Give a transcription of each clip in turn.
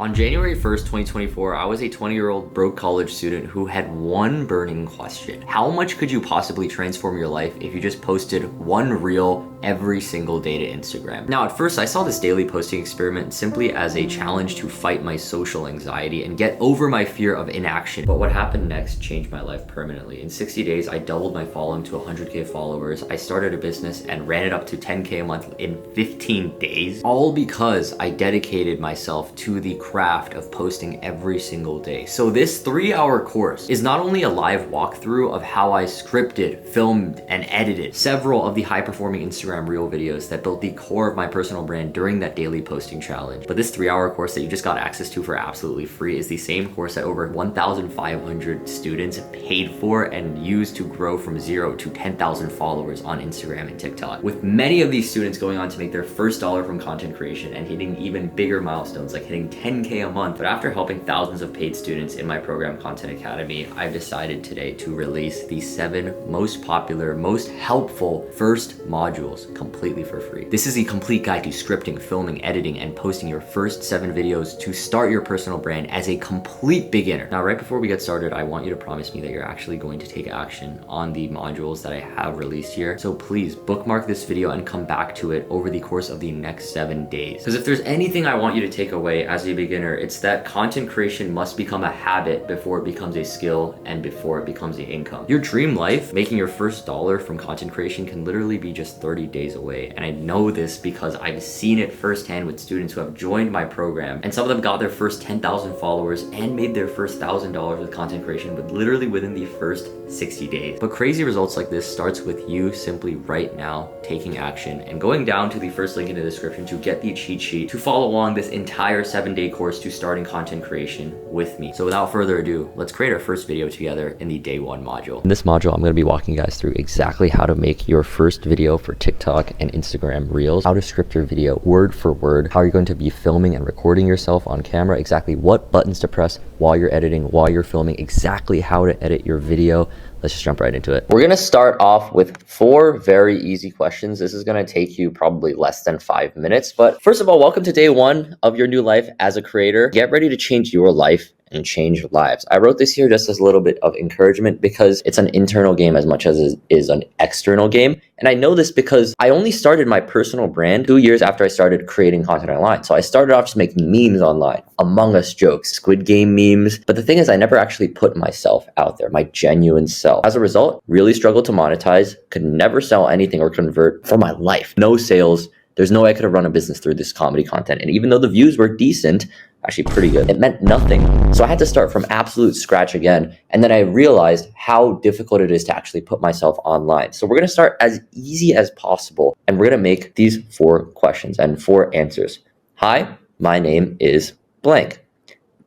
On January 1st, 2024, I was a 20-year-old broke college student who had one burning question. How much could you possibly transform your life if you just posted one reel every single day to Instagram? Now, at first, I saw this daily posting experiment simply as a challenge to fight my social anxiety and get over my fear of inaction. But what happened next changed my life permanently. In 60 days, I doubled my following to 100K followers. I started a business and ran it up to 10K a month in 15 days, all because I dedicated myself to the craft of posting every single day. So this 3-hour course is not only a live walkthrough of how I scripted, filmed, and edited several of the high-performing Instagram Reel videos that built the core of my personal brand during that daily posting challenge, but this 3-hour course that you just got access to for absolutely free is the same course that over 1,500 students paid for and used to grow from 0 to 10,000 followers on Instagram and TikTok, with many of these students going on to make their first dollar from content creation and hitting even bigger milestones like hitting 10K a month. But after helping thousands of paid students in my program Content Academy, I've decided today to release the 7 most popular, most helpful first modules completely for free. This is a complete guide to scripting, filming, editing, and posting your first 7 videos to start your personal brand as a complete beginner. Now, right before we get started, I want you to promise me that you're actually going to take action on the modules that I have released here. So please bookmark this video and come back to it over the course of the next 7 days. Because if there's anything I want you to take away as a beginner, it's that content creation must become a habit before it becomes a skill and before it becomes an income. Your dream life, making your first dollar from content creation, can literally be just 30 days away. And I know this because I've seen it firsthand with students who have joined my program, and some of them got their first 10,000 followers and made their first $1,000 with content creation, but literally within the first 60 days. But crazy results like this starts with you simply right now taking action and going down to the first link in the description to get the cheat sheet to follow along this entire 7-day course to starting content creation with me. So without further ado, let's create our first video together in the day 1 module. In this module, I'm going to be walking you guys through exactly how to make your first video for TikTok and Instagram Reels, how to script your video word for word, how you're going to be filming and recording yourself on camera, exactly what buttons to press while you're editing, while you're filming, exactly how to edit your video. Let's just jump right into it. We're gonna start off with 4 very easy questions. This is gonna take you probably less than 5 minutes. But first of all, welcome to day 1 of your new life as a creator. Get ready to change your life and change lives. I wrote this here just as a little bit of encouragement because it's an internal game as much as it is an external game. And I know this because I only started my personal brand 2 years after I started creating content online. So I started off just making memes online, Among Us jokes, Squid Game memes. But the thing is, I never actually put myself out there, my genuine self. As a result, really struggled to monetize, could never sell anything or convert for my life. No sales. There's no way I could have run a business through this comedy content. And even though the views were decent, actually pretty good, it meant nothing. So I had to start from absolute scratch again. And then I realized how difficult it is to actually put myself online. So we're going to start as easy as possible. And we're going to make these 4 questions and 4 answers. Hi, my name is blank.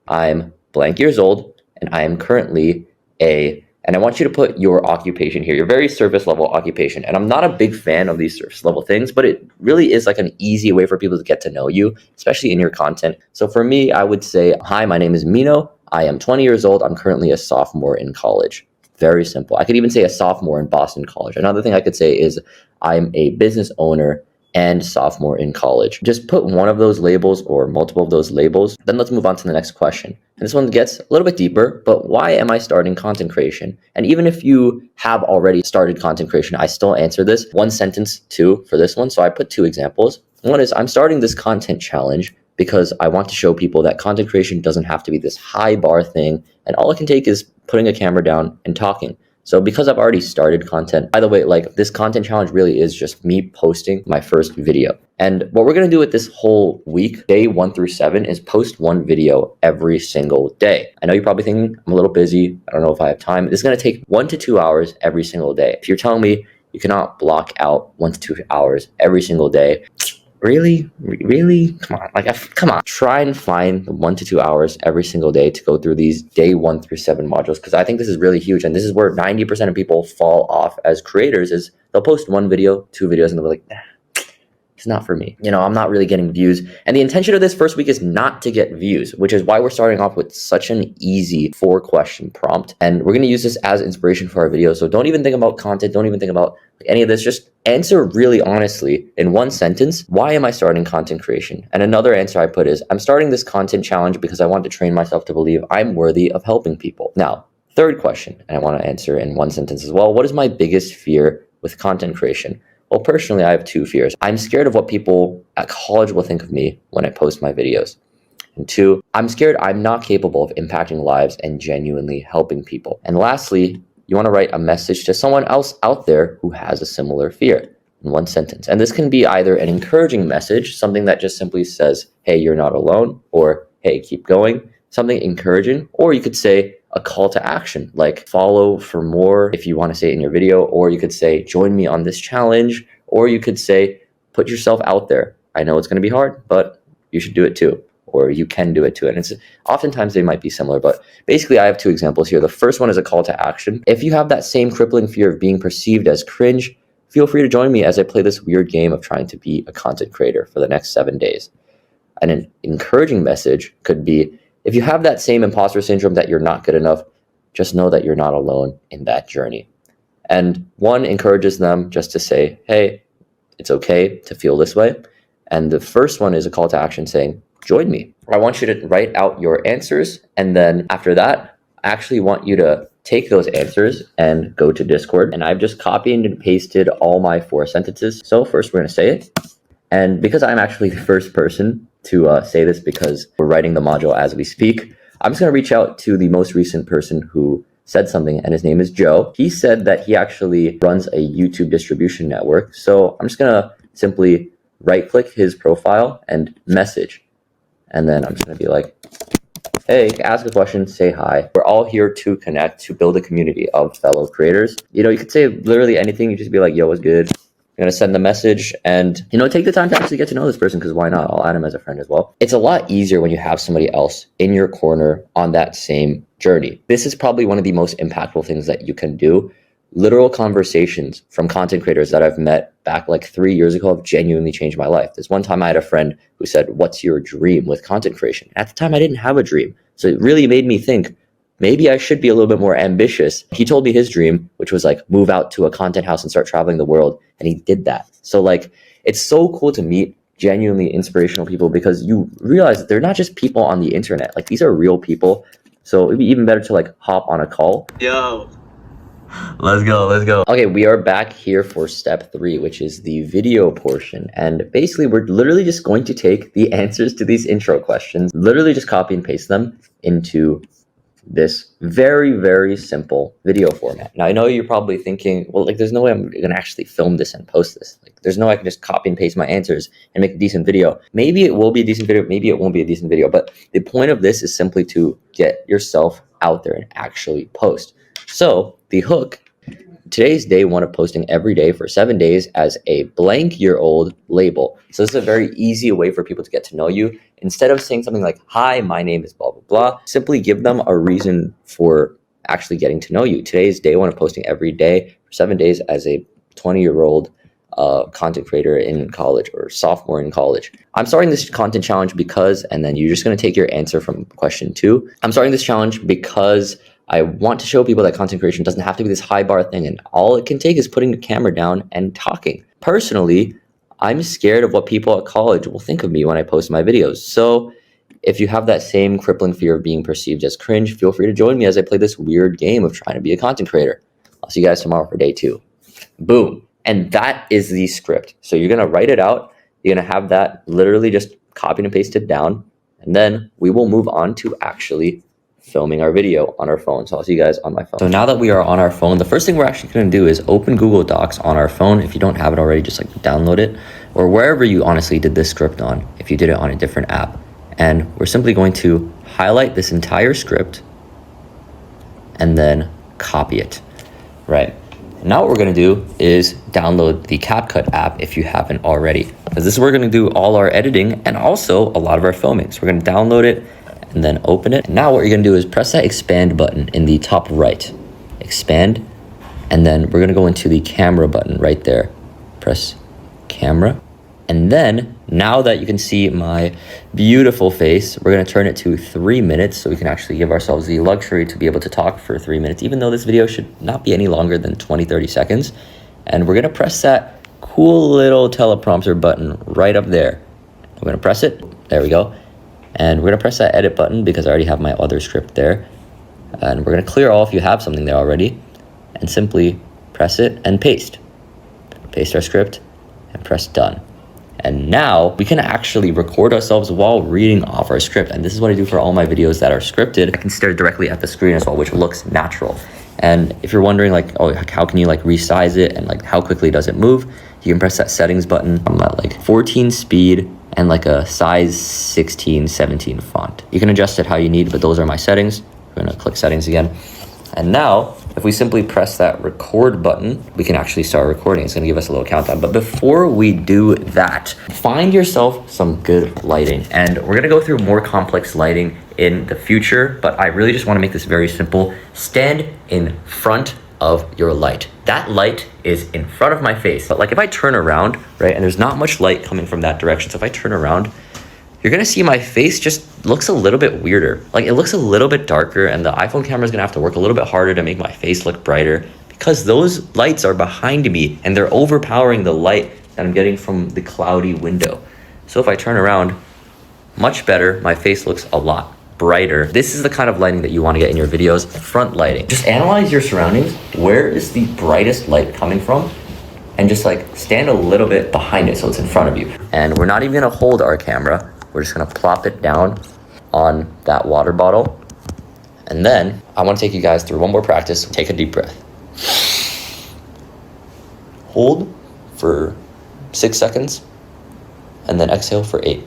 I'm blank years old, and I am currently and I want you to put your occupation here, your very surface level occupation. And I'm not a big fan of these surface level things, but it really is like an easy way for people to get to know you, especially in your content. So for me, I would say, hi, my name is Mino. I am 20 years old. I'm currently a sophomore in college. Very simple. I could even say a sophomore in Boston College. Another thing I could say is I'm a business owner and sophomore in college. Just put one of those labels or multiple of those labels. Then let's move on to the next question. And this one gets a little bit deeper, but why am I starting content creation? And even if you have already started content creation, I still answer this 1 sentence, 2 for this one. So I put 2 examples. One is I'm starting this content challenge because I want to show people that content creation doesn't have to be this high bar thing. And all it can take is putting a camera down and talking. So because I've already started content, by the way, like this content challenge really is just me posting my first video. And what we're going to do with this whole week, day 1 through 7, is post 1 video every single day. I know you're probably thinking I'm a little busy. I don't know if I have time. This is going to take 1 to 2 hours every single day. If you're telling me you cannot block out 1 to 2 hours every single day, really? Come on, come on. Try and find 1 to 2 hours every single day to go through these day 1 through 7 modules, because I think this is really huge. And this is where 90% of people fall off as creators is they'll post 1 video, 2 videos, and they'll be like, It's not for me. You know, I'm not really getting views. And the intention of this first week is not to get views, which is why we're starting off with such an easy 4-question prompt. And we're going to use this as inspiration for our video. So don't even think about content. Don't even think about any of this. Just answer really honestly in one sentence. Why am I starting content creation? And another answer I put is, I'm starting this content challenge because I want to train myself to believe I'm worthy of helping people. Now, third question, and I want to answer in one sentence as well. What is my biggest fear with content creation? Well, personally, I have 2 fears. I'm scared of what people at college will think of me when I post my videos. And 2, I'm scared I'm not capable of impacting lives and genuinely helping people. And lastly, you want to write a message to someone else out there who has a similar fear in one sentence. And this can be either an encouraging message, something that just simply says, hey, you're not alone, or hey, keep going, something encouraging, or you could say a call to action, like follow for more if you want to say it in your video, or you could say, join me on this challenge, or you could say, put yourself out there. I know it's going to be hard, but you should do it too, or you can do it too. And it's oftentimes they might be similar, but basically I have 2 examples here. The first one is a call to action. If you have that same crippling fear of being perceived as cringe, feel free to join me as I play this weird game of trying to be a content creator for the next 7 days. And an encouraging message could be, if you have that same imposter syndrome that you're not good enough, just know that you're not alone in that journey. And one encourages them just to say, hey, it's okay to feel this way. And the first one is a call to action saying, join me. I want you to write out your answers. And then after that, I actually want you to take those answers and go to Discord. And I've just copied and pasted all my 4 sentences. So first we're going to say it. And because I'm actually the first person to say this, because we're writing the module as we speak, I'm just going to reach out to the most recent person who said something, and his name is Joe. He said that he actually runs a YouTube distribution network. So I'm just going to simply right-click his profile and message. And then I'm just going to be like, hey, ask a question, say hi. We're all here to connect, to build a community of fellow creators. You know, you could say literally anything. You just be like, yo, what's good? I'm going to send the message and, you know, take the time to actually get to know this person, because why not? I'll add him as a friend as well. It's a lot easier when you have somebody else in your corner on that same journey. This is probably one of the most impactful things that you can do. Literal conversations from content creators that I've met back like 3 years ago have genuinely changed my life. There's one time I had a friend who said, what's your dream with content creation? At the time, I didn't have a dream. So it really made me think, maybe I should be a little bit more ambitious. He told me his dream, which was like move out to a content house and start traveling the world. And he did that. So like, it's so cool to meet genuinely inspirational people, because you realize that they're not just people on the internet. Like, these are real people. So it'd be even better to like hop on a call. Yo, let's go. Okay, we are back here for step 3, which is the video portion. And basically we're literally just going to take the answers to these intro questions, literally just copy and paste them into this very, very simple video format. Now, I know you're probably thinking, well, like, there's no way I'm going to actually film this and post this. Like, there's no way I can just copy and paste my answers and make a decent video. Maybe it will be a decent video. Maybe it won't be a decent video. But the point of this is simply to get yourself out there and actually post. So the hook, today's day 1 of posting every day for 7 days as a blank year old label. So this is a very easy way for people to get to know you. Instead of saying something like, hi, my name is blah, blah, blah, simply give them a reason for actually getting to know you. Today is day 1 of posting every day for 7 days as a 20-year-old content creator in college, or sophomore in college. I'm starting this content challenge because, and then you're just going to take your answer from question 2. I'm starting this challenge because I want to show people that content creation doesn't have to be this high bar thing, and all it can take is putting the camera down and talking. Personally, I'm scared of what people at college will think of me when I post my videos. So if you have that same crippling fear of being perceived as cringe, feel free to join me as I play this weird game of trying to be a content creator. I'll see you guys tomorrow for day 2. Boom. And that is the script. So you're going to write it out. You're going to have that literally just copied and pasted down. And then we will move on to actually filming our video on our phone. So I'll see you guys on my phone. So now that we are on our phone, the first thing we're actually going to do is open Google Docs on our phone. If you don't have it already, just like download it, or wherever you honestly did this script on, if you did it on a different app. And we're simply going to highlight this entire script and then copy it, right? Now what we're going to do is download the CapCut app if you haven't already, because this is where we're going to do all our editing and also a lot of our filming. So we're going to download it and then open it. And now what you're going to do is press that expand button in the top right. Expand. And then we're going to go into the camera button right there. Press camera. And then, now that you can see my beautiful face, we're gonna turn it to 3 minutes so we can actually give ourselves the luxury to be able to talk for 3 minutes, even though this video should not be any longer than 20-30 seconds. And we're gonna press that cool little teleprompter button right up there. We're gonna press it, there we go. And we're gonna press that edit button because I already have my other script there. And we're gonna clear all if you have something there already, and simply press it and paste. Paste our script and press done. And now we can actually record ourselves while reading off our script. And this is what I do for all my videos that are scripted. I can stare directly at the screen as well, which looks natural. And if you're wondering like, oh, how can you like resize it and like how quickly does it move? You can press that settings button. I'm at like 14 speed and like a size 16, 17 font. You can adjust it how you need, but those are my settings. We're gonna click settings again. And now, if we simply press that record button, we can actually start recording. It's gonna give us a little countdown. But before we do that, find yourself some good lighting. And we're gonna go through more complex lighting in the future, but I really just wanna make this very simple. Stand in front of your light. That light is in front of my face. But like if I turn around, right, and there's not much light coming from that direction. So if I turn around, you're gonna see my face just looks a little bit weirder. Like it looks a little bit darker, and the iPhone camera is gonna have to work a little bit harder to make my face look brighter because those lights are behind me and they're overpowering the light that I'm getting from the cloudy window. So if I turn around, much better, my face looks a lot brighter. This is the kind of lighting that you wanna get in your videos. Front lighting. Just analyze your surroundings. Where is the brightest light coming from? And just like stand a little bit behind it so it's in front of you. And we're not even gonna hold our camera. We're just gonna plop it down on that water bottle. And then I wanna take you guys through one more practice. Take a deep breath. Hold for 6 seconds, and then exhale for 8.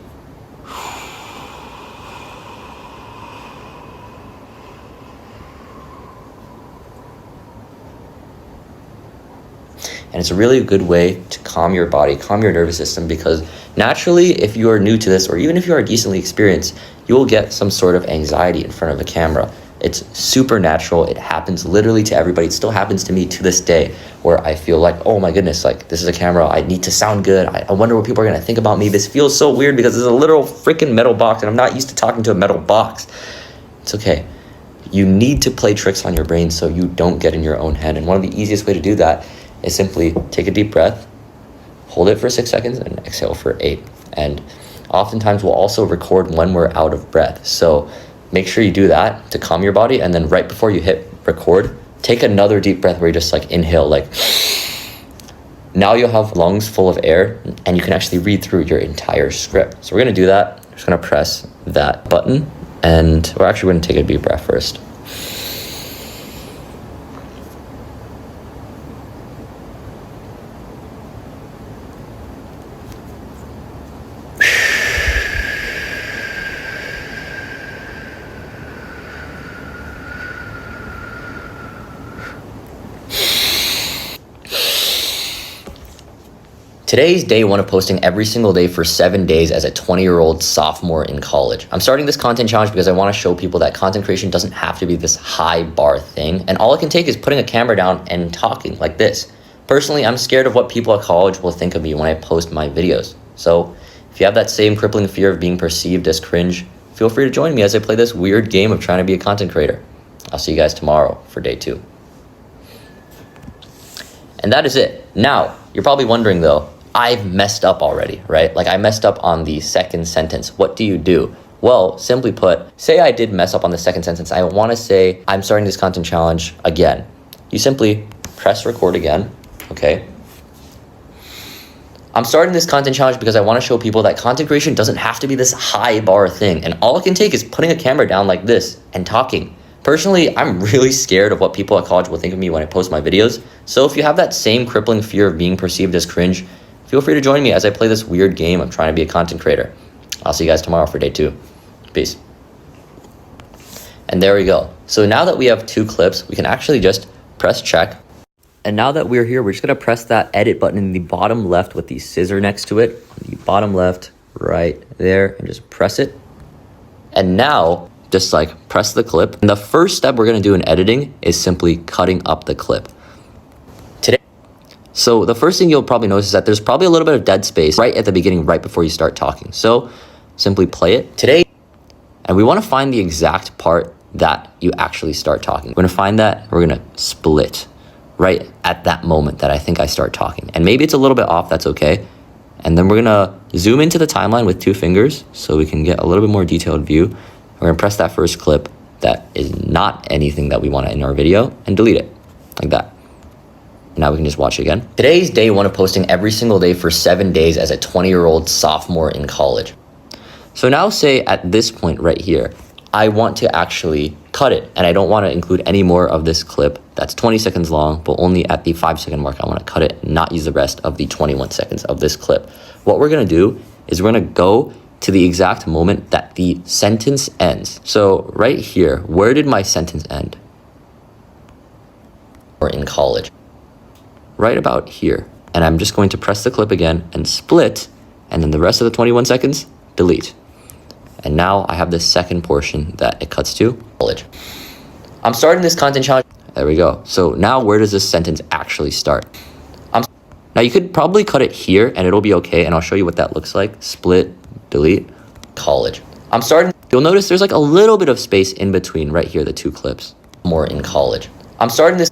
And it's a really good way to calm your body, calm your nervous system, because naturally, if you are new to this, or even if you are decently experienced, you will get some sort of anxiety in front of a camera. It's super natural. It happens literally to everybody. It still happens to me to this day, where I feel like, oh my goodness, like this is a camera. I need to sound good. I wonder what people are gonna think about me. This feels so weird because it's a literal freaking metal box and I'm not used to talking to a metal box. It's okay. You need to play tricks on your brain so you don't get in your own head. And one of the easiest way to do that is simply take a deep breath, hold it for 6 seconds, and exhale for 8. And oftentimes we'll also record when we're out of breath. So make sure you do that to calm your body. And then right before you hit record, take another deep breath where you just like inhale, like now you'll have lungs full of air and you can actually read through your entire script. So we're gonna do that. I'm just gonna press that button, and we're actually gonna take a deep breath first. Today's day one of posting every single day for 7 days as a 20-year-old sophomore in college. I'm starting this content challenge because I want to show people that content creation doesn't have to be this high bar thing. And all it can take is putting a camera down and talking like this. Personally, I'm scared of what people at college will think of me when I post my videos. So if you have that same crippling fear of being perceived as cringe, feel free to join me as I play this weird game of trying to be a content creator. I'll see you guys tomorrow for day 2. And that is it. Now, you're probably wondering though, I've messed up already, right? Like I messed up on the second sentence. What do you do? Well, simply put, say I did mess up on the second sentence. I want to say I'm starting this content challenge again. You simply press record again, okay? I'm starting this content challenge because I want to show people that content creation doesn't have to be this high bar thing. And all it can take is putting a camera down like this and talking. Personally, I'm really scared of what people at college will think of me when I post my videos. So if you have that same crippling fear of being perceived as cringe, feel free to join me as I play this weird game of trying to be a content creator. I'll see you guys tomorrow for day 2. Peace. And there we go. So now that we have 2 clips, we can actually just press check. And now that we're here, we're just gonna press that edit button in the bottom left with the scissor next to it. On the bottom left, right there, and just press it. And now, just like press the clip. And the first step we're gonna do in editing is simply cutting up the clip. So the first thing you'll probably notice is that there's probably a little bit of dead space right at the beginning, right before you start talking. So simply play it today. And we want to find the exact part that you actually start talking. We're going to find that, we're going to split right at that moment that I think I start talking. And maybe it's a little bit off, that's okay. And then we're going to zoom into the timeline with 2 fingers so we can get a little bit more detailed view. We're going to press that first clip that is not anything that we want in our video and delete it like that. Now we can just watch it again. Today's day 1 of posting every single day for 7 days as a 20-year-old sophomore in college. So now say at this point right here, I want to actually cut it and I don't want to include any more of this clip that's 20 seconds long, but only at the 5-second mark. I want to cut it and not use the rest of the 21 seconds of this clip. What we're going to do is we're going to go to the exact moment that the sentence ends. So right here, where did my sentence end? Or in college. Right about here. And I'm just going to press the clip again and split, and then the rest of the 21 seconds, delete. And now I have the second portion that it cuts to, college. I'm starting this content challenge. There we go. So now where does this sentence actually start? Now you could probably cut it here and it'll be okay, and I'll show you what that looks like. Split, delete, college. I'm starting. You'll notice there's like a little bit of space in between right here, the 2 clips. More in college. I'm starting this.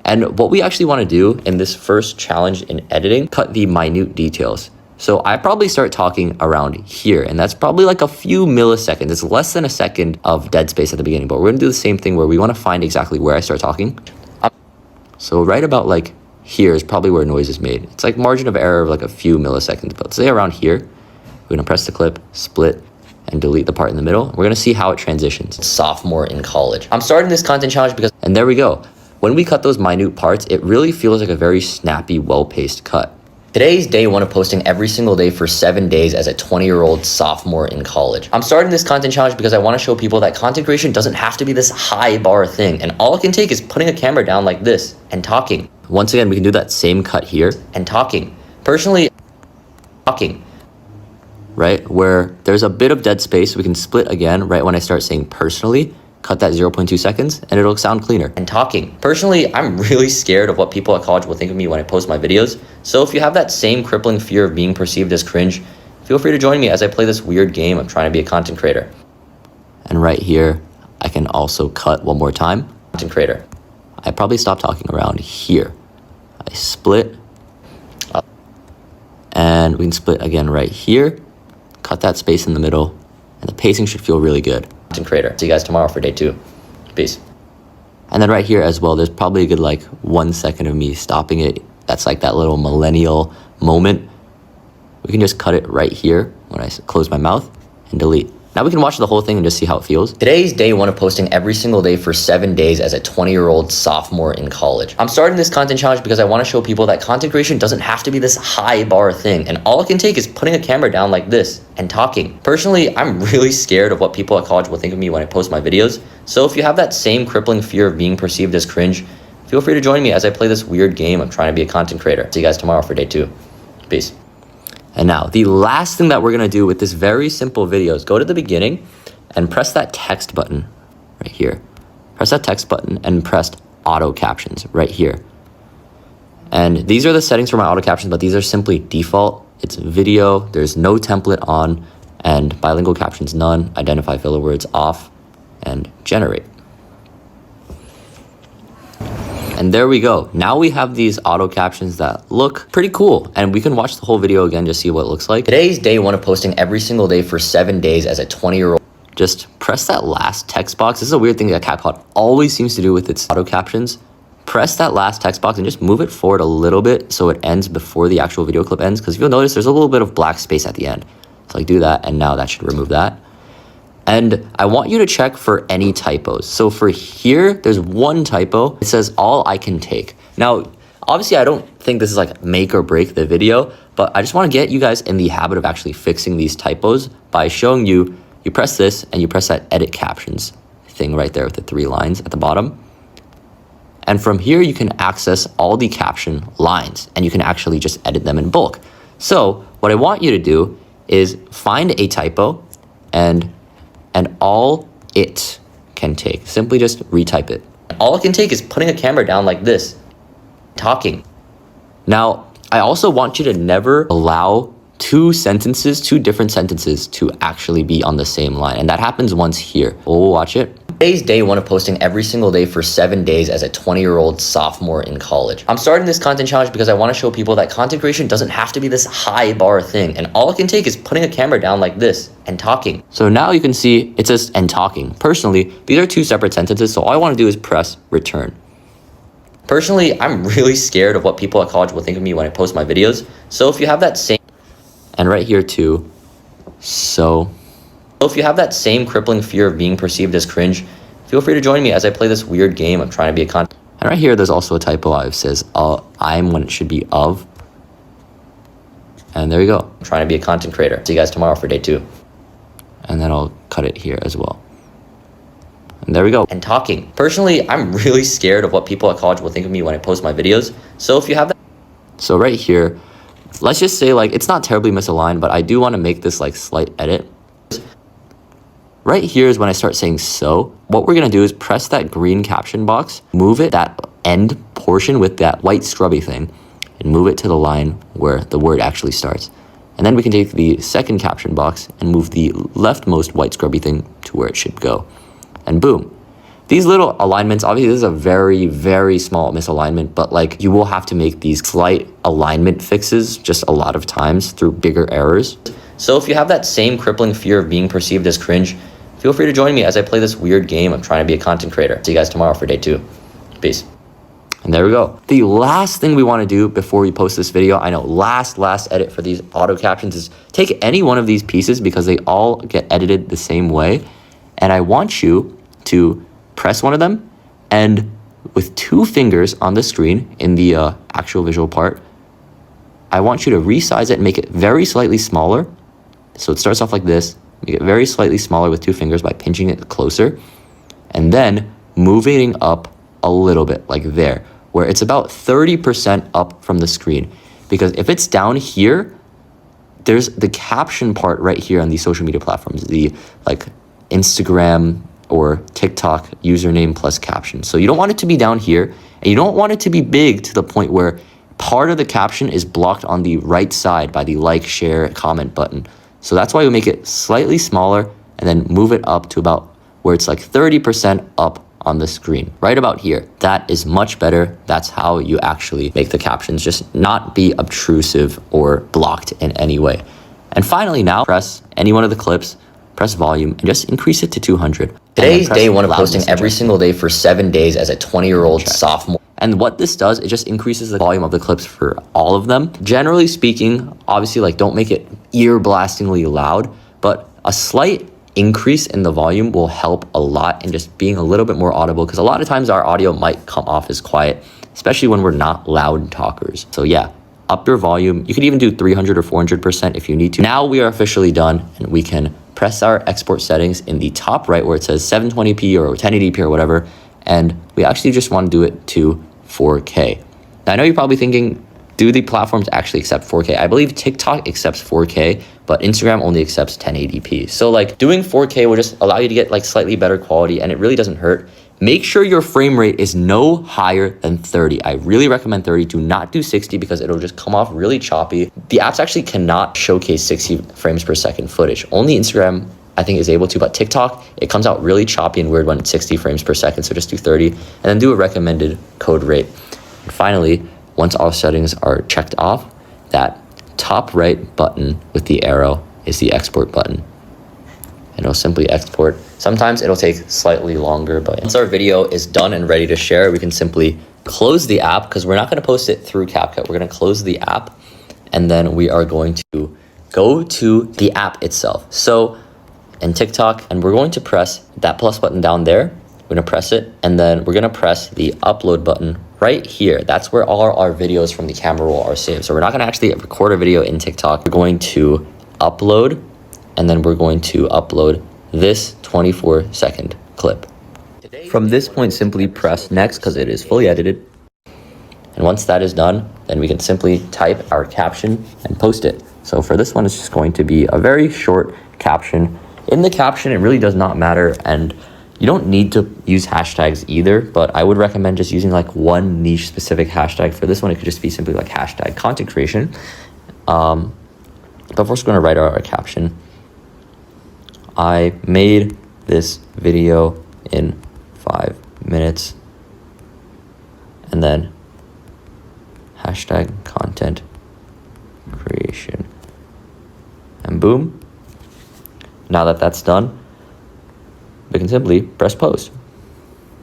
And what we actually want to do in this first challenge in editing, cut the minute details. So I probably start talking around here, and that's probably like a few milliseconds. It's less than a second of dead space at the beginning, but we're gonna do the same thing where we want to find exactly where I start talking. So right about like here is probably where noise is made. It's like margin of error of like a few milliseconds, but say around here, we're gonna press the clip, split, and delete the part in the middle. We're gonna see how it transitions. Sophomore in college. I'm starting this content challenge because, and there we go. When we cut those minute parts, it really feels like a very snappy, well-paced cut. Today's day 1 of posting every single day for 7 days as a 20-year-old sophomore in college. I'm starting this content challenge because I want to show people that content creation doesn't have to be this high bar thing, and all it can take is putting a camera down like this and talking. Once again, we can do that same cut here and talking. Personally, talking, right? Where there's a bit of dead space, we can split again right when I start saying personally, cut that 0.2 seconds, and it'll sound cleaner. And talking. Personally, I'm really scared of what people at college will think of me when I post my videos. So if you have that same crippling fear of being perceived as cringe, feel free to join me as I play this weird game of trying to be a content creator. And right here, I can also cut one more time. Content creator. I probably stop talking around here. I split up. And we can split again right here. Cut that space in the middle. And the pacing should feel really good. Content creator. See you guys tomorrow for day 2. Peace. And then right here as well, there's probably a good like 1 second of me stopping it. That's like that little millennial moment. We can just cut it right here when I close my mouth and delete. Now we can watch the whole thing and just see how it feels. Today's day 1 of posting every single day for 7 days as a 20-year-old sophomore in college. I'm starting this content challenge because I want to show people that content creation doesn't have to be this high bar thing, and all it can take is putting a camera down like this and talking. Personally, I'm really scared of what people at college will think of me when I post my videos. So if you have that same crippling fear of being perceived as cringe, feel free to join me as I play this weird game of trying to be a content creator. See you guys tomorrow for day 2. Peace. And now, the last thing that we're gonna do with this very simple video is go to the beginning and press that text button right here. Press that text button and press auto captions right here. And these are the settings for my auto captions, but these are simply default. It's video, there's no template on, and bilingual captions none, identify filler words off, and generate. And there we go. Now we have these auto captions that look pretty cool, and we can watch the whole video again to see what it looks like. Today's day 1 of posting every single day for 7 days as a 20-year-old. Just press that last text box. This is a weird thing that CapCut always seems to do with its auto captions. Press that last text box and just move it forward a little bit so it ends before the actual video clip ends, because if you'll notice, there's a little bit of black space at the end. So like do that, and now that should remove that. And I want you to check for any typos. So for here, there's one typo. It says all I can take. Now, obviously I don't think this is like make or break the video, but I just want to get you guys in the habit of actually fixing these typos by showing you, you press this and you press that edit captions thing right there with the 3 lines at the bottom. And from here, you can access all the caption lines and you can actually just edit them in bulk. So what I want you to do is find a typo and all it can take. Simply just retype it. All it can take is putting a camera down like this, talking. Now, I also want you to never allow two different sentences to actually be on the same line. And that happens once here. Oh, watch it. Today's day one of posting every single day for 7 days as a 20-year-old sophomore in college. I'm starting this content challenge because I want to show people that content creation doesn't have to be this high bar thing. And all it can take is putting a camera down like this and talking. So now you can see it says and talking. Personally, these are two separate sentences. So all I want to do is press return. Personally, I'm really scared of what people at college will think of me when I post my videos. So if you have that same, and right here too, so if you have that same crippling fear of being perceived as cringe, feel free to join me as I play this weird game of trying to be a content. And right here, there's also a typo. It says I'm when it should be of. And there you go. I'm trying to be a content creator. See you guys tomorrow for day 2. And then I'll cut it here as well. And there we go. And talking. Personally, I'm really scared of what people at college will think of me when I post my videos. So if you have that. So right here, let's just say like it's not terribly misaligned, but I do want to make this like slight edit. Right here is when I start saying so. What we're gonna do is press that green caption box, move it, that end portion with that white scrubby thing, and move it to the line where the word actually starts. And then we can take the second caption box and move the leftmost white scrubby thing to where it should go. And boom. These little alignments, obviously this is a very, very small misalignment, but like you will have to make these slight alignment fixes just a lot of times through bigger errors. So if you have that same crippling fear of being perceived as cringe, feel free to join me as I play this weird game of trying to be a content creator. See you guys tomorrow for day 2. Peace. And there we go. The last thing we want to do before we post this video, I know last edit for these auto captions is take any one of these pieces because they all get edited the same way. And I want you to press one of them and with 2 fingers on the screen in the actual visual part, I want you to resize it and make it very slightly smaller. So it starts off like this. Make it very slightly smaller with 2 fingers by pinching it closer. And then moving up a little bit like there, where it's about 30% up from the screen. Because if it's down here, there's the caption part right here on these social media platforms, the like Instagram or TikTok username plus caption. So you don't want it to be down here and you don't want it to be big to the point where part of the caption is blocked on the right side by the like, share, comment button. So that's why we make it slightly smaller and then move it up to about where it's like 30% up on the screen, right about here. That is much better. That's how you actually make the captions just not be obtrusive or blocked in any way. And finally now, press any one of the clips, press volume, and just increase it to 200. Today's day 1 of posting every single day for 7 days as a 20-year-old sophomore. And what this does, it just increases the volume of the clips for all of them. Generally speaking, obviously, like don't make it ear-blastingly loud, but a slight increase in the volume will help a lot in just being a little bit more audible because a lot of times our audio might come off as quiet, especially when we're not loud talkers. So yeah, up your volume. You could even do 300 or 400% if you need to. Now we are officially done and we can press our export settings in the top right where it says 720p or 1080p or whatever. And we actually just want to do it to 4K. Now I know you're probably thinking, do the platforms actually accept 4K? I believe TikTok accepts 4K, but Instagram only accepts 1080p. So like doing 4K will just allow you to get like slightly better quality and it really doesn't hurt. Make sure your frame rate is no higher than 30. I really recommend 30. Do not do 60 because it'll just come off really choppy. The apps actually cannot showcase 60 frames per second footage. Only Instagram, I think, is able to, but TikTok, it comes out really choppy and weird when it's 60 frames per second. So just do 30 and then do a recommended code rate. And finally, once all settings are checked off, that top right button with the arrow is the export button. And it'll simply export. Sometimes it'll take slightly longer, but once our video is done and ready to share, we can simply close the app because we're not going to post it through CapCut. We're going to close the app and then we are going to go to the app itself. So in TikTok, and we're going to press that plus button down there. We're going to press it and then we're going to press the upload button right here. That's where all our videos from the camera roll are saved. So we're not going to actually record a video in TikTok. We're going to upload and then we're going to upload this 24-second clip. From this point, simply press next because it is fully edited. And once that is done, then we can simply type our caption and post it. So for this one, it's just going to be a very short caption. In the caption, it really does not matter. And You don't need to use hashtags either, but I would recommend just using like one niche specific hashtag. For this one, it could just be simply like hashtag content creation. But first, we're going to write our caption. I made this video in 5 minutes. And then hashtag content creation. And boom. Now that that's done, we can simply press post.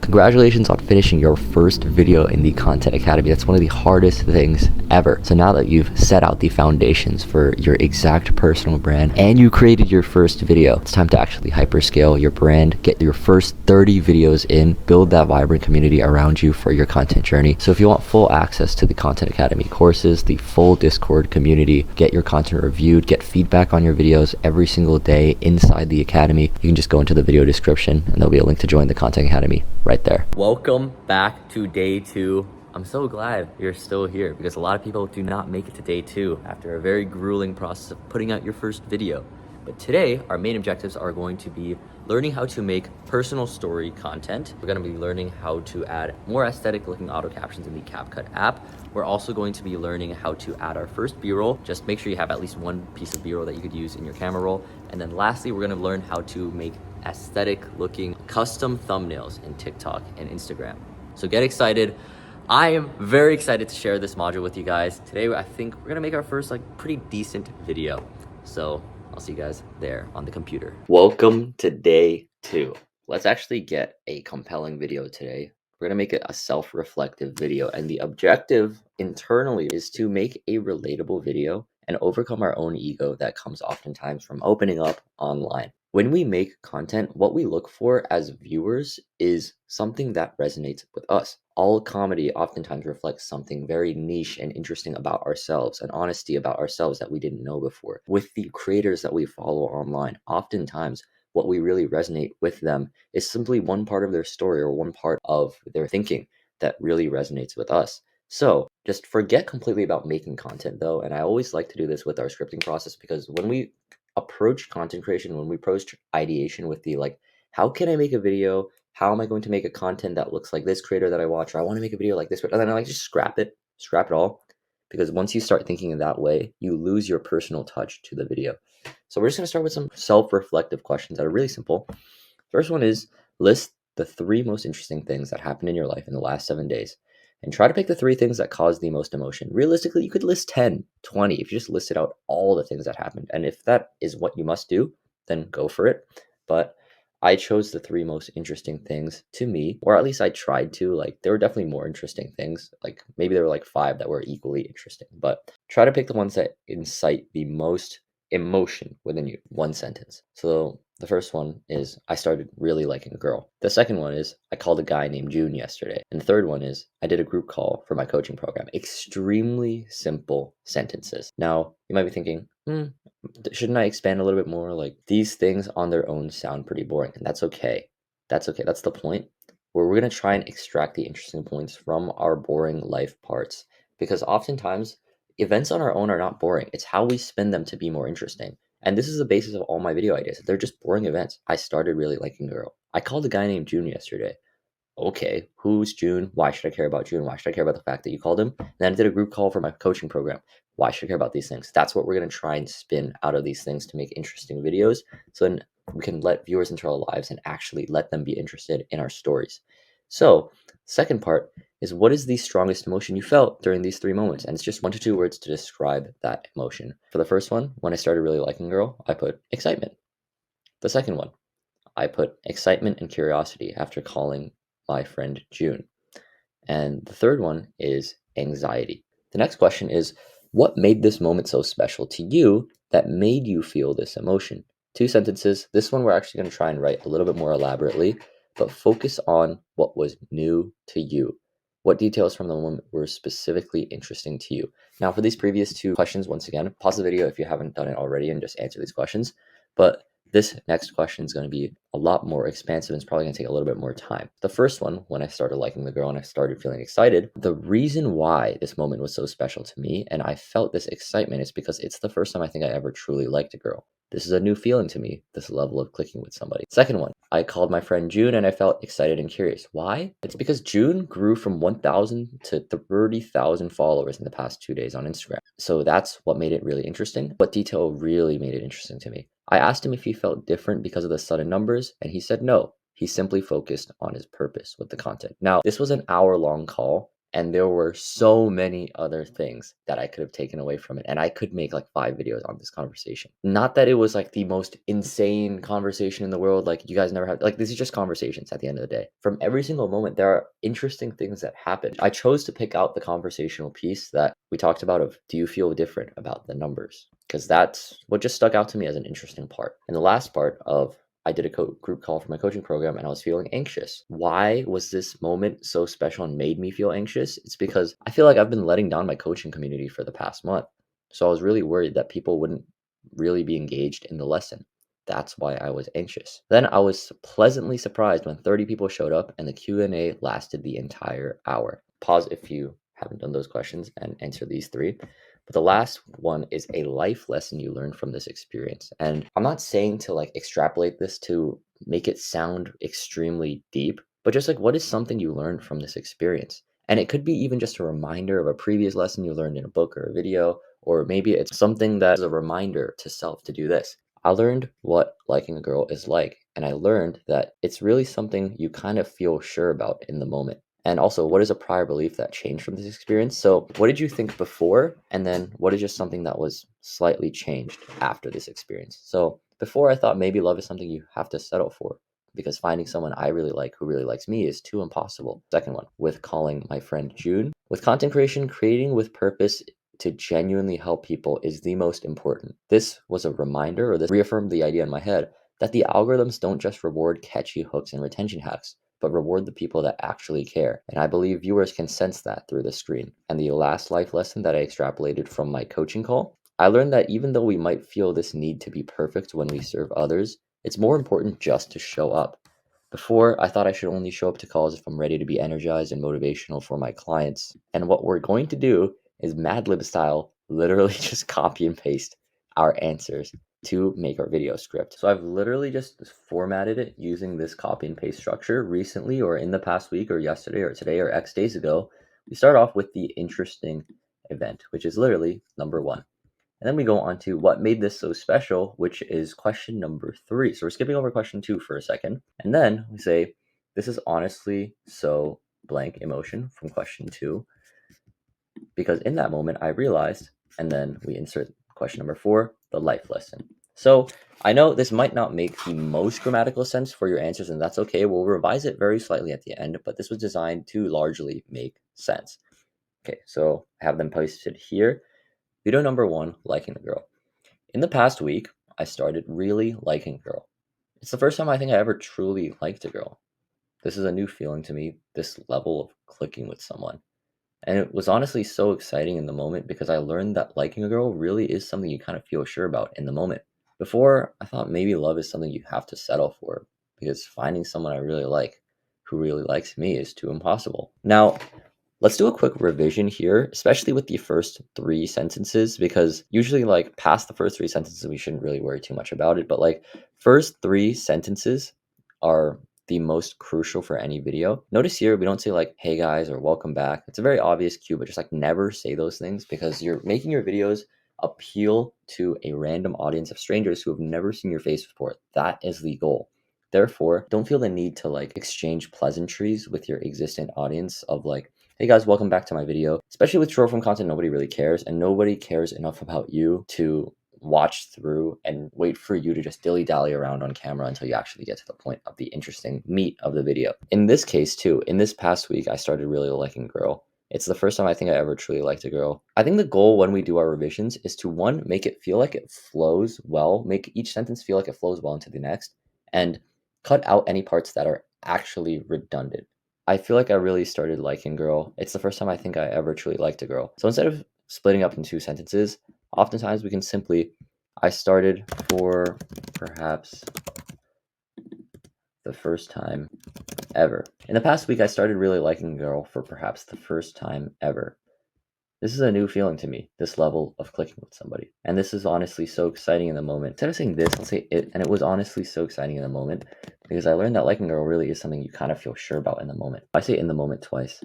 Congratulations on finishing your first video in the Content Academy. That's one of the hardest things ever. So now that you've set out the foundations for your exact personal brand and you created your first video, it's time to actually hyperscale your brand, get your first 30 videos in, build that vibrant community around you for your content journey. So if you want full access to the Content Academy courses, the full Discord community, get your content reviewed, get feedback on your videos every single day inside the Academy, you can just go into the video description and there'll be a link to join the Content Academy right there. Welcome back to day 2. I'm so glad you're still here because a lot of people do not make it to day 2 after a very grueling process of putting out your first video. But today, our main objectives are going to be learning how to make personal story content. We're going to be learning how to add more aesthetic looking auto captions in the CapCut app. We're also going to be learning how to add our first B-roll. Just make sure you have at least one piece of B-roll that you could use in your camera roll. And then lastly, we're going to learn how to make aesthetic looking custom thumbnails in TikTok and Instagram. So get excited. I am very excited to share this module with you guys. Today, I think we're gonna make our first pretty decent video. So I'll see you guys there on the computer. Welcome to day 2. Let's actually get a compelling video today. We're gonna make it a self-reflective video, and the objective internally is to make a relatable video and overcome our own ego that comes oftentimes from opening up online. When we make content, what we look for as viewers is something that resonates with us. All comedy oftentimes reflects something very niche and interesting about ourselves, an honesty about ourselves that we didn't know before. With the creators that we follow online, oftentimes what we really resonate with them is simply one part of their story or one part of their thinking that really resonates with us. So just forget completely about making content though, and I always like to do this with our scripting process because when we approach content creation, when we approach ideation with the how can I make a video? How am I going to make a content that looks like this creator that I watch? Or I want to make a video like this, and then I just scrap it all. Because once you start thinking in that way, you lose your personal touch to the video. So we're just gonna start with some self-reflective questions that are really simple. First one is list the 3 most interesting things that happened in your life in the last 7 days. And try to pick the 3 things that caused the most emotion. Realistically, you could list 10, 20 if you just listed out all the things that happened. And if that is what you must do, then go for it. But I chose the 3 most interesting things to me, or at least I tried to. There were definitely more interesting things. Maybe there were 5 that were equally interesting. But try to pick the ones that incite the most emotion within you. 1 sentence. So the first one is I started really liking a girl. The second one is I called a guy named June yesterday. And the third one is I did a group call for my coaching program. Extremely simple sentences. Now, you might be thinking, shouldn't I expand a little bit more? These things on their own sound pretty boring, and that's okay. That's okay. That's the point where we're going to try and extract the interesting points from our boring life parts, because oftentimes events on our own are not boring. It's how we spin them to be more interesting. And this is the basis of all my video ideas. They're just boring events. I started really liking a girl. I called a guy named June yesterday. Okay, who's June? Why should I care about June? Why should I care about the fact that you called him? And then I did a group call for my coaching program. Why should I care about these things? That's what we're going to try and spin out of these things to make interesting videos. So then we can let viewers into our lives and actually let them be interested in our stories. So, second part is what is the strongest emotion you felt during these 3 moments? And it's just 1 to 2 words to describe that emotion. For the first one, when I started really liking a girl, I put excitement. The second one, I put excitement and curiosity after calling my friend June. And the third one is anxiety. The next question is, what made this moment so special to you that made you feel this emotion? 2 sentences. This one we're actually going to try and write a little bit more elaborately, but focus on what was new to you. What details from the moment were specifically interesting to you? Now, for these previous 2 questions, once again, pause the video if you haven't done it already and just answer these questions. But This next question is going to be a lot more expansive and it's probably going to take a little bit more time. The first one, when I started liking the girl and I started feeling excited, the reason why this moment was so special to me and I felt this excitement is because it's the first time I think I ever truly liked a girl. This is a new feeling to me, this level of clicking with somebody. Second one, I called my friend June and I felt excited and curious. Why? It's because June grew from 1,000 to 30,000 followers in the past 2 days on Instagram. So that's what made it really interesting. What detail really made it interesting to me? I asked him if he felt different because of the sudden numbers, and he said no. He simply focused on his purpose with the content. Now, this was an hour-long call, and there were so many other things that I could have taken away from it. And I could make like 5 videos on this conversation. Not that it was like the most insane conversation in the world. Like you guys never have, like this is just conversations at the end of the day. From every single moment, there are interesting things that happen. I chose to pick out the conversational piece that we talked about of, do you feel different about the numbers? Because that's what just stuck out to me as an interesting part. And the last part of, I did a group call for my coaching program and I was feeling anxious. Why was this moment so special and made me feel anxious? It's because I feel like I've been letting down my coaching community for the past month. So I was really worried that people wouldn't really be engaged in the lesson. That's why I was anxious. Then I was pleasantly surprised when 30 people showed up and the Q&A lasted the entire hour. Pause if you haven't done those questions and answer these 3. But the last one is a life lesson you learned from this experience. And I'm not saying to like extrapolate this to make it sound extremely deep, but just like what is something you learned from this experience? And it could be even just a reminder of a previous lesson you learned in a book or a video, or maybe it's something that is a reminder to self to do this. I learned what liking a girl is like, and I learned that it's really something you kind of feel sure about in the moment. And also, what is a prior belief that changed from this experience? So, what did you think before? And then, what is just something that was slightly changed after this experience? So, before I thought maybe love is something you have to settle for because finding someone I really like who really likes me is too impossible. Second one, with calling my friend June. With content creation, creating with purpose to genuinely help people is the most important. This was a reminder, or this reaffirmed the idea in my head that the algorithms don't just reward catchy hooks and retention hacks, but reward the people that actually care. And I believe viewers can sense that through the screen. And the last life lesson that I extrapolated from my coaching call, I learned that even though we might feel this need to be perfect when we serve others, it's more important just to show up. Before, I thought I should only show up to calls if I'm ready to be energized and motivational for my clients. And what we're going to do is Mad Lib style, literally just copy and paste our answers to make our video script. So I've literally just formatted it using this copy and paste structure recently or in the past week or yesterday or today or X days ago. We start off with the interesting event, which is literally number 1. And then we go on to what made this so special, which is question number 3. So we're skipping over question 2 for a second. And then we say, this is honestly so blank emotion from question 2. Because in that moment I realized, and then we insert question number 4, the life lesson. So I know this might not make the most grammatical sense for your answers, and that's okay. We'll revise it very slightly at the end, but this was designed to largely make sense. Okay, so I have them posted here. Video number 1, liking a girl. In the past week, I started really liking a girl. It's the first time I think I ever truly liked a girl. This is a new feeling to me, this level of clicking with someone. And it was honestly so exciting in the moment because I learned that liking a girl really is something you kind of feel sure about in the moment. Before, I thought maybe love is something you have to settle for because finding someone I really like who really likes me is too impossible. Now, let's do a quick revision here, especially with the first 3 sentences, because usually like past the first 3 sentences, we shouldn't really worry too much about it. But like first 3 sentences are the most crucial for any video. Notice here, we don't say like, hey guys, or welcome back. It's a very obvious cue, but just like never say those things because you're making your videos appeal to a random audience of strangers who have never seen your face before. That is the goal. Therefore, don't feel the need to like exchange pleasantries with your existing audience of like, hey guys, welcome back to my video. Especially with short form content, nobody really cares, and nobody cares enough about you to watch through and wait for you to just dilly-dally around on camera until you actually get to the point of the interesting meat of the video. In this case too, in this past week, I started really liking a girl. It's the first time I think I ever truly liked a girl. I think the goal when we do our revisions is to, 1, make it feel like it flows well, make each sentence feel like it flows well into the next, and cut out any parts that are actually redundant. I feel like I really started liking girl. It's the first time I think I ever truly liked a girl. So instead of splitting up in 2 sentences, oftentimes we can simply I started for perhaps the first time ever. In the past week, I started really liking a girl for perhaps the first time ever. This is a new feeling to me, this level of clicking with somebody. And this is honestly so exciting in the moment. Instead of saying this, I'll say it. And it was honestly so exciting in the moment because I learned that liking a girl really is something you kind of feel sure about in the moment. I say in the moment twice.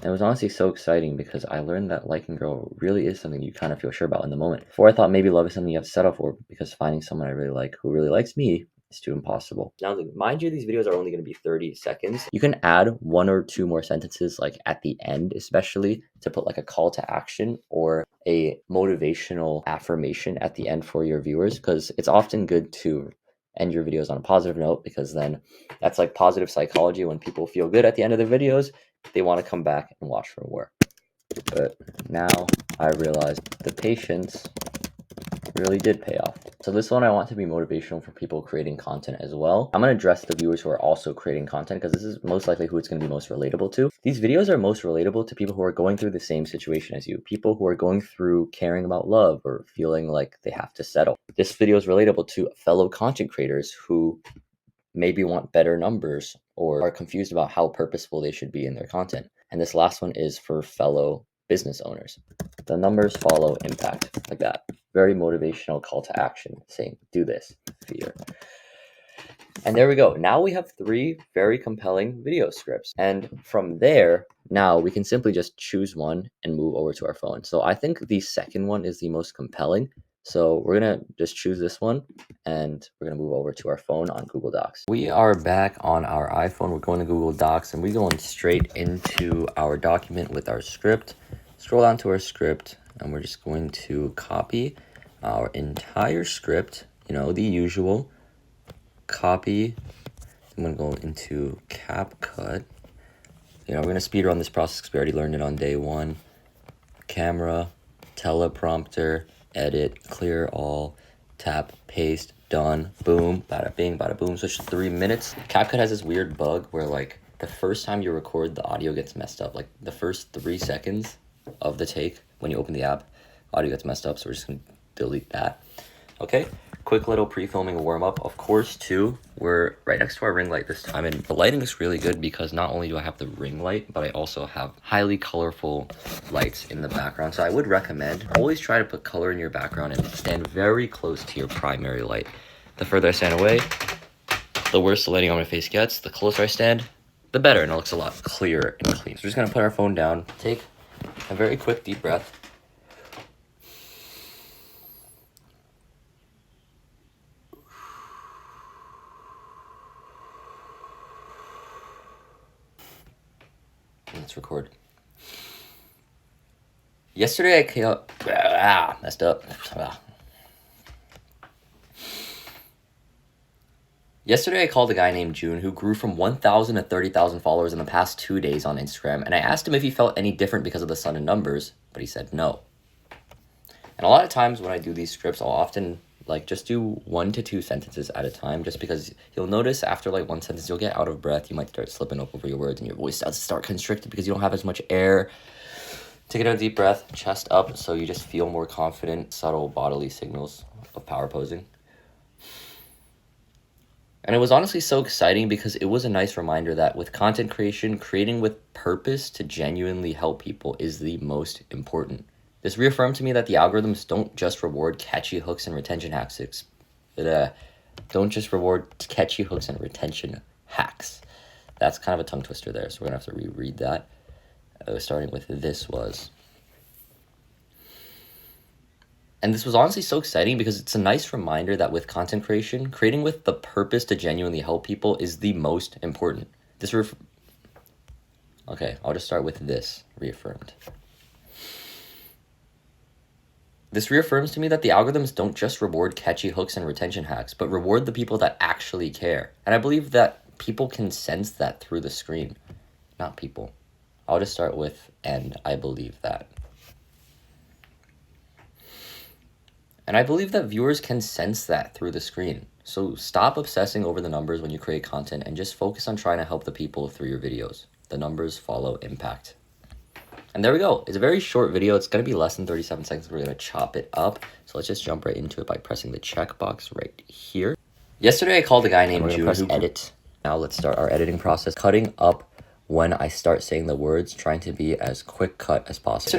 It was honestly so exciting because I learned that liking a girl really is something you kind of feel sure about in the moment. Before I thought maybe love is something you have to settle for because finding someone I really like who really likes me is too impossible. Now, mind you, these videos are only going to be 30 seconds. You can add 1 or 2 more sentences like at the end, especially to put like a call to action or a motivational affirmation at the end for your viewers, because it's often good to end your videos on a positive note because then that's like positive psychology. When people feel good at the end of their videos, they want to come back and watch for more. But now I realized the patience really did pay off. So this one I want to be motivational for people creating content as well. I'm going to address the viewers who are also creating content because this is most likely who it's going to be most relatable to. These videos are most relatable to people who are going through the same situation as you. People who are going through caring about love or feeling like they have to settle. This video is relatable to fellow content creators who maybe want better numbers or are confused about how purposeful they should be in their content. And this last one is for fellow business owners. The numbers follow impact, like that. Very motivational call to action saying, do this, fear. And there we go. Now we have 3 very compelling video scripts. And from there, now we can simply just choose one and move over to our phone. So I think the second one is the most compelling. So we're going to just choose this one and we're going to move over to our phone on Google Docs. We are back on our iPhone. We're going to Google Docs and we're going straight into our document with our script. Scroll down to our script and we're just going to copy our entire script, the usual. Copy. I'm going to go into CapCut. We're going to speed run this process because we already learned it on day 1. Camera, teleprompter, edit, clear all, tap, paste, done, boom, bada bing, bada boom. Switch to 3 minutes. CapCut has this weird bug where like the first time you record, the audio gets messed up. Like the first 3 seconds of the take when you open the app, audio gets messed up. So we're just going to delete that. Okay. Quick little pre-filming warm-up. Of course, too, we're right next to our ring light this time, and the lighting is really good because not only do I have the ring light, but I also have highly colorful lights in the background. So I would recommend always try to put color in your background and stand very close to your primary light. The further I stand away, the worse the lighting on my face gets. The closer I stand, the better, and it looks a lot clearer and clean. So we're just gonna put our phone down, take a very quick deep breath. Let's record. Yesterday I came up, messed up. Yesterday I called a guy named June who grew from 1,000 to 30,000 followers in the past 2 days on Instagram, and I asked him if he felt any different because of the sudden numbers, but he said no. And a lot of times when I do these scripts, I'll often just do 1 to 2 sentences at a time, just because you'll notice after 1 sentence, you'll get out of breath. You might start slipping up over your words and your voice does start constricted because you don't have as much air. Take a deep breath, chest up, so you just feel more confident. Subtle bodily signals of power posing. And it was honestly so exciting because it was a nice reminder that with content creation, creating with purpose to genuinely help people is the most important. This reaffirmed to me that the algorithms don't just reward catchy hooks and retention hacks. Don't just reward catchy hooks and retention hacks. That's kind of a tongue twister there, so we're going to have to reread that. Starting with this was. And this was honestly so exciting because it's a nice reminder that with content creation, creating with the purpose to genuinely help people is the most important. Okay, I'll just start with this reaffirmed. This reaffirms to me that the algorithms don't just reward catchy hooks and retention hacks, but reward the people that actually care. And I believe that people can sense that through the screen. Not people. I'll just start with, and I believe that. And I believe that viewers can sense that through the screen. So stop obsessing over the numbers when you create content and just focus on trying to help the people through your videos. The numbers follow impact. And there we go. It's a very short video. It's going to be less than 37 seconds. We're going to chop it up. So let's just jump right into it by pressing the checkbox right here. Yesterday, I called a guy named June. Press edit. Now let's start our editing process. Cutting up when I start saying the words, trying to be as quick cut as possible. Yesterday, I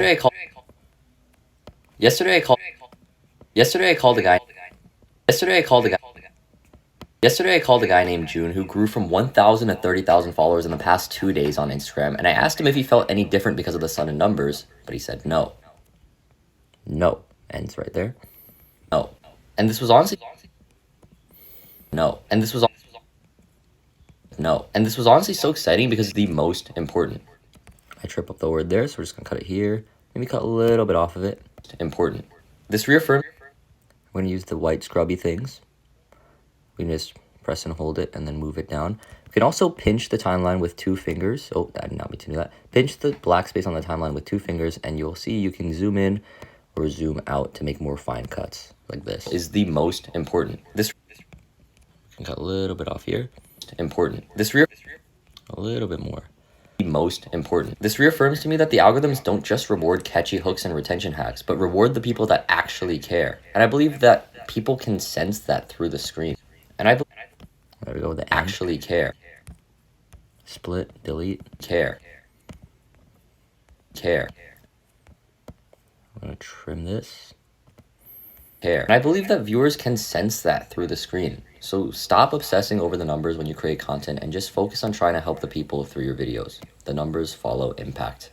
called a guy named June who grew from 1,000 to 30,000 followers in the past 2 days on Instagram, and I asked him if he felt any different because of the sudden numbers, but he said no. No. Ends right there. No. And this was honestly... No. And this was... No. And this was honestly so exciting because it's the most important. I trip up the word there, so we're just going to cut it here. Maybe cut a little bit off of it. Important. This reaffirms... We're going to use the white scrubby things. We can just press and hold it and then move it down. You can also pinch the timeline with 2 fingers. Oh, I did not mean to do that. Pinch the black space on the timeline with 2 fingers and you'll see you can zoom in or zoom out to make more fine cuts like this. Is the most important. This can cut a little bit off here. Important. A little bit more. The most important. This reaffirms to me that the algorithms don't just reward catchy hooks and retention hacks, but reward the people that actually care. And I believe that people can sense that through the screen. And I believe... There we go, the actually care. Split, delete, care. Care. I'm gonna trim this. Care. And I believe that viewers can sense that through the screen. So stop obsessing over the numbers when you create content and just focus on trying to help the people through your videos. The numbers follow impact.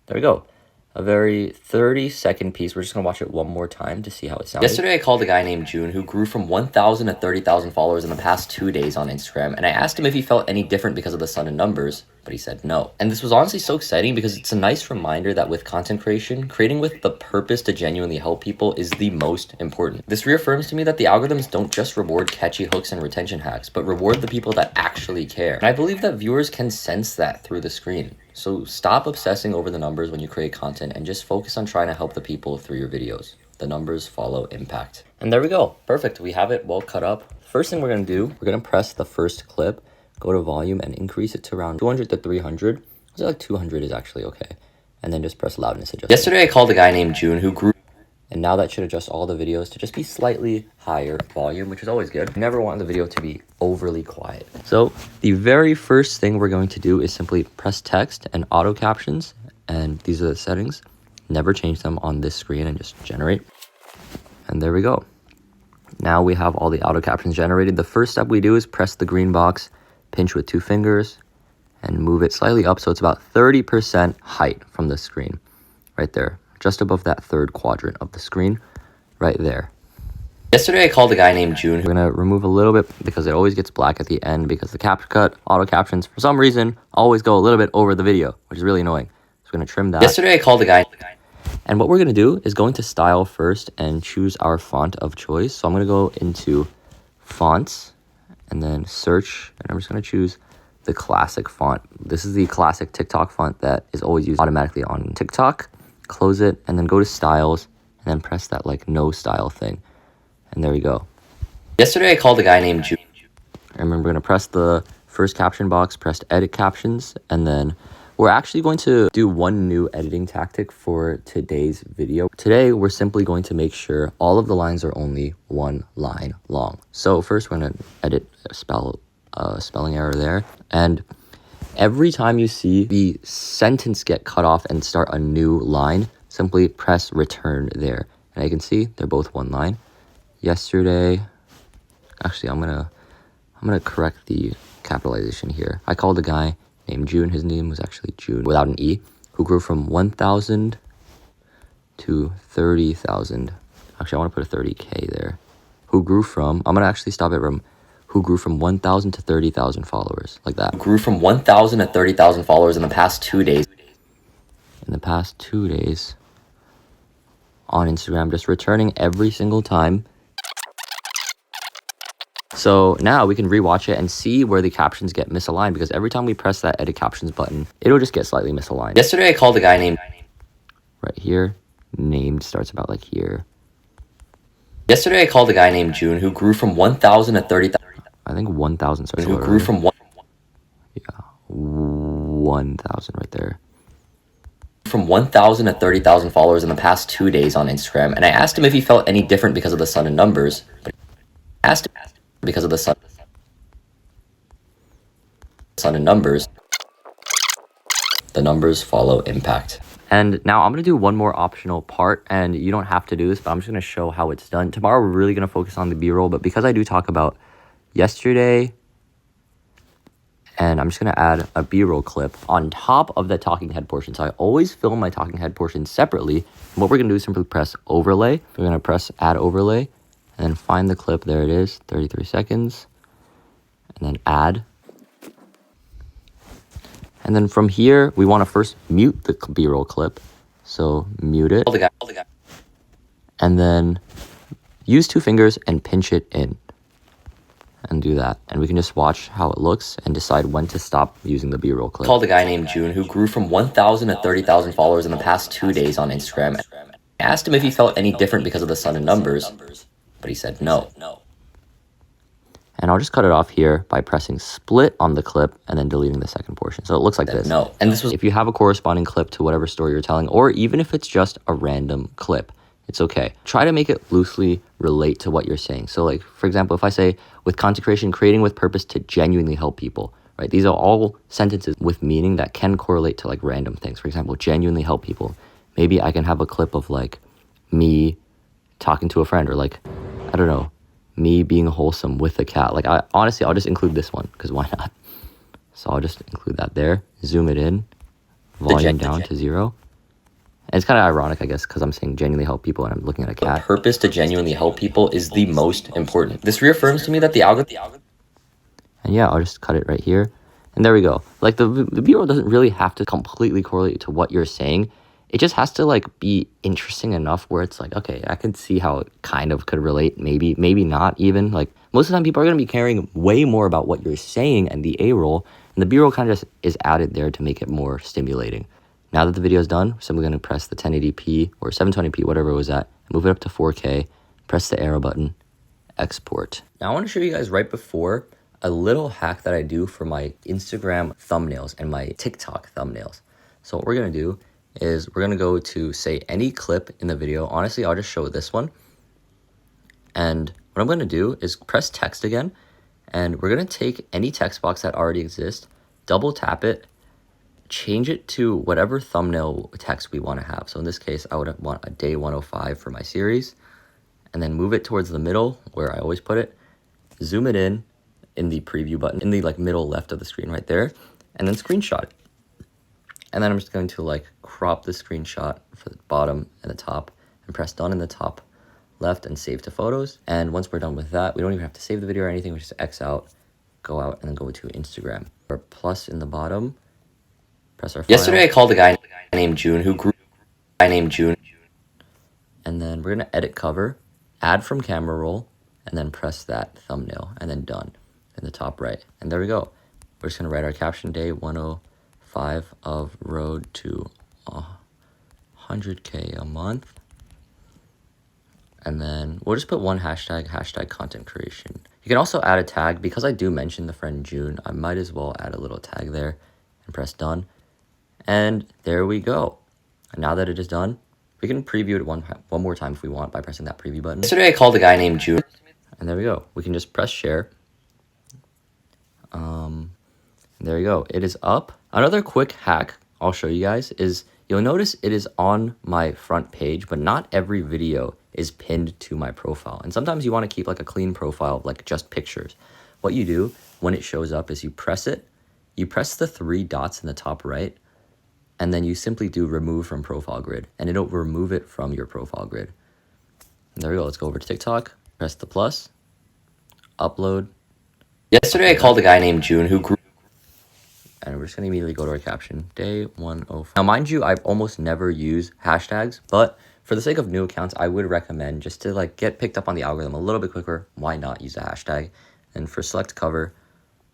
There we go. A very 30-second piece. We're just going to watch it one more time to see how it sounds. Yesterday, I called a guy named June who grew from 1,000 to 30,000 followers in the past 2 days on Instagram, and I asked him if he felt any different because of the sudden numbers, but he said no. And this was honestly so exciting because it's a nice reminder that with content creation, creating with the purpose to genuinely help people is the most important. This reaffirms to me that the algorithms don't just reward catchy hooks and retention hacks, but reward the people that actually care. And I believe that viewers can sense that through the screen. So stop obsessing over the numbers when you create content and just focus on trying to help the people through your videos. The numbers follow impact. And there we go. Perfect. We have it well cut up. First thing we're going to do, we're going to press the first clip, go to volume and increase it to around 200 to 300. I feel like 200 is actually okay. And then just press loudness adjustment. Yesterday I called a guy named June who grew... And now that should adjust all the videos to just be slightly higher volume, which is always good. You never want the video to be overly quiet. So the very first thing we're going to do is simply press text and auto captions. And these are the settings. Never change them on this screen and just generate. And there we go. Now we have all the auto captions generated. The first step we do is press the green box, pinch with 2 fingers, and move it slightly up so it's about 30% height from the screen. Right there. Just above that third quadrant of the screen, right there. Yesterday I called a guy named June. We're gonna remove a little bit because it always gets black at the end because the CapCut auto captions, for some reason, always go a little bit over the video, which is really annoying. So we're gonna trim that. Yesterday I called a guy. And what we're gonna do is go into style first and choose our font of choice. So I'm gonna go into fonts and then search, and I'm just gonna choose the classic font. This is the classic TikTok font that is always used automatically on TikTok. Close it and then go to styles and then press that like no style thing. And there we go. Yesterday I called a guy named June. I remember we're going to press the first caption box, press edit captions, and then we're actually going to do one new editing tactic for today's video. Today we're simply going to make sure all of the lines are only 1 line long. So first we're going to edit a spelling error there, and every time you see the sentence get cut off and start a new line, simply press return there. And you can see they're both 1 line. Yesterday, actually I'm gonna correct the capitalization here. I called a guy named June. His name was actually June without an E, who grew from 1,000 to 30,000. Actually, I want to put a 30K there. Who grew from, I'm gonna actually stop it from who grew from 1,000 to 30,000 followers, like that. Grew from 1,000 to 30,000 followers in the past 2 days. In the past 2 days on Instagram, just returning every single time. So now we can rewatch it and see where the captions get misaligned, because every time we press that edit captions button, it'll just get slightly misaligned. Yesterday I called a guy named... Right here, named starts about like here. Yesterday I called a guy named June who grew from 1,000 to 30,000. I think 1,000 starts. Who grew from 1. Yeah. 1,000 right there. From 1,000 to 30,000 followers in the past 2 days on Instagram, and I asked him if he felt any different because of the sun and numbers. But I asked him because of the sun and numbers. The numbers follow impact. And now I'm going to do one more optional part, and you don't have to do this, but I'm just going to show how it's done. Tomorrow, we're really going to focus on the B-roll, but because I do talk about yesterday, and I'm just going to add a B-roll clip on top of the talking head portion. So I always film my talking head portion separately. And what we're going to do is simply press overlay. We're going to press add overlay, and then find the clip. There it is, 33 seconds, and then add. And then from here, we want to first mute the B-roll clip. So mute it. And then use 2 fingers and pinch it in. And do that. And we can just watch how it looks and decide when to stop using the B-roll clip. Called a guy named June who grew from 1,000 to 30,000 followers in the past 2 days on Instagram. I asked him if he felt any different because of the sun and numbers, but he said no. And I'll just cut it off here by pressing split on the clip and then deleting the second portion. So it looks like this. No. And this was if you have a corresponding clip to whatever story you're telling, or even if it's just a random clip, it's okay. Try to make it loosely relate to what you're saying. So like, for example, if I say, with content creation, creating with purpose to genuinely help people, right? These are all sentences with meaning that can correlate to like random things. For example, genuinely help people. Maybe I can have a clip of like me talking to a friend, or like, I don't know, me being wholesome with a cat. Like honestly, I'll just include this one because why not? So I'll just include that there, zoom it in, volume down to 0. And it's kind of ironic, I guess, because I'm saying genuinely help people and I'm looking at a cat. The purpose to genuinely help people is the most important. This reaffirms to me that the algorithm... And yeah, I'll just cut it right here. And there we go. Like the B-roll doesn't really have to completely correlate to what you're saying. It just has to like be interesting enough where it's like, okay, I can see how it kind of could relate. Maybe not even. Like most of the time people are going to be caring way more about what you're saying and the A-roll. And the B-roll kind of just is added there to make it more stimulating. Now that the video is done, we're simply going to press the 1080p or 720p, whatever it was at, move it up to 4K, press the arrow button, export. Now I want to show you guys right before a little hack that I do for my Instagram thumbnails and my TikTok thumbnails. So what we're going to do is we're going to go to, say, any clip in the video. Honestly, I'll just show this one. And what I'm going to do is press text again, and we're going to take any text box that already exists, double tap it, change it to whatever thumbnail text we want to have. So in this case, I would want a day 105 for my series, and then move it towards the middle where I always put it, zoom it in the preview button, in the like middle left of the screen right there, and then screenshot it. And then I'm just going to like crop the screenshot for the bottom and the top and press done in the top left and save to photos. And once we're done with that, we don't even have to save the video or anything. We just X out, go out, and then go to Instagram. Or plus in the bottom, press our file. Yesterday I called a guy named June who grew and then we're going to edit cover, add from camera roll, and then press that thumbnail and then done in the top right. And there we go. We're just going to write our caption, day 105 of road to 100K a month. And then we'll just put one hashtag content creation. You can also add a tag. Because I do mention the friend June, I might as well add a little tag there and press done. And there we go. And now that it is done, we can preview it one more time if we want by pressing that preview button. Yesterday I called a guy named June. And there we go. We can just press share. There you go. It is up. Another quick hack I'll show you guys is you'll notice it is on my front page, but not every video is pinned to my profile. And sometimes you want to keep like a clean profile of like just pictures. What you do when it shows up is you press it, you press the 3 dots in the top right, and then you simply do remove from profile grid, and it'll remove it from your profile grid. And there we go. Let's go over to TikTok, press the plus, upload. Yesterday I called a guy named June who grew. And we're just going to immediately go to our caption, day 105. Now, mind you, I almost never use hashtags, but for the sake of new accounts, I would recommend just to like get picked up on the algorithm a little bit quicker. Why not use a hashtag? And for select cover,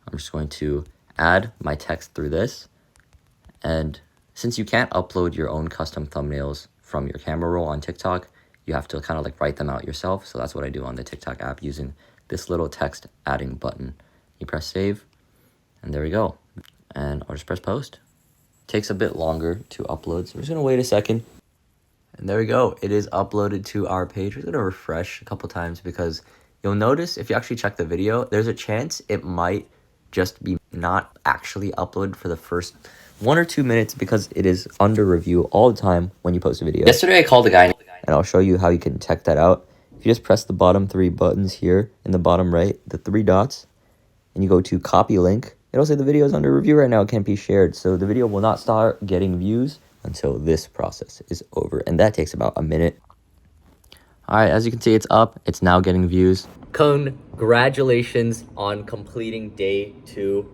I'm just going to add my text through this. And since you can't upload your own custom thumbnails from your camera roll on TikTok, you have to kind of like write them out yourself. So that's what I do on the TikTok app using this little text adding button. You press save, and there we go. And I'll just press post. Takes a bit longer to upload, so we're just gonna wait a second. And there we go. It is uploaded to our page. We're gonna refresh a couple times because you'll notice if you actually check the video, there's a chance it might just be not actually uploaded for the first 1 or 2 minutes because it is under review all the time when you post a video. Yesterday I called a guy and I'll show you how you can check that out. If you just press the bottom 3 buttons here in the bottom right, the 3 dots, and you go to copy link, it'll say the video is under review right now, it can't be shared. So the video will not start getting views until this process is over. And that takes about a minute. All right, as you can see, it's up. It's now getting views. Congratulations on completing day 2.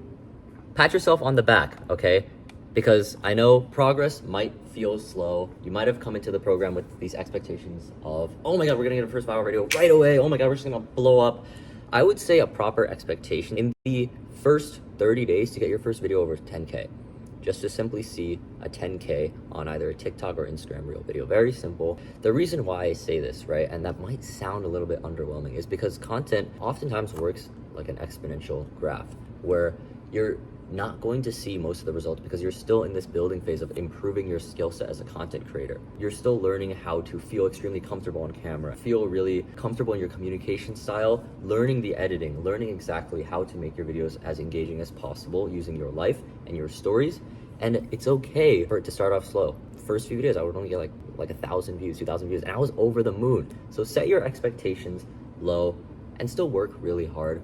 Pat yourself on the back, okay? Because I know progress might feel slow. You might have come into the program with these expectations of, oh my God, we're gonna get a first viral video right away. Oh my God, we're just gonna blow up. I would say a proper expectation in the first 30 days to get your first video over 10K. Just to simply see a 10K on either a TikTok or Instagram reel video. Very simple. The reason why I say this, right, and that might sound a little bit underwhelming, is because content oftentimes works like an exponential graph where you're not going to see most of the results because you're still in this building phase of improving your skill set as a content creator. You're still learning how to feel extremely comfortable on camera, feel really comfortable in your communication style, learning the editing, learning exactly how to make your videos as engaging as possible using your life and your stories. And it's okay for it to start off slow. First few videos, I would only get like 1,000 views, 2,000 views, and I was over the moon. So set your expectations low and still work really hard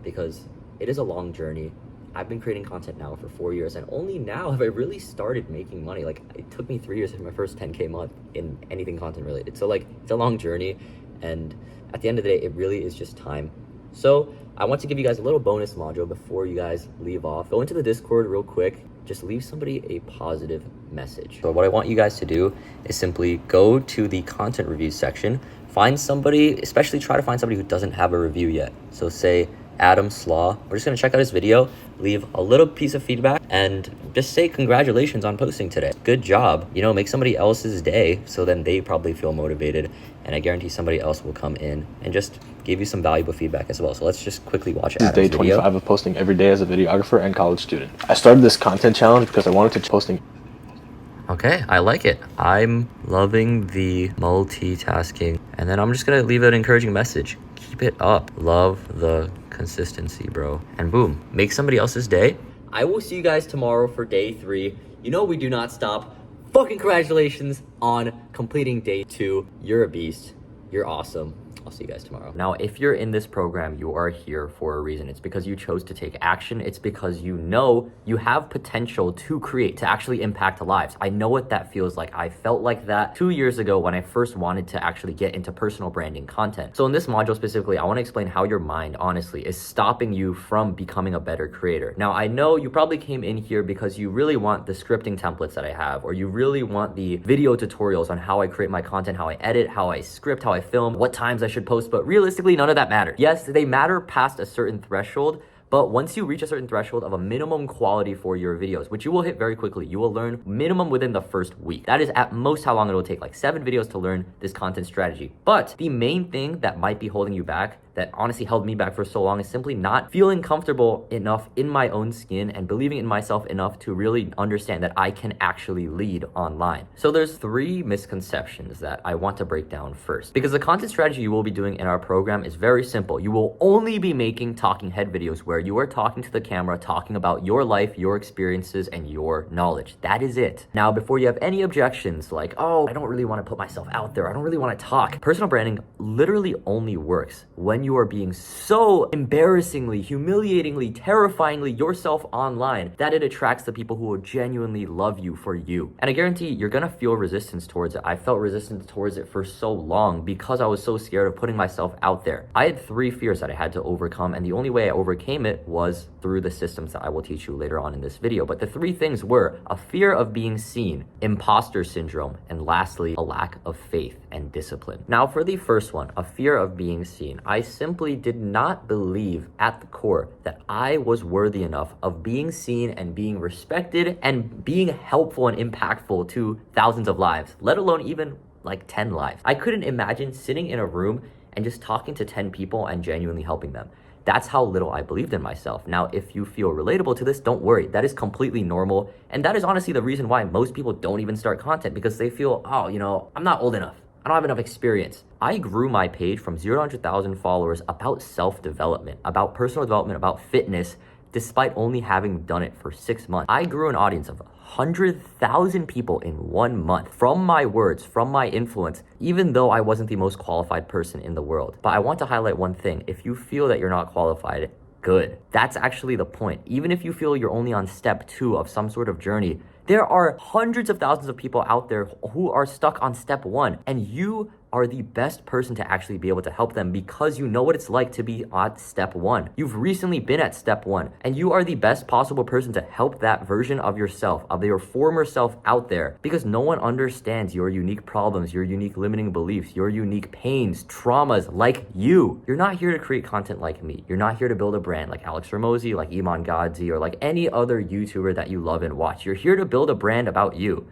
because it is a long journey. I've been creating content now for 4 years, and only now have I really started making money. Like, it took me 3 years to hit my first 10K month in anything content related. So like, it's a long journey, and at the end of the day, it really is just time. So I want to give you guys a little bonus module before you guys leave off. Go into the Discord real quick. Just leave somebody a positive message. So what I want you guys to do is simply go to the content reviews section, find somebody, especially try to find somebody who doesn't have a review yet. So say Adam Slaw. We're just gonna check out his video, leave a little piece of feedback, and just say congratulations on posting today. Good job. You know, make somebody else's day, so then they probably feel motivated, and I guarantee somebody else will come in and just give you some valuable feedback as well. So let's just quickly watch Adam's video. This is day 25 of posting every day as a videographer and college student. I started this content challenge because I wanted to posting. Okay, I like it. I'm loving the multitasking. And then I'm just gonna leave an encouraging message. Keep it up. Love the consistency, bro. And boom, make somebody else's day. I will see you guys tomorrow for day 3. You know we do not stop. Fucking congratulations on completing day 2. You're a beast. You're awesome. I'll see you guys tomorrow. Now, if you're in this program, you are here for a reason. It's because you chose to take action. It's because you know you have potential to create, to actually impact lives. I know what that feels like. I felt like that 2 years ago when I first wanted to actually get into personal branding content. So in this module specifically, I want to explain how your mind, honestly, is stopping you from becoming a better creator. Now, I know you probably came in here because you really want the scripting templates that I have, or you really want the video tutorials on how I create my content, how I edit, how I script, how I film, what times I should post, but realistically, none of that matters. Yes, they matter past a certain threshold, but once you reach a certain threshold of a minimum quality for your videos, which you will hit very quickly, you will learn minimum within the first week. That is at most how long it will take, like 7 videos to learn this content strategy. But the main thing that might be holding you back, that honestly held me back for so long, is simply not feeling comfortable enough in my own skin and believing in myself enough to really understand that I can actually lead online. So there's 3 misconceptions that I want to break down first, because the content strategy you will be doing in our program is very simple. You will only be making talking head videos where you are talking to the camera, talking about your life, your experiences, and your knowledge. That is it. Now, before you have any objections like, oh, I don't really want to put myself out there, I don't really want to talk, personal branding literally only works when you are being so embarrassingly, humiliatingly, terrifyingly yourself online that it attracts the people who will genuinely love you for you. And I guarantee you're gonna feel resistance towards it. I felt resistance towards it for so long because I was so scared of putting myself out there. I had 3 fears that I had to overcome, and the only way I overcame it was through the systems that I will teach you later on in this video. But the 3 things were a fear of being seen, imposter syndrome, and lastly, a lack of faith and discipline. Now, for the first one, a fear of being seen, I simply did not believe at the core that I was worthy enough of being seen and being respected and being helpful and impactful to thousands of lives, let alone even like 10 lives. I couldn't imagine sitting in a room and just talking to 10 people and genuinely helping them. That's how little I believed in myself. Now, if you feel relatable to this, don't worry. That is completely normal. And that is honestly the reason why most people don't even start content, because they feel, oh, I'm not old enough. I don't have enough experience. I grew my page from 0 to 100,000 followers about self-development, about personal development, about fitness, despite only having done it for 6 months. I grew an audience of 100,000 people in 1 month from my words, from my influence, even though I wasn't the most qualified person in the world. But I want to highlight one thing. If you feel that you're not qualified, good. That's actually the point. Even if you feel you're only on step 2 of some sort of journey, there are hundreds of thousands of people out there who are stuck on step 1, and you are the best person to actually be able to help them because you know what it's like to be at step 1. You've recently been at step 1, and you are the best possible person to help that version of yourself, of your former self out there, because no one understands your unique problems, your unique limiting beliefs, your unique pains, traumas like you. You're not here to create content like me. You're not here to build a brand like Alex Ramosi, like Iman Gadzi, or like any other YouTuber that you love and watch. You're here to build a brand about you,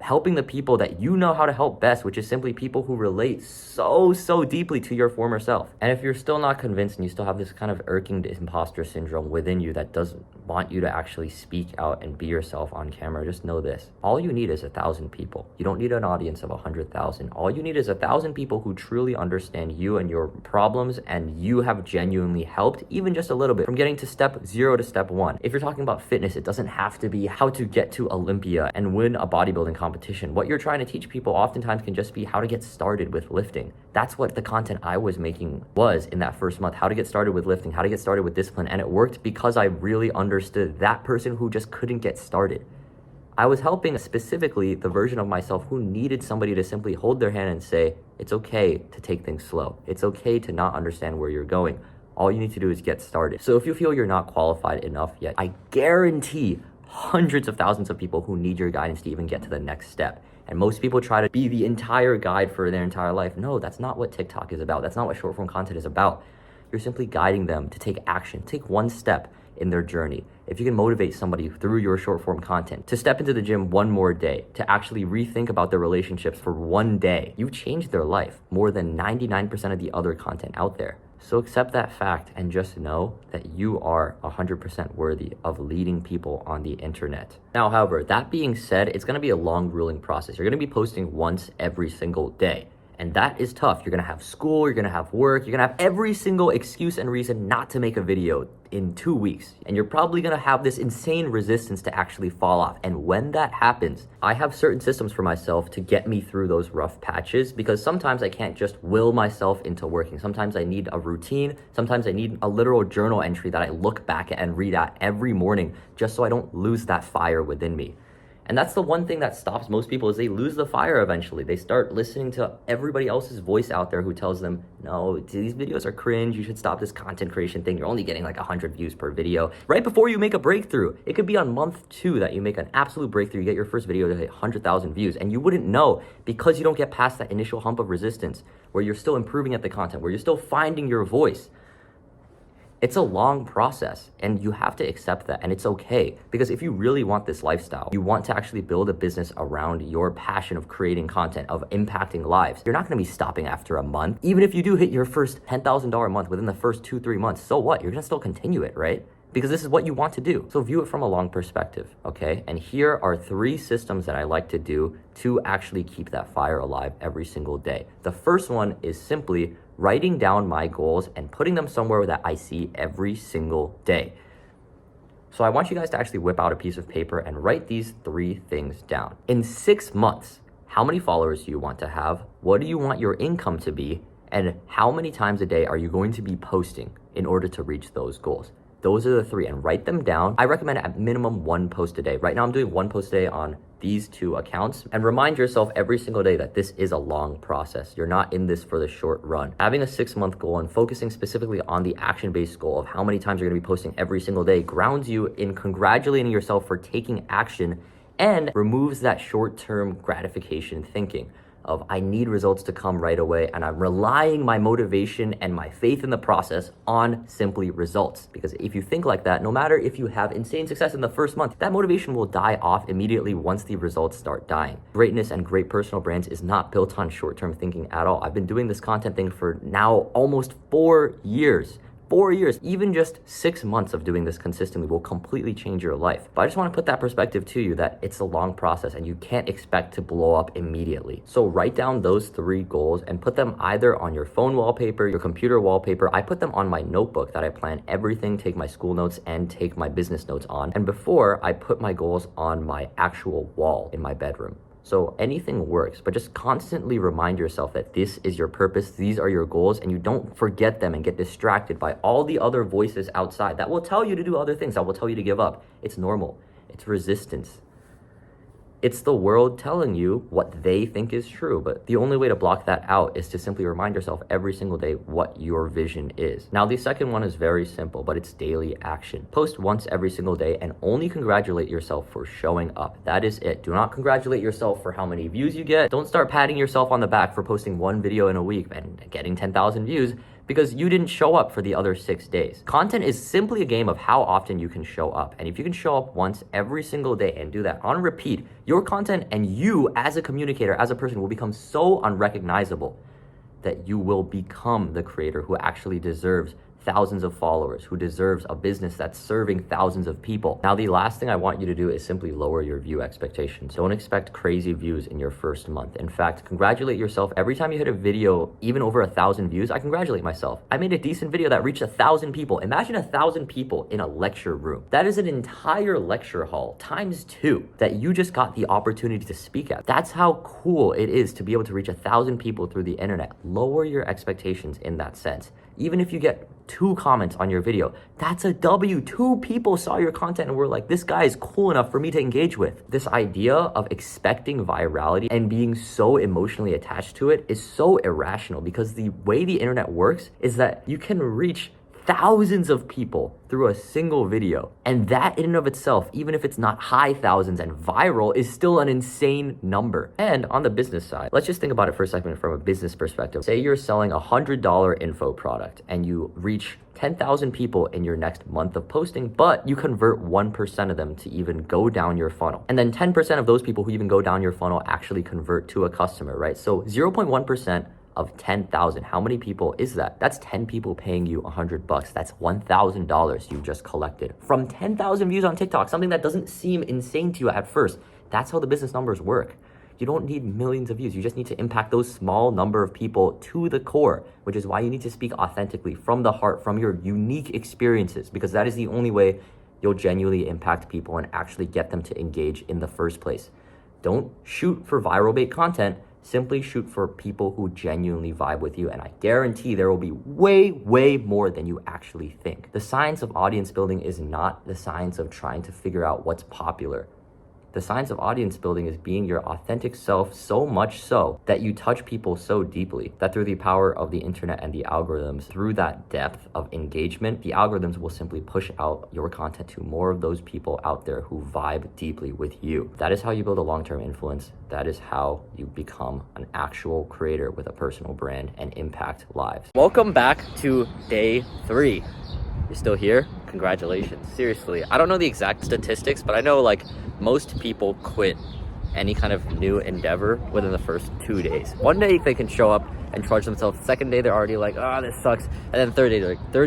helping the people that you know how to help best, which is simply people who relate so deeply to your former self. And if you're still not convinced and you still have this kind of irking imposter syndrome within you that doesn't want you to actually speak out and be yourself on camera, just know this. All you need is 1,000 people. You don't need an audience of 100,000. All you need is 1,000 people who truly understand you and your problems, and you have genuinely helped even just a little bit from getting to step 0 to step 1. If you're talking about fitness, it doesn't have to be how to get to Olympia and win a bodybuilding competition. What you're trying to teach people oftentimes can just be how to get started with lifting. That's what the content I was making was in that first month, how to get started with lifting, how to get started with discipline. And it worked because I really understood that person who just couldn't get started. I was helping specifically the version of myself who needed somebody to simply hold their hand and say, it's okay to take things slow. It's okay to not understand where you're going. All you need to do is get started. So if you feel you're not qualified enough yet, I guarantee hundreds of thousands of people who need your guidance to even get to the next step. And most people try to be the entire guide for their entire life. No, that's not what TikTok is about. That's not what short form content is about. You're simply guiding them to take action, take one step in their journey. If you can motivate somebody through your short form content to step into the gym one more day, to actually rethink about their relationships for one day, you've changed their life more than 99% of the other content out there. So accept that fact and just know that you are 100% worthy of leading people on the internet. Now, however, that being said, it's gonna be a long, grueling process. You're gonna be posting once every single day. And that is tough. You're gonna have school, you're gonna have work, you're gonna have every single excuse and reason not to make a video in 2 weeks. And you're probably gonna have this insane resistance to actually fall off. And when that happens, I have certain systems for myself to get me through those rough patches, because sometimes I can't just will myself into working. Sometimes I need a routine. Sometimes I need a literal journal entry that I look back at and read at every morning, just so I don't lose that fire within me. And that's the one thing that stops most people, is they lose the fire eventually. They start listening to everybody else's voice out there who tells them, no, these videos are cringe. You should stop this content creation thing. You're only getting like 100 views per video. Right before you make a breakthrough, it could be on month 2 that you make an absolute breakthrough. You get your first video to hit 100,000 views, and you wouldn't know because you don't get past that initial hump of resistance where you're still improving at the content, where you're still finding your voice. It's a long process, and you have to accept that, and it's okay, because if you really want this lifestyle, you want to actually build a business around your passion of creating content, of impacting lives, you're not going to be stopping after a month. Even if you do hit your first $10,000 a month within the first 2-3 months, so what? You're going to still continue it, right? Because this is what you want to do. So view it from a long perspective, okay? And here are 3 systems that I like to do to actually keep that fire alive every single day. The first one is simply writing down my goals and putting them somewhere that I see every single day. So I want you guys to actually whip out a piece of paper and write these 3 things down. In 6 months, how many followers do you want to have? What do you want your income to be? And how many times a day are you going to be posting in order to reach those goals? Those are the 3, and write them down. I recommend at minimum 1 post a day. Right now I'm doing 1 post a day on these 2 accounts, and remind yourself every single day that this is a long process. You're not in this for the short run. Having a 6-month goal and focusing specifically on the action-based goal of how many times you're gonna be posting every single day grounds you in congratulating yourself for taking action, and removes that short-term gratification thinking of I need results to come right away, and I'm relying my motivation and my faith in the process on simply results. Because if you think like that, no matter if you have insane success in the first month, that motivation will die off immediately once the results start dying. Greatness and great personal brands is not built on short-term thinking at all. I've been doing this content thing for now almost 4 years. 4 years, even just 6 months of doing this consistently will completely change your life. But I just want to put that perspective to you that it's a long process and you can't expect to blow up immediately. So write down those 3 goals and put them either on your phone wallpaper, your computer wallpaper. I put them on my notebook that I plan everything, take my school notes and take my business notes on. And before, I put my goals on my actual wall in my bedroom. So anything works, but just constantly remind yourself that this is your purpose, these are your goals, and you don't forget them and get distracted by all the other voices outside that will tell you to do other things, that will tell you to give up. It's normal. It's resistance. It's the world telling you what they think is true, but the only way to block that out is to simply remind yourself every single day what your vision is. Now, the second one is very simple, but it's daily action. Post once every single day and only congratulate yourself for showing up. That is it. Do not congratulate yourself for how many views you get. Don't start patting yourself on the back for posting 1 video in a week and getting 10,000 views, because you didn't show up for the other 6 days. Content is simply a game of how often you can show up. And if you can show up once every single day and do that on repeat, your content and you as a communicator, as a person, will become so unrecognizable that you will become the creator who actually deserves thousands of followers, who deserves a business that's serving thousands of people. Now, the last thing I want you to do is simply lower your view expectations. Don't expect crazy views in your first month. In fact, congratulate yourself every time you hit a video, even over 1,000 views. I congratulate myself. I made a decent video that reached 1,000 people. Imagine 1,000 people in a lecture room. That is an entire lecture hall times 2 that you just got the opportunity to speak at. That's how cool it is to be able to reach 1,000 people through the internet. Lower your expectations in that sense. Even if you get 2 comments on your video, that's a W. 2 people saw your content and were like, this guy is cool enough for me to engage with. This idea of expecting virality and being so emotionally attached to it is so irrational, because the way the internet works is that you can reach thousands of people through a single video. And that in and of itself, even if it's not high thousands and viral, is still an insane number. And on the business side, let's just think about it for a second from a business perspective. Say you're selling a $100 info product and you reach 10,000 people in your next month of posting, but you convert 1% of them to even go down your funnel. And then 10% of those people who even go down your funnel actually convert to a customer, right? So 0.1% of 10,000. How many people is that? That's 10 people paying you $100. That's $1,000 you just collected from 10,000 views on TikTok, something that doesn't seem insane to you at first. That's how the business numbers work. You don't need millions of views. You just need to impact those small number of people to the core, which is why you need to speak authentically from the heart, from your unique experiences, because that is the only way you'll genuinely impact people and actually get them to engage in the first place. Don't shoot for viral bait content. Simply shoot for people who genuinely vibe with you, and I guarantee there will be way, way more than you actually think. The science of audience building is not the science of trying to figure out what's popular. The science of audience building is being your authentic self, so much so that you touch people so deeply that through the power of the internet and the algorithms, through that depth of engagement, the algorithms will simply push out your content to more of those people out there who vibe deeply with you. That is how you build a long-term influence. That is how you become an actual creator with a personal brand and impact lives. Welcome back to day 3. You're still here? Congratulations. Seriously, I don't know the exact statistics, but I know like most people quit any kind of new endeavor within the first 2 days. One day they can show up and charge themselves. Second day they're already like, oh, this sucks. And then third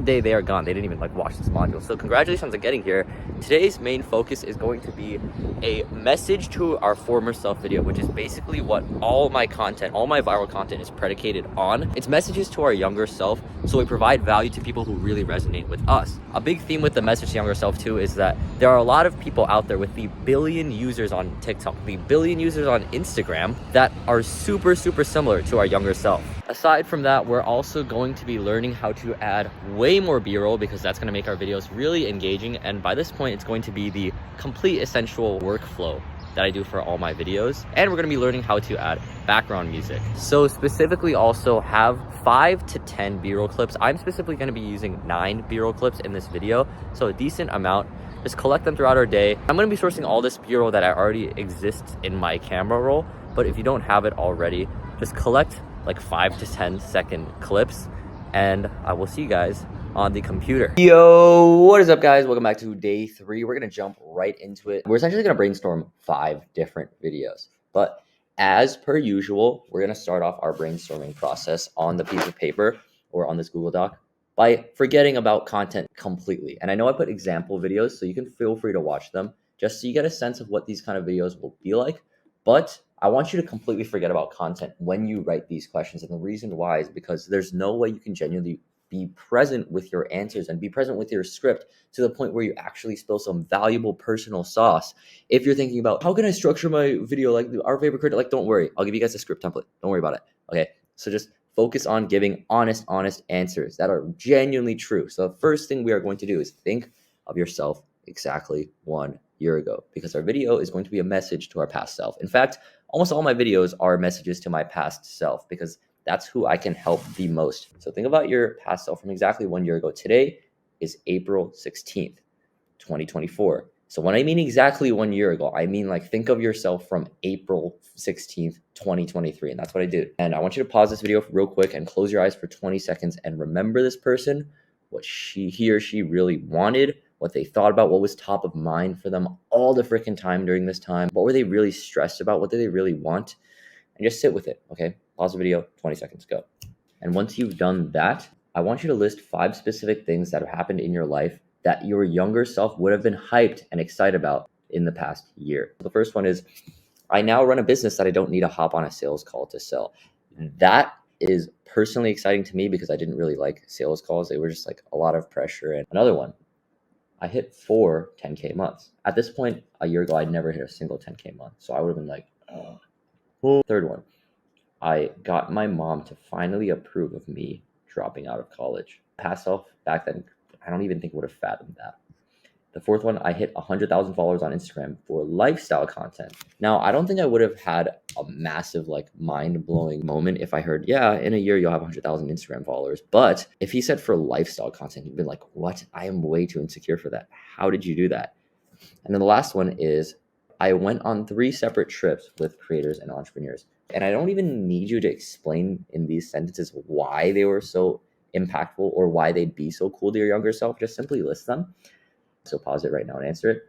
day they are gone. They didn't even like watch this module. So congratulations on getting here. Today's main focus is going to be a message to our former self video, which is basically what all my content, all my viral content is predicated on. It's messages to our younger self, so we provide value to people who really resonate with us. A big theme with the message to younger self too is that there are a lot of people out there with the billion users on TikTok, the billion users on Instagram that are super similar to our younger self. Aside from that, we're also going to be learning how to add way more B-roll, because that's going to make our videos really engaging. And by this point, it's going to be the complete essential workflow that I do for all my videos. And we're going to be learning how to add background music. So specifically also have 5 to 10 B-roll clips. I'm specifically going to be using 9 B-roll clips in this video, so a decent amount. Just collect them throughout our day. I'm going to be sourcing all this B-roll that already exists in my camera roll, but if you don't have it already, just collect like 5 to 10 second clips, and I will see you guys on the computer. Yo, what is up guys? Welcome back to day 3. We're gonna jump right into it. We're essentially gonna brainstorm 5 different videos, but as per usual, we're gonna start off our brainstorming process on the piece of paper or on this Google Doc by forgetting about content completely. And I know I put example videos, so you can feel free to watch them just so you get a sense of what these kind of videos will be like. But I want you to completely forget about content when you write these questions. And the reason why is because there's no way you can genuinely be present with your answers and be present with your script to the point where you actually spill some valuable personal sauce. If you're thinking about how can I structure my video like our favorite creator, like don't worry, I'll give you guys a script template. Don't worry about it. Okay. So just focus on giving honest answers that are genuinely true. So the first thing we are going to do is think of yourself exactly 1 year ago, because our video is going to be a message to our past self. In fact, almost all my videos are messages to my past self because that's who I can help the most. So think about your past self from exactly 1 year ago. Today is April 16th, 2024. So when I mean exactly 1 year ago, I mean like think of yourself from April 16th, 2023. And that's what I did. And I want you to pause this video real quick and close your eyes for 20 seconds and remember this person, what he or she really wanted, what they thought about, what was top of mind for them all the freaking time during this time. What were they really stressed about? What did they really want? And just sit with it, okay? Pause the video, 20 seconds, go. And once you've done that, I want you to list 5 specific things that have happened in your life that your younger self would have been hyped and excited about in the past year. The first one is, I now run a business that I don't need to hop on a sales call to sell. That is personally exciting to me because I didn't really like sales calls. They were just like a lot of pressure. And another one, I hit 4 10K months. At this point, a year ago, I'd never hit a single 10K month. So I would have been like, oh. Third one, I got my mom to finally approve of me dropping out of college. Past self back then, I don't even think would have fathomed that. The fourth one, I hit 100,000 followers on Instagram for lifestyle content. Now, I don't think I would have had a massive, like, mind-blowing moment if I heard, yeah, in a year you'll have 100,000 Instagram followers. But if he said for lifestyle content, you'd be like, what? I am way too insecure for that. How did you do that? And then the last one is, I went on 3 separate trips with creators and entrepreneurs. And I don't even need you to explain in these sentences why they were so impactful or why they'd be so cool to your younger self. Just simply list them. So pause it right now and answer it.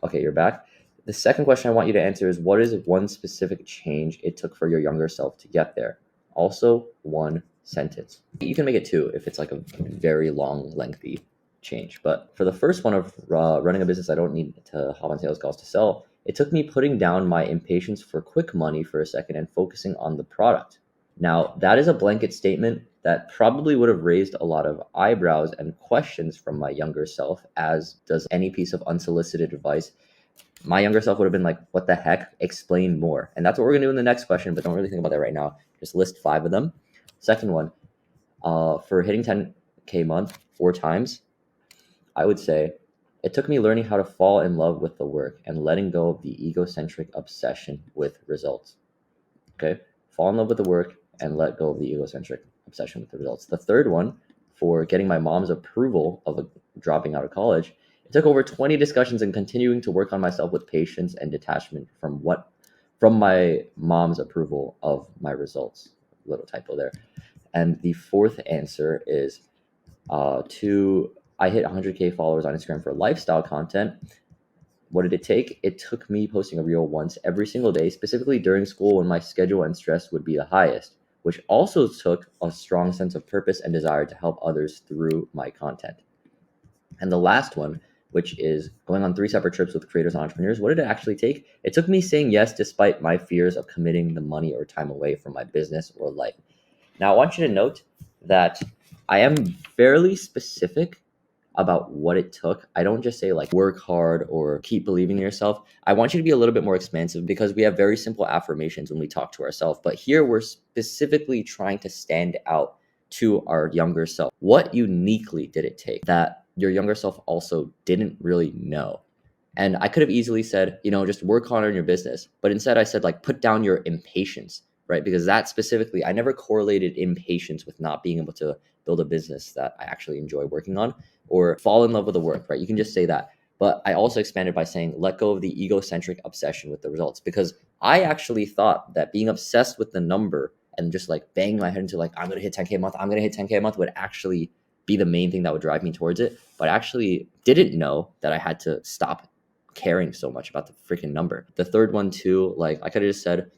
Okay, you're back. The second question I want you to answer is, what is one specific change it took for your younger self to get there? Also, 1 sentence. You can make it 2 if it's like a very long, lengthy change. But for the first one of running a business I don't need to hop on sales calls to sell, it took me putting down my impatience for quick money for a second and focusing on the product. Now, that is a blanket statement that probably would have raised a lot of eyebrows and questions from my younger self, as does any piece of unsolicited advice. My younger self would have been like, what the heck? Explain more. And that's what we're going to do in the next question, but don't really think about that right now. Just list 5 of them. Second one, for hitting 10K month 4 times, I would say it took me learning how to fall in love with the work and letting go of the egocentric obsession with results. Okay? Fall in love with the work and let go of the egocentric obsession with the results. The third one, for getting my mom's approval of dropping out of college, it took over 20 discussions and continuing to work on myself with patience and detachment from my mom's approval of my results. Little typo there. And the fourth answer is I hit 100K followers on Instagram for lifestyle content. What did it take? It took me posting a reel once every single day, specifically during school when my schedule and stress would be the highest, which also took a strong sense of purpose and desire to help others through my content. And the last one, which is going on 3 separate trips with creators and entrepreneurs, what did it actually take? It took me saying yes despite my fears of committing the money or time away from my business or life. Now, I want you to note that I am fairly specific about what it took. I don't just say like work hard or keep believing in yourself. I want you to be a little bit more expansive because we have very simple affirmations when we talk to ourselves. But here we're specifically trying to stand out to our younger self. What uniquely did it take that your younger self also didn't really know? And I could have easily said, just work hard on your business. But instead I said like, put down your impatience, right? Because that specifically, I never correlated impatience with not being able to build a business that I actually enjoy working on or fall in love with the work, right? You can just say that. But I also expanded by saying, let go of the egocentric obsession with the results, because I actually thought that being obsessed with the number and just like banging my head into like, I'm going to hit 10K a month, I'm going to hit 10K a month would actually be the main thing that would drive me towards it. But I actually didn't know that I had to stop caring so much about the freaking number. The third one too, like I could have just said,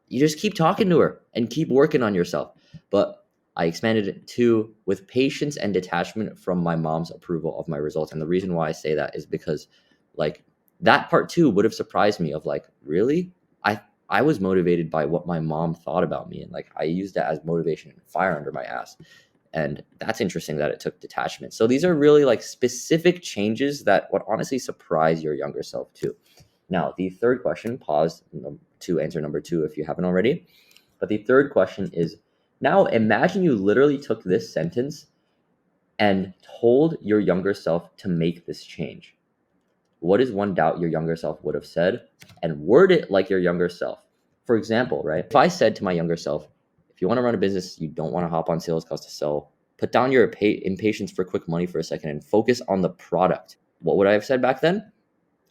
you just keep talking to her and keep working on yourself. But I expanded it to with patience and detachment from my mom's approval of my results. And the reason why I say that is because like that part 2 would have surprised me of like, really? I was motivated by what my mom thought about me, and like I used that as motivation and fire under my ass. And that's interesting that it took detachment. So these are really like specific changes that would honestly surprise your younger self too. Now, the third question, pause to answer number 2 if you haven't already. But the third question is, now imagine you literally took this sentence and told your younger self to make this change. What is one doubt your younger self would have said, and word it like your younger self? For example, right? If I said to my younger self, if you want to run a business, you don't want to hop on sales calls to sell, put down your impatience for quick money for a second and focus on the product. What would I have said back then?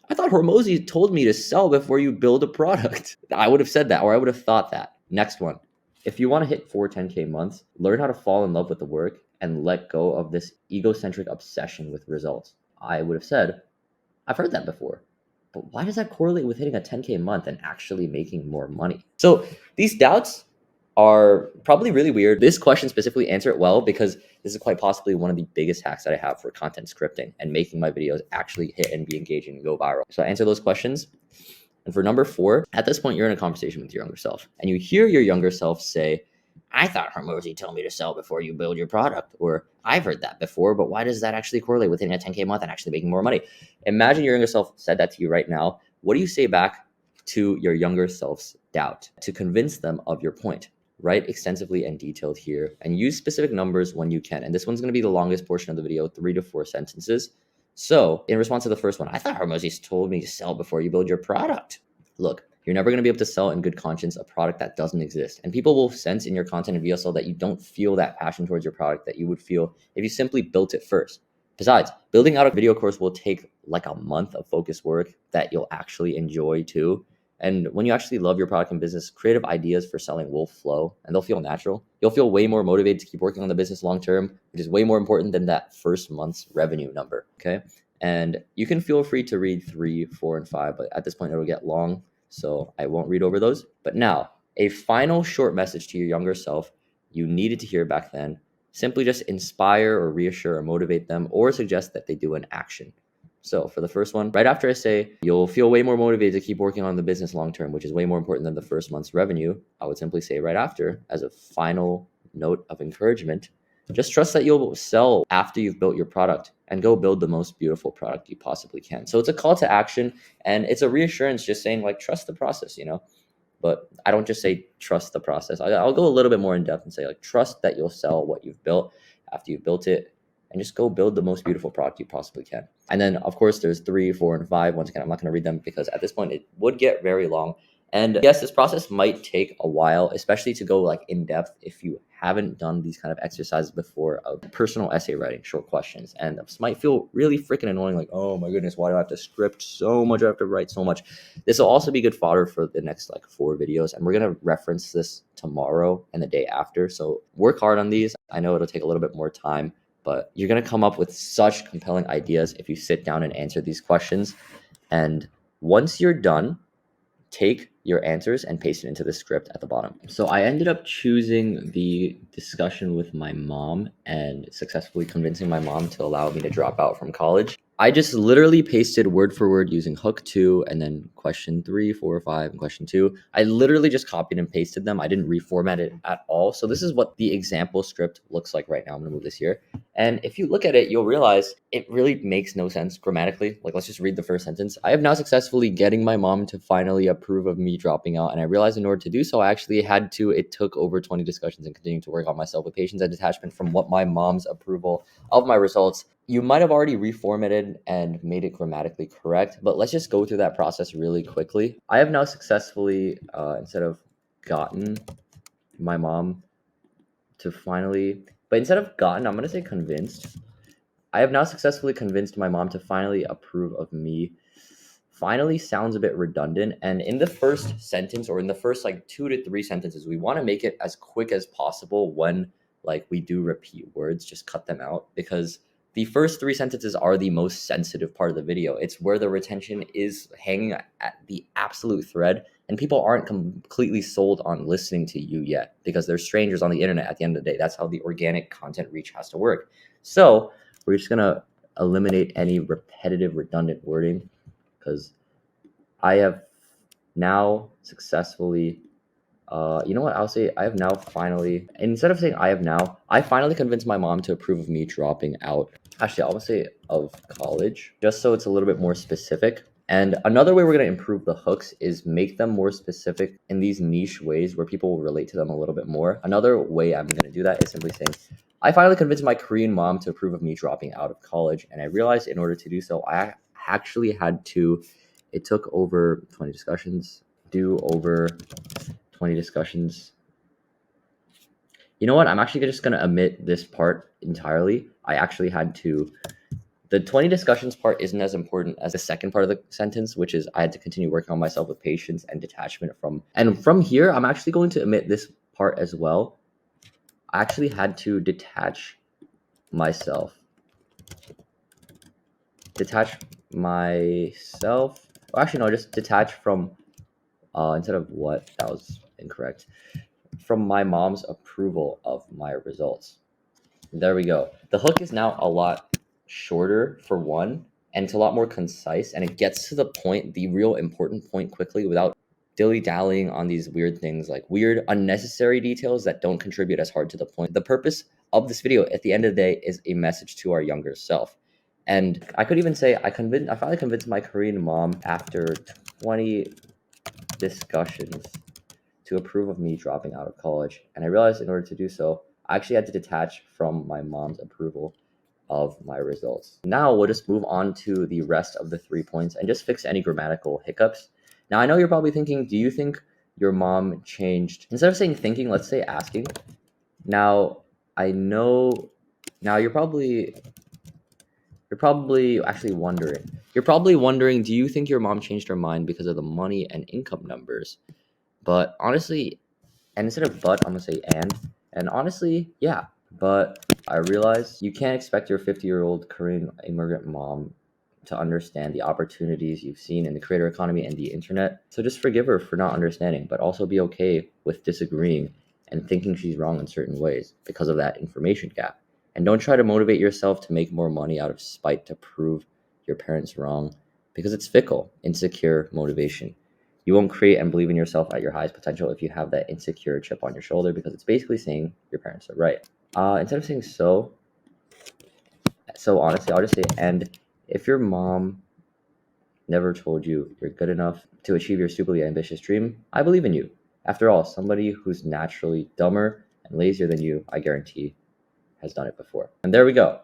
I thought Hormozi told me to sell before you build a product. I would have said that, or I would have thought that. Next one. If you want to hit 4 10K months, learn how to fall in love with the work and let go of this egocentric obsession with results. I would have said, I've heard that before, but why does that correlate with hitting a 10K a month and actually making more money? So these doubts are probably really weird. This question specifically answer it well because this is quite possibly one of the biggest hacks that I have for content scripting and making my videos actually hit and be engaging and go viral. So I answer those questions. And for number 4, at this point, you're in a conversation with your younger self and you hear your younger self say, I thought Hormozi told me to sell before you build your product. Or I've heard that before, but why does that actually correlate with hitting a 10K a month and actually making more money? Imagine your younger self said that to you right now. What do you say back to your younger self's doubt to convince them of your point? Write extensively and detailed here and use specific numbers when you can. And this one's going to be the longest portion of the video, 3 to 4 sentences. So in response to the first one, I thought Hormozi told me to sell before you build your product. Look, you're never going to be able to sell in good conscience a product that doesn't exist. And people will sense in your content and VSL that you don't feel that passion towards your product that you would feel if you simply built it first. Besides, building out a video course will take like a month of focused work that you'll actually enjoy too. And when you actually love your product and business, creative ideas for selling will flow and they'll feel natural. You'll feel way more motivated to keep working on the business long term, which is way more important than that first month's revenue number. Okay. And you can feel free to read 3, 4, and 5, but at this point it'll get long. So I won't read over those. But now, a final short message to your younger self you needed to hear back then. Simply just inspire or reassure or motivate them or suggest that they do an action. So for the first one, right after I say, you'll feel way more motivated to keep working on the business long term, which is way more important than the first month's revenue, I would simply say right after, as a final note of encouragement, just trust that you'll sell after you've built your product and go build the most beautiful product you possibly can. So it's a call to action and it's a reassurance just saying like, trust the process, but I don't just say trust the process. I'll go a little bit more in depth and say like, trust that you'll sell what you've built after you've built it and just go build the most beautiful product you possibly can. And then of course there's 3, 4, and 5. Once again, I'm not going to read them because at this point it would get very long. And yes, this process might take a while, especially to go like in depth if you haven't done these kind of exercises before of personal essay writing, short questions. And this might feel really freaking annoying, like, oh my goodness, why do I have to script so much? I have to write so much. This will also be good fodder for the next like 4 videos. And we're going to reference this tomorrow and the day after. So work hard on these. I know it'll take a little bit more time, but you're going to come up with such compelling ideas if you sit down and answer these questions. And once you're done, take your answers and paste it into the script at the bottom. So I ended up choosing the discussion with my mom and successfully convincing my mom to allow me to drop out from college. I just literally pasted word for word using hook 2 and then question 3, 4, 5, and question 2. I literally just copied and pasted them. I didn't reformat it at all. So this is what the example script looks like right now. I'm gonna move this here. And if you look at it, you'll realize it really makes no sense grammatically. Like, let's just read the first sentence. I have now successfully getting my mom to finally approve of me dropping out. And I realized in order to do so, it took over 20 discussions and continuing to work on myself with patience and detachment from what my mom's approval of my results. You might have already reformatted and made it grammatically correct, but let's just go through that process really quickly. I have now successfully, instead of gotten my mom to finally, but instead of gotten, I'm going to say convinced. I have now successfully convinced my mom to finally approve of me. Finally sounds a bit redundant. And in the first sentence or in the first like 2 to 3 sentences, we want to make it as quick as possible when like we do repeat words, just cut them out because the first 3 sentences are the most sensitive part of the video. It's where the retention is hanging at the absolute thread, and people aren't completely sold on listening to you yet because they're strangers on the internet at the end of the day. That's how the organic content reach has to work. So we're just gonna eliminate any repetitive, redundant wording because I have now successfully you know what? I'll say I have now finally, instead of saying I have now, I finally convinced my mom to approve of me dropping out. Actually, I'll say of college, just so it's a little bit more specific. And another way we're going to improve the hooks is make them more specific in these niche ways where people will relate to them a little bit more. Another way I'm going to do that is simply saying, I finally convinced my Korean mom to approve of me dropping out of college. And I realized in order to do so, I actually had to, it took over 20 discussions, do over 20 discussions. You know what? I'm actually just going to omit this part entirely. I actually had to. The 20 discussions part isn't as important as the second part of the sentence, which is I had to continue working on myself with patience and detachment from. And from here, I'm actually going to omit this part as well. I actually had to detach myself. Detach myself. Well, actually, no, just detach from. Instead of what? That was incorrect. From my mom's approval of my results. There we go. The hook is now a lot shorter for one, and it's a lot more concise, and it gets to the point, the real important point quickly without dilly-dallying on these weird things, like weird unnecessary details that don't contribute as hard to the point. The purpose of this video at the end of the day is a message to our younger self. And I could even say I finally convinced my Korean mom after 20 discussions to approve of me dropping out of college. And I realized in order to do so, I actually had to detach from my mom's approval of my results. Now we'll just move on to the rest of the 3 points and just fix any grammatical hiccups. Now I know you're probably thinking, do you think your mom changed? Instead of saying thinking, let's say asking. Now I know, now you're probably actually wondering. You're probably wondering, do you think your mom changed her mind because of the money and income numbers? But honestly, and instead of but, I'm gonna say and honestly, yeah. But I realize you can't expect your 50-year-old Korean immigrant mom to understand the opportunities you've seen in the creator economy and the internet. So just forgive her for not understanding, but also be okay with disagreeing and thinking she's wrong in certain ways because of that information gap. And don't try to motivate yourself to make more money out of spite to prove your parents wrong, because it's fickle, insecure motivation. You won't create and believe in yourself at your highest potential if you have that insecure chip on your shoulder, because it's basically saying your parents are right. Instead of saying so honestly, I'll just say, and if your mom never told you you're good enough to achieve your stupidly ambitious dream, I believe in you. After all, somebody who's naturally dumber and lazier than you, I guarantee, has done it before. And there we go.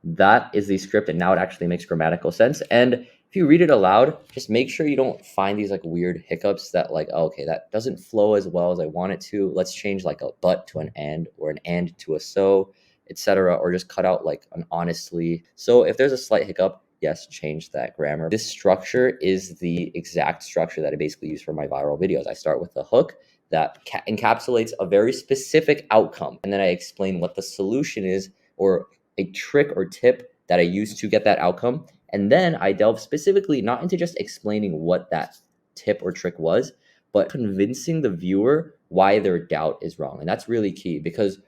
That is the script, and now it actually makes grammatical sense. And if you read it aloud, just make sure you don't find these like weird hiccups that like, oh, okay, that doesn't flow as well as I want it to. Let's change like a but to an and, or an and to a so, etc. Or just cut out like an honestly. So if there's a slight hiccup, yes, change that grammar. This structure is the exact structure that I basically use for my viral videos. I start with the hook that encapsulates a very specific outcome, and then I explain what the solution is, or a trick or tip that I use to get that outcome. And then I delve specifically not into just explaining what that tip or trick was, but convincing the viewer why their doubt is wrong. And that's really key, because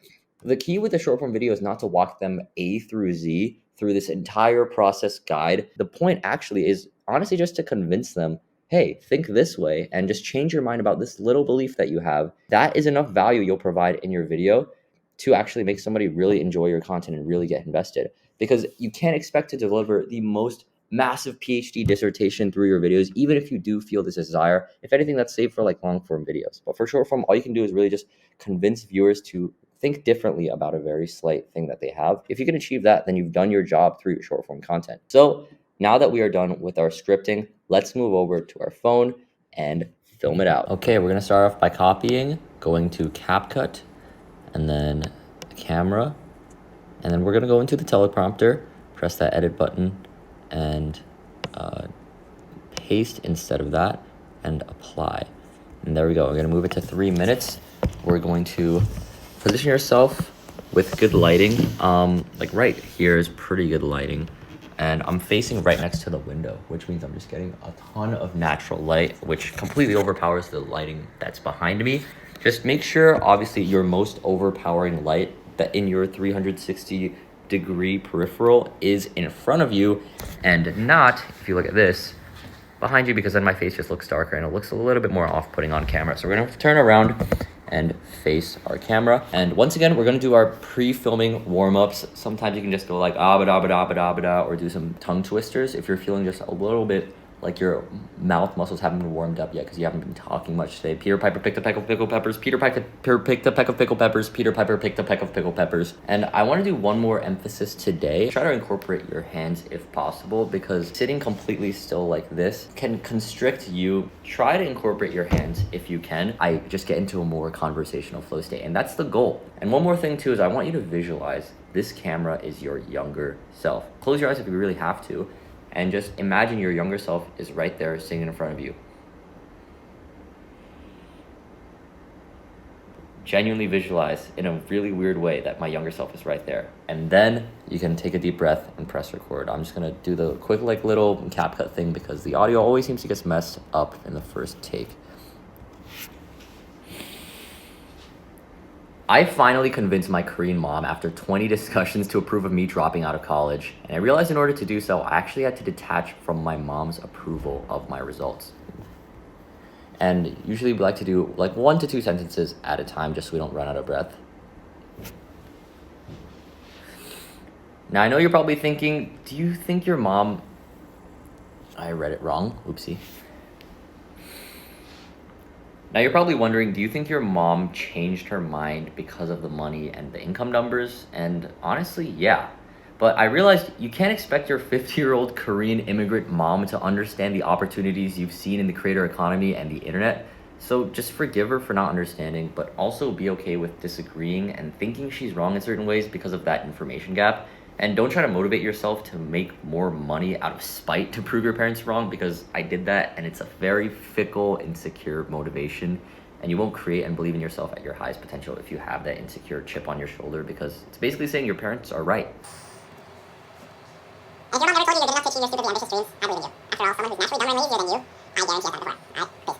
the key with the short form video is not to walk them A through Z through this entire process guide. The point actually is honestly just to convince them, hey, think this way, and just change your mind about this little belief that you have. That is enough value you'll provide in your video to actually make somebody really enjoy your content and really get invested. Because you can't expect to deliver the most massive PhD dissertation through your videos, even if you do feel this desire. If anything, that's saved for like long form videos. But for short form, all you can do is really just convince viewers to think differently about a very slight thing that they have. If you can achieve that, then you've done your job through your short form content. So now that we are done with our scripting, let's move over to our phone and film it out. Okay, we're gonna start off by copying, going to CapCut, and then camera, and then we're gonna go into the teleprompter, press that edit button, and paste instead of that, and apply. And there we go. We're gonna move it to 3 minutes. We're going to position yourself with good lighting. Like right here is pretty good lighting. And I'm facing right next to the window, which means I'm just getting a ton of natural light, which completely overpowers the lighting that's behind me. Just make sure, obviously, your most overpowering light that in your 360-degree peripheral is in front of you and not, if you look at this, behind you, because then my face just looks darker and it looks a little bit more off-putting on camera. So we're gonna turn around and face our camera. And once again, we're gonna do our pre-filming warm-ups. Sometimes you can just go like ah-ba-da-ba-da-ba-da-ba-da, or do some tongue twisters if you're feeling just a little bit like your mouth muscles haven't been warmed up yet because you haven't been talking much today. Peter Piper picked a peck of pickled peppers. Peter Piper picked a peck of pickled peppers. Peter Piper picked a peck of pickled peppers. And I want to do one more emphasis today. Try to incorporate your hands if possible, because sitting completely still like this can constrict you. Try to incorporate your hands if you can. I just get into a more conversational flow state, and that's the goal. And one more thing too is I want you to visualize this camera is your younger self. Close your eyes if you really have to. And just imagine your younger self is right there sitting in front of you. Genuinely visualize in a really weird way that my younger self is right there. And then you can take a deep breath and press record. I'm just gonna do the quick like little CapCut thing because the audio always seems to get messed up in the first take. I finally convinced my Korean mom after 20 discussions to approve of me dropping out of college. And I realized in order to do so, I actually had to detach from my mom's approval of my results. And usually we like to do like 1 to 2 sentences at a time just so we don't run out of breath. Now I know you're probably thinking, do you think your mom... I read it wrong, oopsie. Now you're probably wondering, do you think your mom changed her mind because of the money and the income numbers? And honestly, yeah. But I realized you can't expect your 50-year-old Korean immigrant mom to understand the opportunities you've seen in the creator economy and the internet. So just forgive her for not understanding, but also be okay with disagreeing and thinking she's wrong in certain ways because of that information gap. And don't try to motivate yourself to make more money out of spite to prove your parents wrong, because I did that and it's a very fickle, insecure motivation. And you won't create and believe in yourself at your highest potential if you have that insecure chip on your shoulder, because it's basically saying your parents are right. And if your mom never told you you're good enough to achieve your stupidly ambitious dreams, I believe in you. After all, someone who's naturally dumber and lazier than you, I guarantee I've done it before. Alright, peace.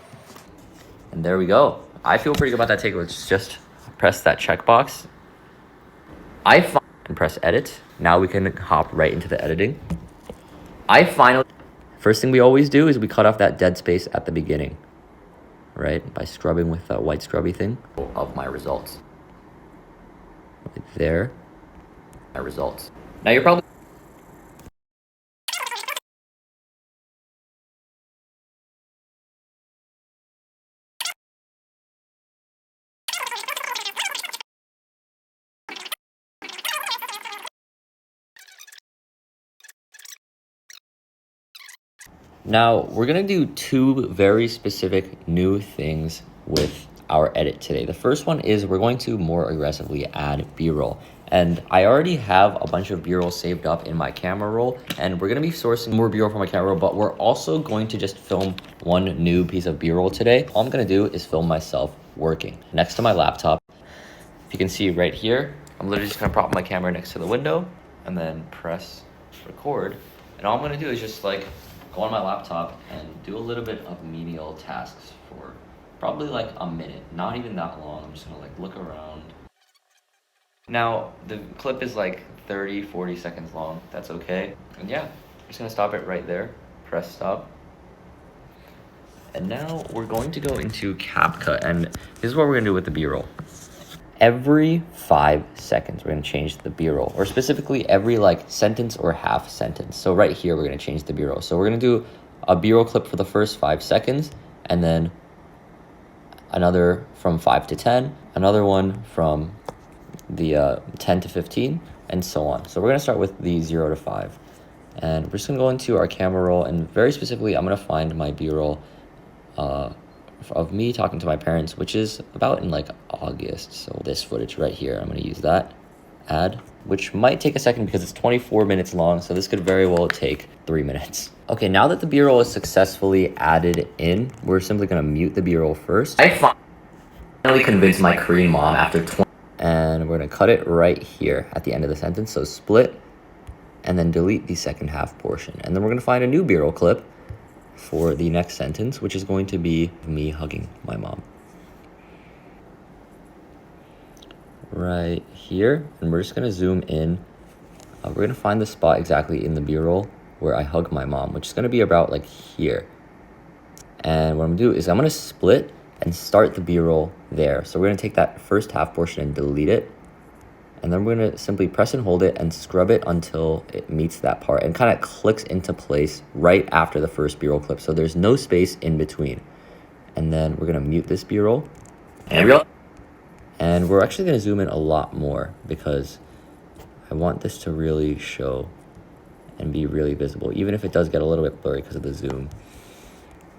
And there we go. I feel pretty good about that take. Let's just press that checkbox. And press edit. Now we can hop right into the editing. First thing we always do is we cut off that dead space at the beginning, right? By scrubbing with that white scrubby thing of my results. Right there, my results. Now you're probably... Now, we're gonna do 2 very specific new things with our edit today. The first one is we're going to more aggressively add B-roll. And I already have a bunch of B-roll saved up in my camera roll, and we're gonna be sourcing more B-roll from my camera roll, but we're also going to just film one new piece of B-roll today. All I'm gonna do is film myself working next to my laptop. If you can see right here, I'm literally just gonna prop my camera next to the window and then press record. And all I'm gonna do is just like go on my laptop and do a little bit of menial tasks for probably like a minute, not even that long. I'm just gonna like look around. Now, the clip is like 30, 40 seconds long. That's okay. And yeah, I'm just gonna stop it right there. Press stop. And now we're going to go into CapCut, and this is what we're gonna do with the B-roll. Every 5 seconds, we're gonna change the B-roll, or specifically every like sentence or half sentence. So right here, we're gonna change the B-roll. So we're gonna do a B-roll clip for the first 5 seconds, and then another from 5 to 10, another one from the 10 to 15, and so on. So we're gonna start with the 0 to 5. And we're just gonna go into our camera roll, and very specifically, I'm gonna find my B-roll of me talking to my parents, which is about in like August. So this footage right here, I'm gonna use that, add, which might take a second because it's 24 minutes long. So this could very well take 3 minutes. Okay, now that the B-roll is successfully added in, we're simply gonna mute the B-roll first. I finally convinced my Korean mom after And we're gonna cut it right here at the end of the sentence. So split and then delete the second half portion. And then we're gonna find a new B-roll clip for the next sentence, which is going to be me hugging my mom. Right here, and we're just gonna zoom in. We're gonna find the spot exactly in the B-roll where I hug my mom, which is gonna be about like here. And what I'm gonna do is I'm gonna split and start the B-roll there. So we're gonna take that first half portion and delete it. And then we're gonna simply press and hold it and scrub it until it meets that part and kind of clicks into place right after the first B-roll clip. So there's no space in between. And then we're gonna mute this B-roll. And we're actually gonna zoom in a lot more because I want this to really show and be really visible, even if it does get a little bit blurry because of the zoom.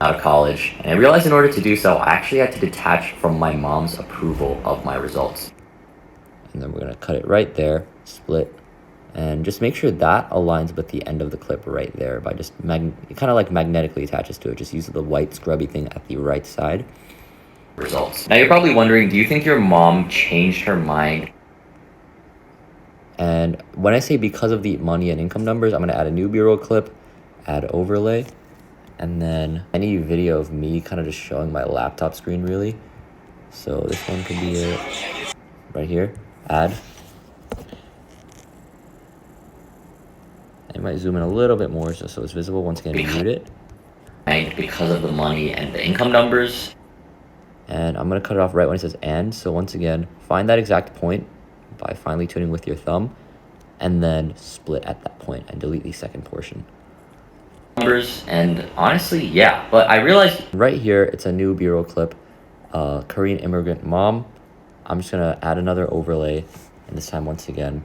Out of college, and I realized in order to do so, I actually had to detach from my mom's approval of my results. And then we're gonna cut it right there, split, and just make sure that aligns with the end of the clip right there by just kind of like magnetically attaches to it. Just use the white scrubby thing at the right side. Results. Now you're probably wondering, do you think your mom changed her mind? And when I say because of the money and income numbers, I'm gonna add a new B-roll clip, add overlay, and then any video of me kind of just showing my laptop screen really. So this one could be it right here, add. I might zoom in a little bit more just so it's visible. Once again, mute it. And because of the money and the income numbers. And I'm gonna cut it off right when it says and. So once again, find that exact point by finely tuning with your thumb, and then split at that point and delete the second portion. Numbers, and honestly, yeah, but I realized right here, it's a new B-roll clip, Korean immigrant mom. I'm just gonna add another overlay, and this time, once again,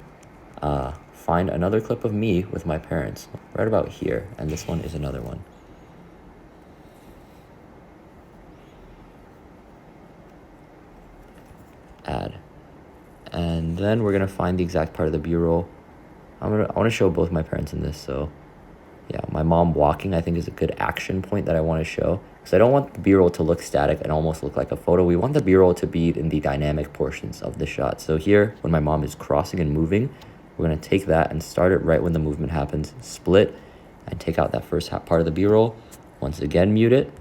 find another clip of me with my parents right about here, and this one is another one. Add. And then we're gonna find the exact part of the B-roll. I want to show both my parents in this, so yeah, my mom walking I think is a good action point that I want to show, because I don't want the B-roll to look static and almost look like a photo. We want the B-roll to be in the dynamic portions of the shot. So here, when my mom is crossing and moving, we're gonna take that and start it right when the movement happens, split, and take out that first part of the B-roll. Once again, mute it,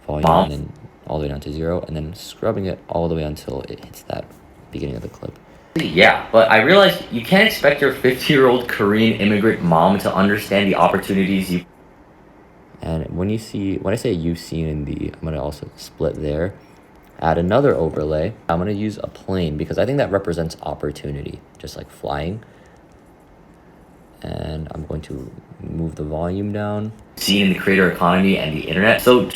volume, and then all the way down to 0, and then scrubbing it all the way until it hits that beginning of the clip. Yeah, but I realized you can't expect your 50-year-old Korean immigrant mom to understand the opportunities you... And when I say you've seen in the, I'm gonna also split there, add another overlay. I'm gonna use a plane because I think that represents opportunity, just like flying. And I'm going to move the volume down. Seen in the creator economy and the internet, so...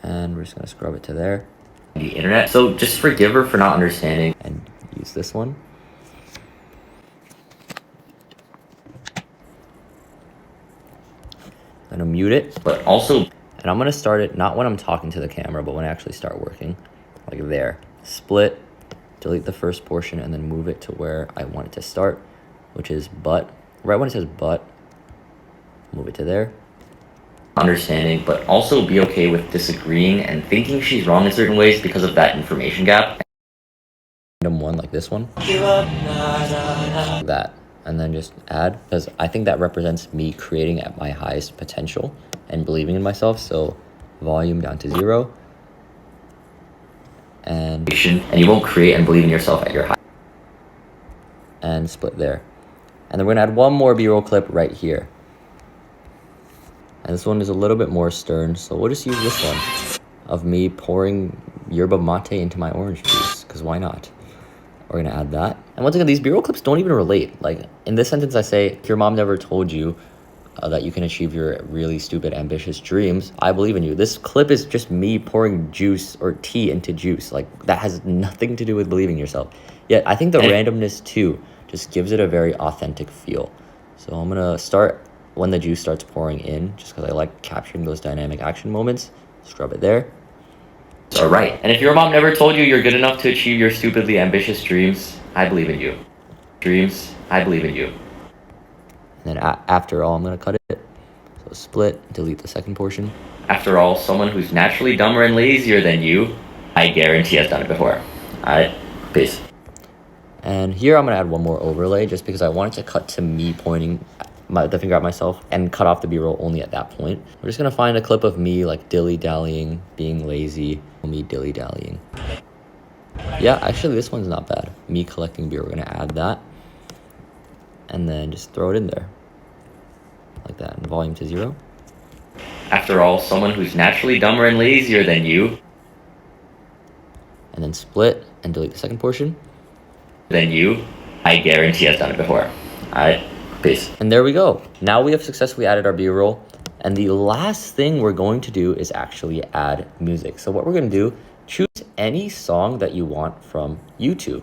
And we're just gonna scrub it to there. The internet, so just forgive her for not understanding. And use this one. I'm gonna mute it, but also, and I'm gonna start it not when I'm talking to the camera, but when I actually start working, like there. Split, delete the first portion, and then move it to where I want it to start, which is butt. Right when it says butt, move it to there. Understanding, but also be okay with disagreeing and thinking she's wrong in certain ways because of that information gap. Random one like this one. That, and then just add, because I think that represents me creating at my highest potential and believing in myself. So volume down to 0. And you won't create and believe in yourself at your high. And split there. And then we're gonna add one more B-roll clip right here. And this one is a little bit more stern, so we'll just use this one of me pouring yerba mate into my orange juice, because why not? We're gonna add that. And once again, these B-roll clips don't even relate. Like in this sentence, I say, if your mom never told you that you can achieve your really stupid, ambitious dreams, I believe in you. This clip is just me pouring juice or tea into juice. Like that has nothing to do with believing in yourself. Yet I think the randomness too just gives it a very authentic feel. So I'm gonna start when the juice starts pouring in, just because I like capturing those dynamic action moments. Scrub it there. All right. And if your mom never told you you're good enough to achieve your stupidly ambitious dreams, I believe in you. Dreams, I believe in you. And then after all, I'm going to cut it. So split, delete the second portion. After all, someone who's naturally dumber and lazier than you, I guarantee has done it before. All right. Peace. And here I'm gonna add one more overlay just because I wanted to cut to me pointing the finger at myself and cut off the B-roll only at that point. We're just gonna find a clip of me like dilly-dallying, being lazy, me dilly-dallying. Yeah, actually this one's not bad. Me collecting beer, we're gonna add that. And then just throw it in there. Like that, and volume to 0. After all, someone who's naturally dumber and lazier than you. And then split and delete the second portion. Than you, I guarantee has done it before. Alright, peace. And there we go. Now we have successfully added our B-roll. And the last thing we're going to do is actually add music. So what we're gonna do, choose any song that you want from YouTube.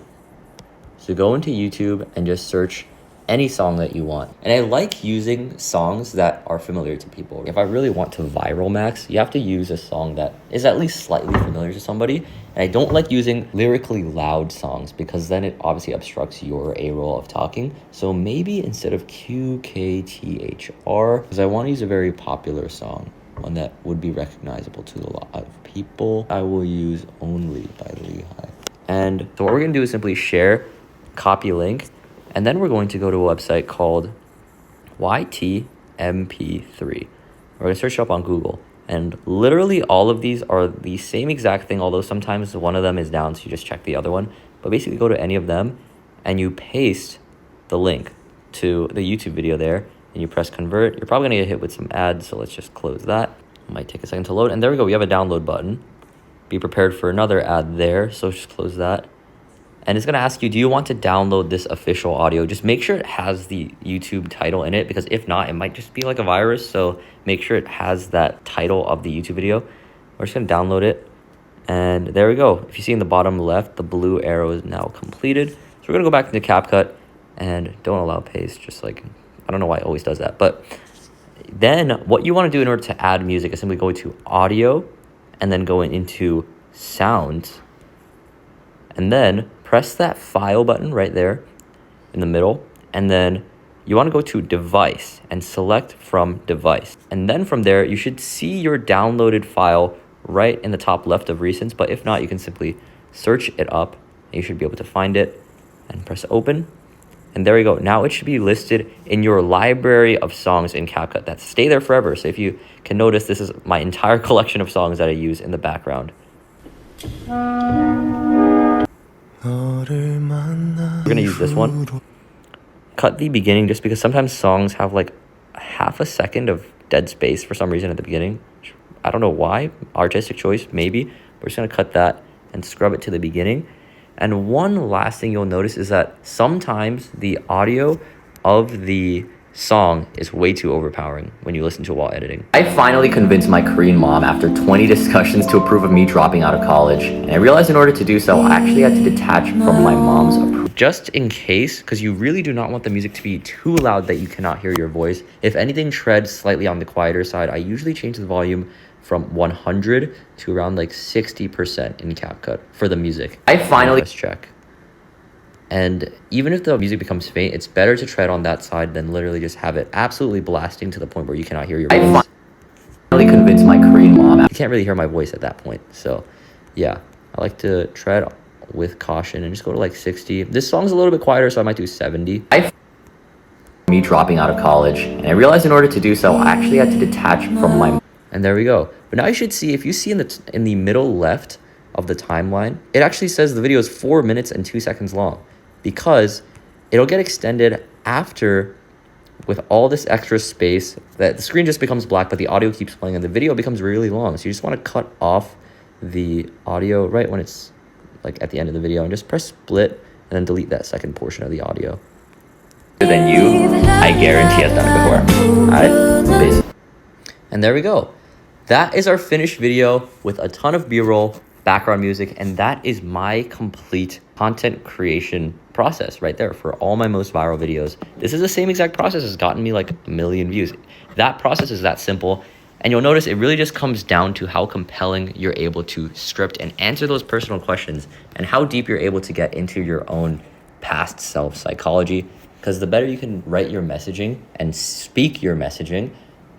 So go into YouTube and just search any song that you want. And I like using songs that are familiar to people. If I really want to viral max, you have to use a song that is at least slightly familiar to somebody. And I don't like using lyrically loud songs because then it obviously obstructs your A-roll of talking. So maybe instead of QKTHR, because I want to use a very popular song, one that would be recognizable to a lot of people, I will use Only by Lehigh. And so what we're gonna do is simply share, copy link, and then we're going to go to a website called YTMP3. We're going to search it up on Google. And literally all of these are the same exact thing, although sometimes one of them is down, so you just check the other one. But basically go to any of them and you paste the link to the YouTube video there and you press convert. You're probably going to get hit with some ads, so let's just close that. It might take a second to load. And there we go. We have a download button. Be prepared for another ad there, so just close that. And it's going to ask you, do you want to download this official audio? Just make sure it has the YouTube title in it, because if not, it might just be like a virus. So make sure it has that title of the YouTube video. We're just going to download it. And there we go. If you see in the bottom left, the blue arrow is now completed. So we're going to go back into CapCut and don't allow paste. Just like, I don't know why it always does that. But then what you want to do in order to add music is simply go to audio and then go into sounds. And then press that file button right there in the middle. And then you want to go to device and select from device. And then from there, you should see your downloaded file right in the top left of recents. But if not, you can simply search it up and you should be able to find it and press open. And there you go. Now it should be listed in your library of songs in CapCut. That stay there forever. So if you can notice, this is my entire collection of songs that I use in the background. We're gonna use this one. Cut the beginning just because sometimes songs have like half a second of dead space for some reason at the beginning. I don't know why. Artistic choice, maybe. We're just gonna cut that and scrub it to the beginning. And one last thing you'll notice is that sometimes the audio of the song is way too overpowering when you listen to it while editing. I finally convinced my Korean mom after 20 discussions to approve of me dropping out of college. And I realized in order to do so, I actually had to detach from my mom's approval. Just in case, because you really do not want the music to be too loud that you cannot hear your voice. If anything treads slightly on the quieter side, I usually change the volume from 100 to around like 60% in CapCut for the music. I finally press check. And even if the music becomes faint, it's better to tread on that side than literally just have it absolutely blasting to the point where you cannot hear your voice. I finally convinced my Korean mom. You can't really hear my voice at that point. So yeah, I like to tread with caution and just go to like 60. This song's a little bit quieter, so I might do 70. Me dropping out of college. And I realized in order to do so, I actually had to detach from my... And there we go. But now you should see, if you see in the middle left of the timeline, it actually says the video is 4 minutes and 2 seconds long. Because it'll get extended after, with all this extra space, that the screen just becomes black, but the audio keeps playing and the video becomes really long. So you just want to cut off the audio right when it's like at the end of the video and just press split and then delete that second portion of the audio. Than you, I guarantee has done it before. Alright, peace. And there we go. That is our finished video with a ton of B-roll, background music, and that is my complete content creation process right there for all my most viral videos. This is the same exact process that's gotten me like 1 million views. That process is that simple, and you'll notice it really just comes down to how compelling you're able to script and answer those personal questions and how deep you're able to get into your own past self psychology. Because the better you can write your messaging and speak your messaging,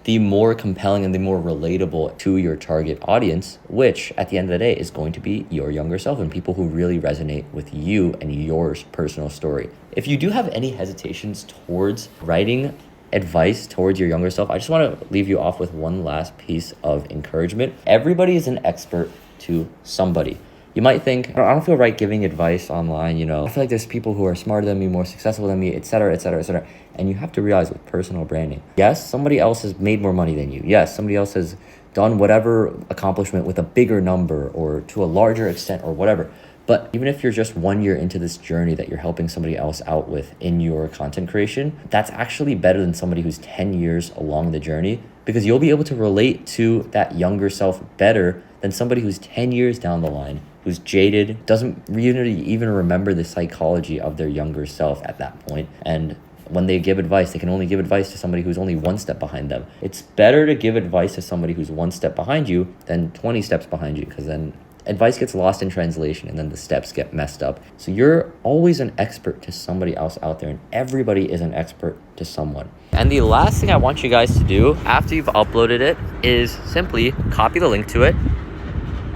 the more compelling and the more relatable to your target audience, which at the end of the day is going to be your younger self and people who really resonate with you and your personal story. If you do have any hesitations towards writing advice towards your younger self, I just want to leave you off with one last piece of encouragement. Everybody is an expert to somebody. You might think, I don't feel right giving advice online, I feel like there's people who are smarter than me, more successful than me, etc., etc., etc. And you have to realize with personal branding, yes, somebody else has made more money than you. Yes, somebody else has done whatever accomplishment with a bigger number or to a larger extent or whatever. But even if you're just 1 year into this journey that you're helping somebody else out with in your content creation, that's actually better than somebody who's 10 years along the journey, because you'll be able to relate to that younger self better than somebody who's 10 years down the line, who's jaded, doesn't really even remember the psychology of their younger self at that point. And when they give advice, they can only give advice to somebody who's only one step behind them. It's better to give advice to somebody who's one step behind you than 20 steps behind you, because then advice gets lost in translation and then the steps get messed up. So you're always an expert to somebody else out there, and everybody is an expert to someone. And the last thing I want you guys to do after you've uploaded it is simply copy the link to it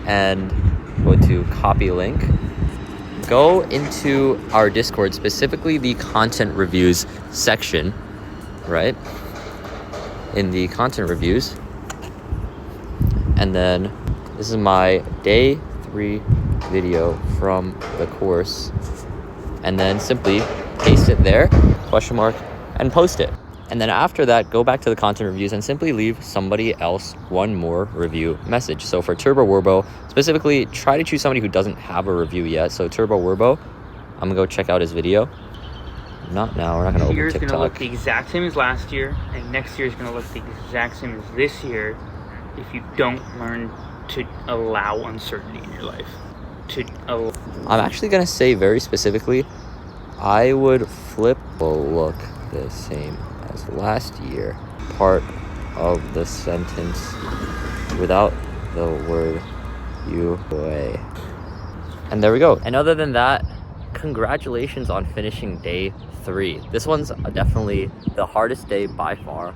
and go to copy link. Go into our Discord, specifically the content reviews section, right? In the content reviews. And then this is my day 3 video from the course. And then simply paste it there, question mark, and post it. And then after that, go back to the content reviews and simply leave somebody else one more review message. So for Turbo Werbo, specifically, try to choose somebody who doesn't have a review yet. So Turbo Werbo, I'm gonna go check out his video. Not now, we're not gonna open Year's TikTok. gonna look the exact same as last year, and next year is gonna look the exact same as this year if you don't learn to allow uncertainty in your life. I'm actually gonna say very specifically, I would flip will look the same as last year. Part of the sentence without the word you away. And there we go. And other than that, congratulations on finishing day 3. This one's definitely the hardest day by far,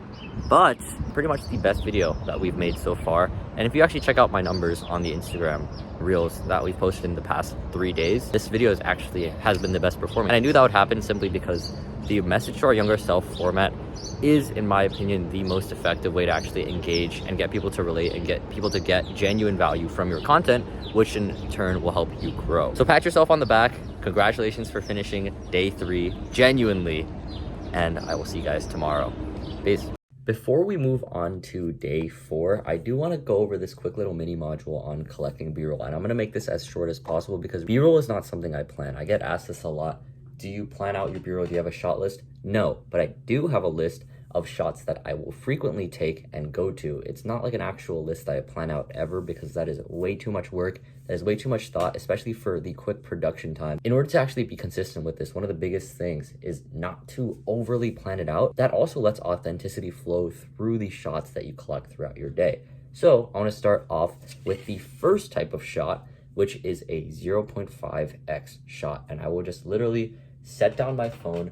but pretty much the best video that we've made so far. And if you actually check out my numbers on the Instagram reels that we've posted in the past 3 days, this video has been the best performing. And I knew that would happen simply because the message to our younger self format is, in my opinion, the most effective way to actually engage and get people to relate and get people to get genuine value from your content, which in turn will help you grow. So pat yourself on the back. Congratulations for finishing day 3 genuinely, and I will see you guys tomorrow. Peace. Before we move on to day 4, I do want to go over this quick little mini module on collecting B-roll, and I'm going to make this as short as possible because B-roll is not something I plan. I get asked this a lot. Do you plan out your B-roll? Do you have a shot list? No, but I do have a list of shots that I will frequently take and go to. It's not like an actual list that I plan out ever, because that is way too much work. That is way too much thought, especially for the quick production time. In order to actually be consistent with this, one of the biggest things is not to overly plan it out. That also lets authenticity flow through the shots that you collect throughout your day. So I want to start off with the first type of shot, which is a 0.5x shot. And I will just literally set down my phone,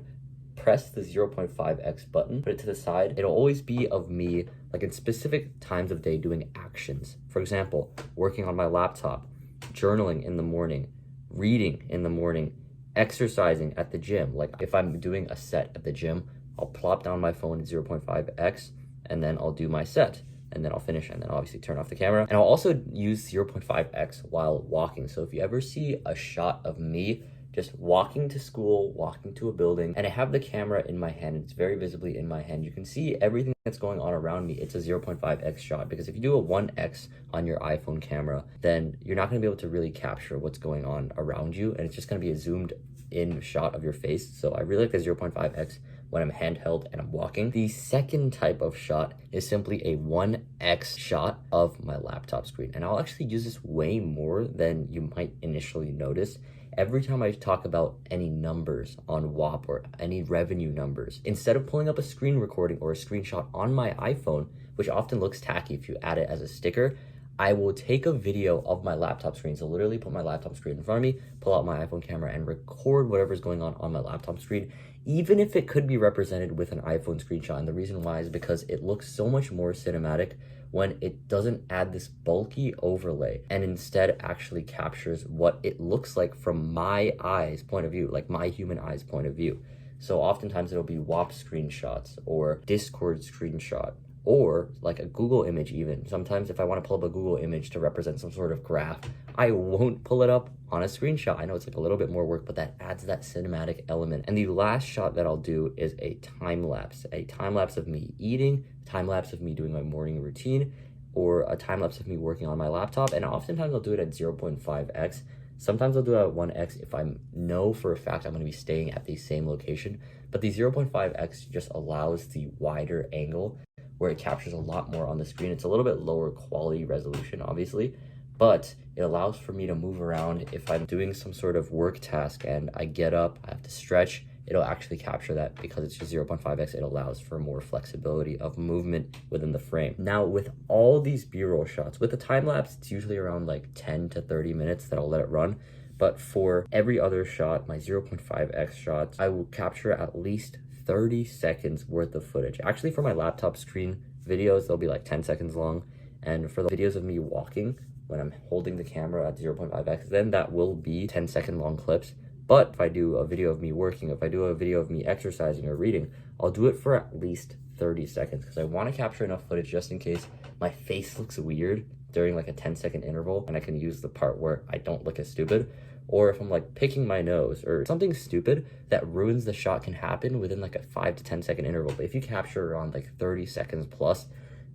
press the 0.5x button, put it to the side. It'll always be of me, like in specific times of day, doing actions. For example, working on my laptop, journaling in the morning, reading in the morning, exercising at the gym. Like if I'm doing a set at the gym, I'll plop down my phone at 0.5x and then I'll do my set. And then I'll finish and then obviously turn off the camera. And I'll also use 0.5x while walking. So if you ever see a shot of me just walking to school, walking to a building, and I have the camera in my hand, it's very visibly in my hand, you can see everything that's going on around me. It's a 0.5x shot, because if you do a 1x on your iPhone camera, then you're not gonna be able to really capture what's going on around you, and it's just gonna be a zoomed in shot of your face. So I really like the 0.5x when I'm handheld and I'm walking. The second type of shot is simply a 1x shot of my laptop screen. And I'll actually use this way more than you might initially notice. Every time I talk about any numbers on WAP or any revenue numbers, instead of pulling up a screen recording or a screenshot on my iPhone, which often looks tacky if you add it as a sticker, I will take a video of my laptop screen. So literally put my laptop screen in front of me, pull out my iPhone camera and record whatever's going on my laptop screen, even if it could be represented with an iPhone screenshot. And the reason why is because it looks so much more cinematic when it doesn't add this bulky overlay and instead actually captures what it looks like from my eyes point of view, like my human eyes point of view. So oftentimes it'll be WAP screenshots or Discord screenshot or like a Google image even. Sometimes if I want to pull up a Google image to represent some sort of graph, I won't pull it up on a screenshot. I know it's like a little bit more work, but that adds that cinematic element. And the last shot that I'll do is a time lapse of me eating, time lapse of me doing my morning routine, or a time lapse of me working on my laptop. And oftentimes I'll do it at 0.5x. Sometimes I'll do it at 1x if I know for a fact I'm going to be staying at the same location. But the 0.5x just allows the wider angle where it captures a lot more on the screen. It's a little bit lower quality resolution, obviously, but it allows for me to move around. If I'm doing some sort of work task and I get up, I have to stretch, it'll actually capture that because it's just 0.5x. It allows for more flexibility of movement within the frame. Now, with all these B-roll shots, with the time lapse, it's usually around like 10 to 30 minutes that I'll let it run. But for every other shot, my 0.5x shots, I will capture at least 30 seconds worth of footage. Actually, for my laptop screen videos, they'll be like 10 seconds long. And for the videos of me walking, when I'm holding the camera at 0.5x, then that will be 10-second long clips. But if I do a video of me working, if I do a video of me exercising or reading, I'll do it for at least 30 seconds because I want to capture enough footage just in case my face looks weird during like a 10-second interval, and I can use the part where I don't look as stupid. Or if I'm like picking my nose or something stupid that ruins the shot can happen within like a 5 to 10-second interval. But if you capture around like 30 seconds plus,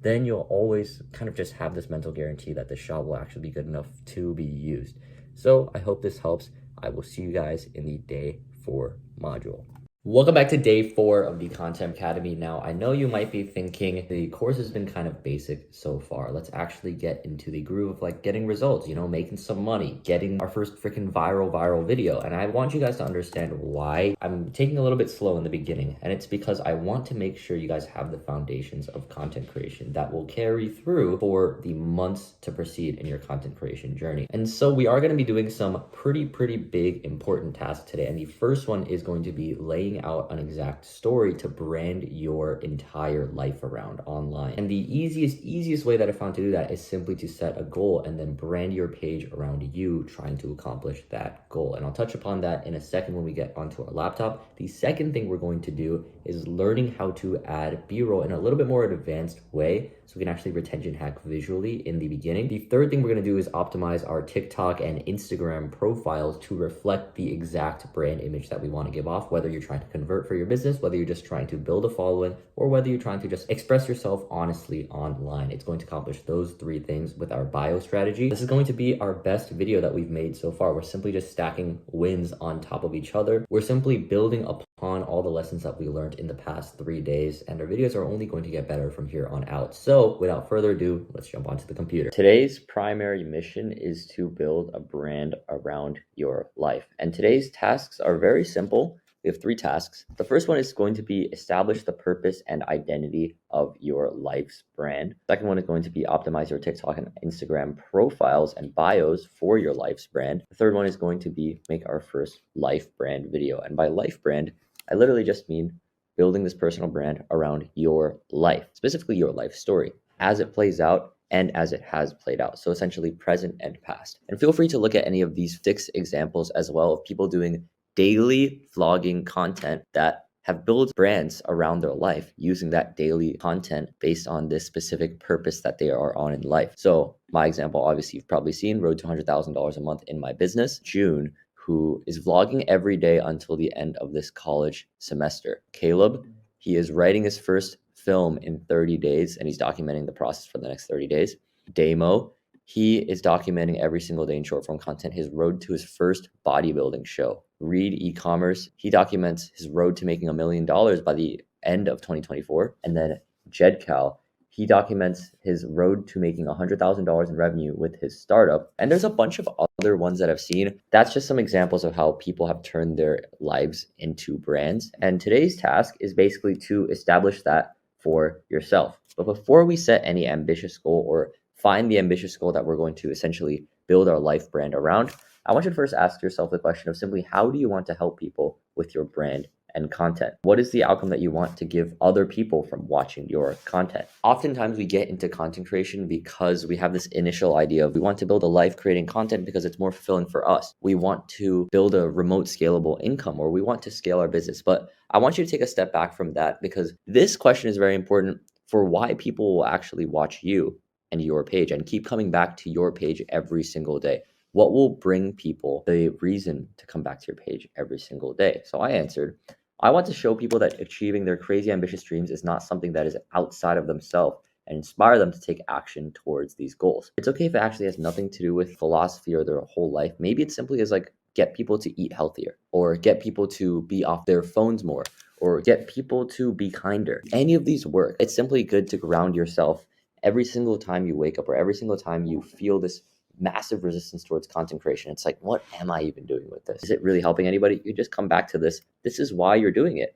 then you'll always kind of just have this mental guarantee that the shot will actually be good enough to be used. So I hope this helps. I will see you guys in the day 4 module. Welcome back to day 4 of the Content Academy. Now, I know you might be thinking the course has been kind of basic so far. Let's actually get into the groove of like getting results, you know, making some money, getting our first freaking viral video. And I want you guys to understand why I'm taking a little bit slow in the beginning. And it's because I want to make sure you guys have the foundations of content creation that will carry through for the months to proceed in your content creation journey. And so we are going to be doing some pretty big important tasks today. And the first one is going to be laying out an exact story to brand your entire life around online. And the easiest way that I found to do that is simply to set a goal and then brand your page around you trying to accomplish that goal. And I'll touch upon that in a second when we get onto our laptop. The second thing we're going to do is learning how to add B-roll in a little bit more advanced way so we can actually retention hack visually in the beginning. The third thing we're going to do is optimize our TikTok and Instagram profiles to reflect the exact brand image that we want to give off, whether you're trying to convert for your business, whether you're just trying to build a following, or whether you're trying to just express yourself honestly online. It's going to accomplish those 3 things with our bio strategy. This is going to be our best video that we've made so far. We're simply just stacking wins on top of each other. We're simply building upon all the lessons that we learned in the past 3 days, and our videos are only going to get better from here on out. So without further ado, let's jump onto the computer. Today's primary mission is to build a brand around your life. And today's tasks are very simple. We have 3 tasks. The first one is going to be establish the purpose and identity of your life's brand. The second one is going to be optimize your TikTok and Instagram profiles and bios for your life's brand. The third one is going to be make our first life brand video. And by life brand, I literally just mean building this personal brand around your life, specifically your life story, as it plays out and as it has played out. So essentially present and past. And feel free to look at any of these 6 examples as well of people doing daily vlogging content that have built brands around their life using that daily content based on this specific purpose that they are on in life. So my example, obviously you've probably seen Road to $100,000 a month in my business, June, who is vlogging every day until the end of this college semester. Caleb, he is writing his first film in 30 days and he's documenting the process for the next 30 days. Damo, he is documenting every single day in short form content his road to his first bodybuilding show. Reed e-commerce, he documents his road to making $1 million by the end of 2024. And then JedCal, he documents his road to making $100,000 in revenue with his startup. And there's a bunch of other ones that I've seen. That's just some examples of how people have turned their lives into brands. And today's task is basically to establish that for yourself. But before we set any ambitious goal or find the ambitious goal that we're going to essentially build our life brand around, I want you to first ask yourself the question of simply, how do you want to help people with your brand and content? What is the outcome that you want to give other people from watching your content? Oftentimes we get into content creation because we have this initial idea of we want to build a life creating content because it's more fulfilling for us. We want to build a remote scalable income, or we want to scale our business. But I want you to take a step back from that, because this question is very important for why people will actually watch you and your page and keep coming back to your page every single day. What will bring people the reason to come back to your page every single day? So I answered, I want to show people that achieving their crazy ambitious dreams is not something that is outside of themselves, and inspire them to take action towards these goals. It's okay if it actually has nothing to do with philosophy or their whole life. Maybe it simply is like, get people to eat healthier, or get people to be off their phones more, or get people to be kinder. Any of these work. It's simply good to ground yourself every single time you wake up, or every single time you feel this massive resistance towards content creation. It's like, what am I even doing with this? Is it really helping anybody? You just come back to this. This is why you're doing it.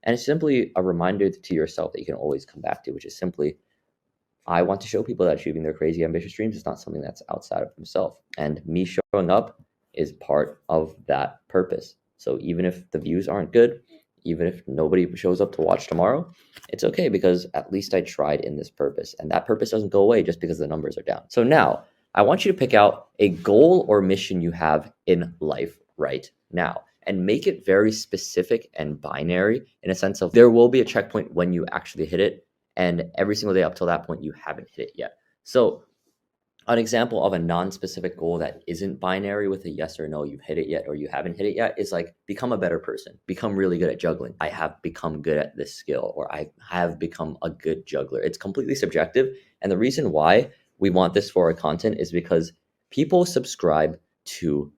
And it's simply a reminder to yourself that you can always come back to, which is simply, I want to show people that achieving their crazy ambitious dreams is not something that's outside of themselves. And me showing up is part of that purpose. So even if the views aren't good, even if nobody shows up to watch tomorrow, it's okay, because at least I tried in this purpose. And that purpose doesn't go away just because the numbers are down. So now I want you to pick out a goal or mission you have in life right now, and make it very specific and binary, in a sense of there will be a checkpoint when you actually hit it, and every single day up till that point you haven't hit it yet. So an example of a non-specific goal that isn't binary with a yes or no, you've hit it yet or you haven't hit it yet, is like, become a better person, become really good at juggling. I have become good at this skill, or I have become a good juggler. It's completely subjective. And the reason why we want this for our content is because people subscribe to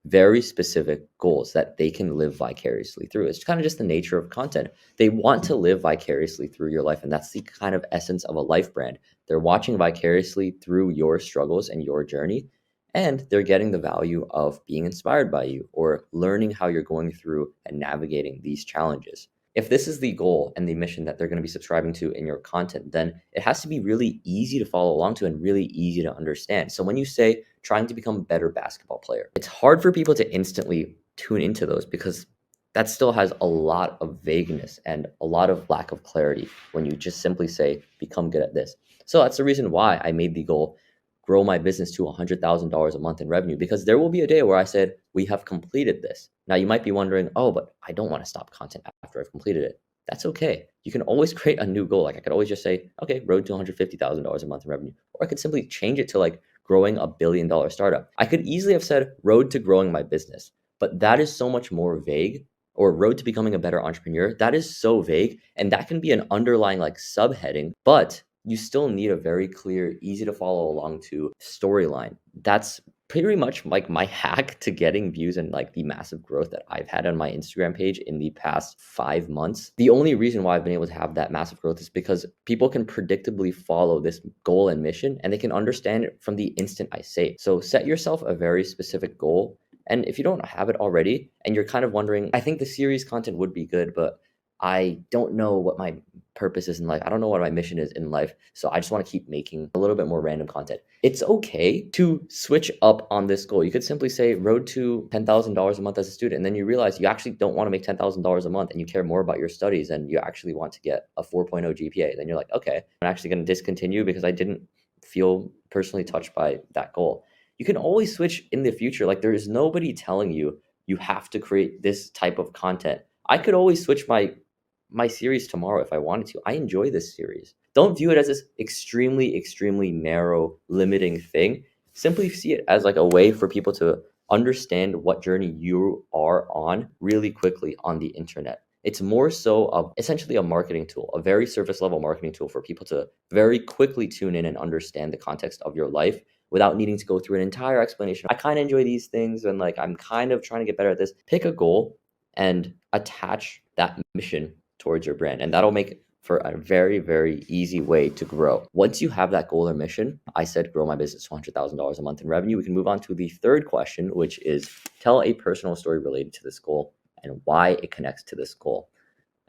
very specific goals that they can live vicariously through. It's kind of just the nature of content. They want to live vicariously through your life. And that's the kind of essence of a life brand. They're watching vicariously through your struggles and your journey, and they're getting the value of being inspired by you, or learning how you're going through and navigating these challenges. If this is the goal and the mission that they're going to be subscribing to in your content, then it has to be really easy to follow along to and really easy to understand. So when you say trying to become a better basketball player, it's hard for people to instantly tune into those, because that still has a lot of vagueness and a lot of lack of clarity when you just simply say, become good at this. So that's the reason why I made the goal, grow my business to $100,000 a month in revenue, because there will be a day where I said, we have completed this. Now you might be wondering, oh, but I don't want to stop content after I've completed it. That's okay. You can always create a new goal. Like I could always just say, okay, road to $150,000 a month in revenue. Or I could simply change it to like growing a $1 billion startup. I could easily have said road to growing my business, but that is so much more vague. Or road to becoming a better entrepreneur, that is so vague. And that can be an underlying like subheading, but you still need a very clear, easy to follow along to storyline. That's pretty much like my hack to getting views and like the massive growth that I've had on my Instagram page in the past 5 months. The only reason why I've been able to have that massive growth is because people can predictably follow this goal and mission, and they can understand it from the instant I say it. So set yourself a very specific goal. And if you don't have it already and you're kind of wondering, I think the series content would be good, but I don't know what my purpose is in life. I don't know what my mission is in life. So I just want to keep making a little bit more random content. It's okay to switch up on this goal. You could simply say road to $10,000 a month as a student. And then you realize you actually don't want to make $10,000 a month and you care more about your studies and you actually want to get a 4.0 GPA. Then you're like, okay, I'm actually going to discontinue because I didn't feel personally touched by that goal. You can always switch in the future. Like there is nobody telling you you have to create this type of content. I could always switch my series tomorrow if I wanted to. I enjoy this series. Don't view it as this extremely, extremely narrow, limiting thing. Simply see it as like a way for people to understand what journey you are on really quickly on the internet. It's more so of essentially a marketing tool, a very surface level marketing tool for people to very quickly tune in and understand the context of your life without needing to go through an entire explanation. I kind of enjoy these things and like I'm kind of trying to get better at this. Pick a goal and attach that mission towards your brand. And that'll make for a very, very easy way to grow. Once you have that goal or mission, I said grow my business to $100,000 a month in revenue. We can move on to the third question, which is tell a personal story related to this goal and why it connects to this goal.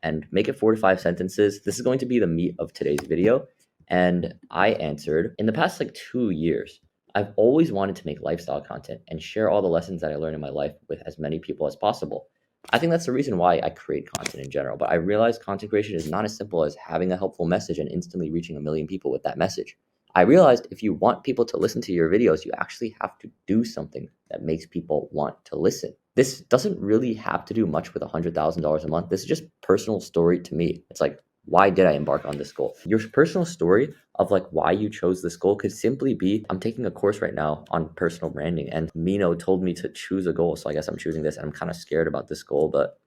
And make it 4 to 5 sentences. This is going to be the meat of today's video. And I answered, in the past like 2 years, I've always wanted to make lifestyle content and share all the lessons that I learned in my life with as many people as possible. I think that's the reason why I create content in general, but I realized content creation is not as simple as having a helpful message and instantly reaching a million people with that message. I realized if you want people to listen to your videos, you actually have to do something that makes people want to listen. This doesn't really have to do much with $100,000 a month. This is just personal story to me. It's like, why did I embark on this goal? Your personal story of like why you chose this goal could simply be, I'm taking a course right now on personal branding and Mino told me to choose a goal. So I guess I'm choosing this and I'm kind of scared about this goal, but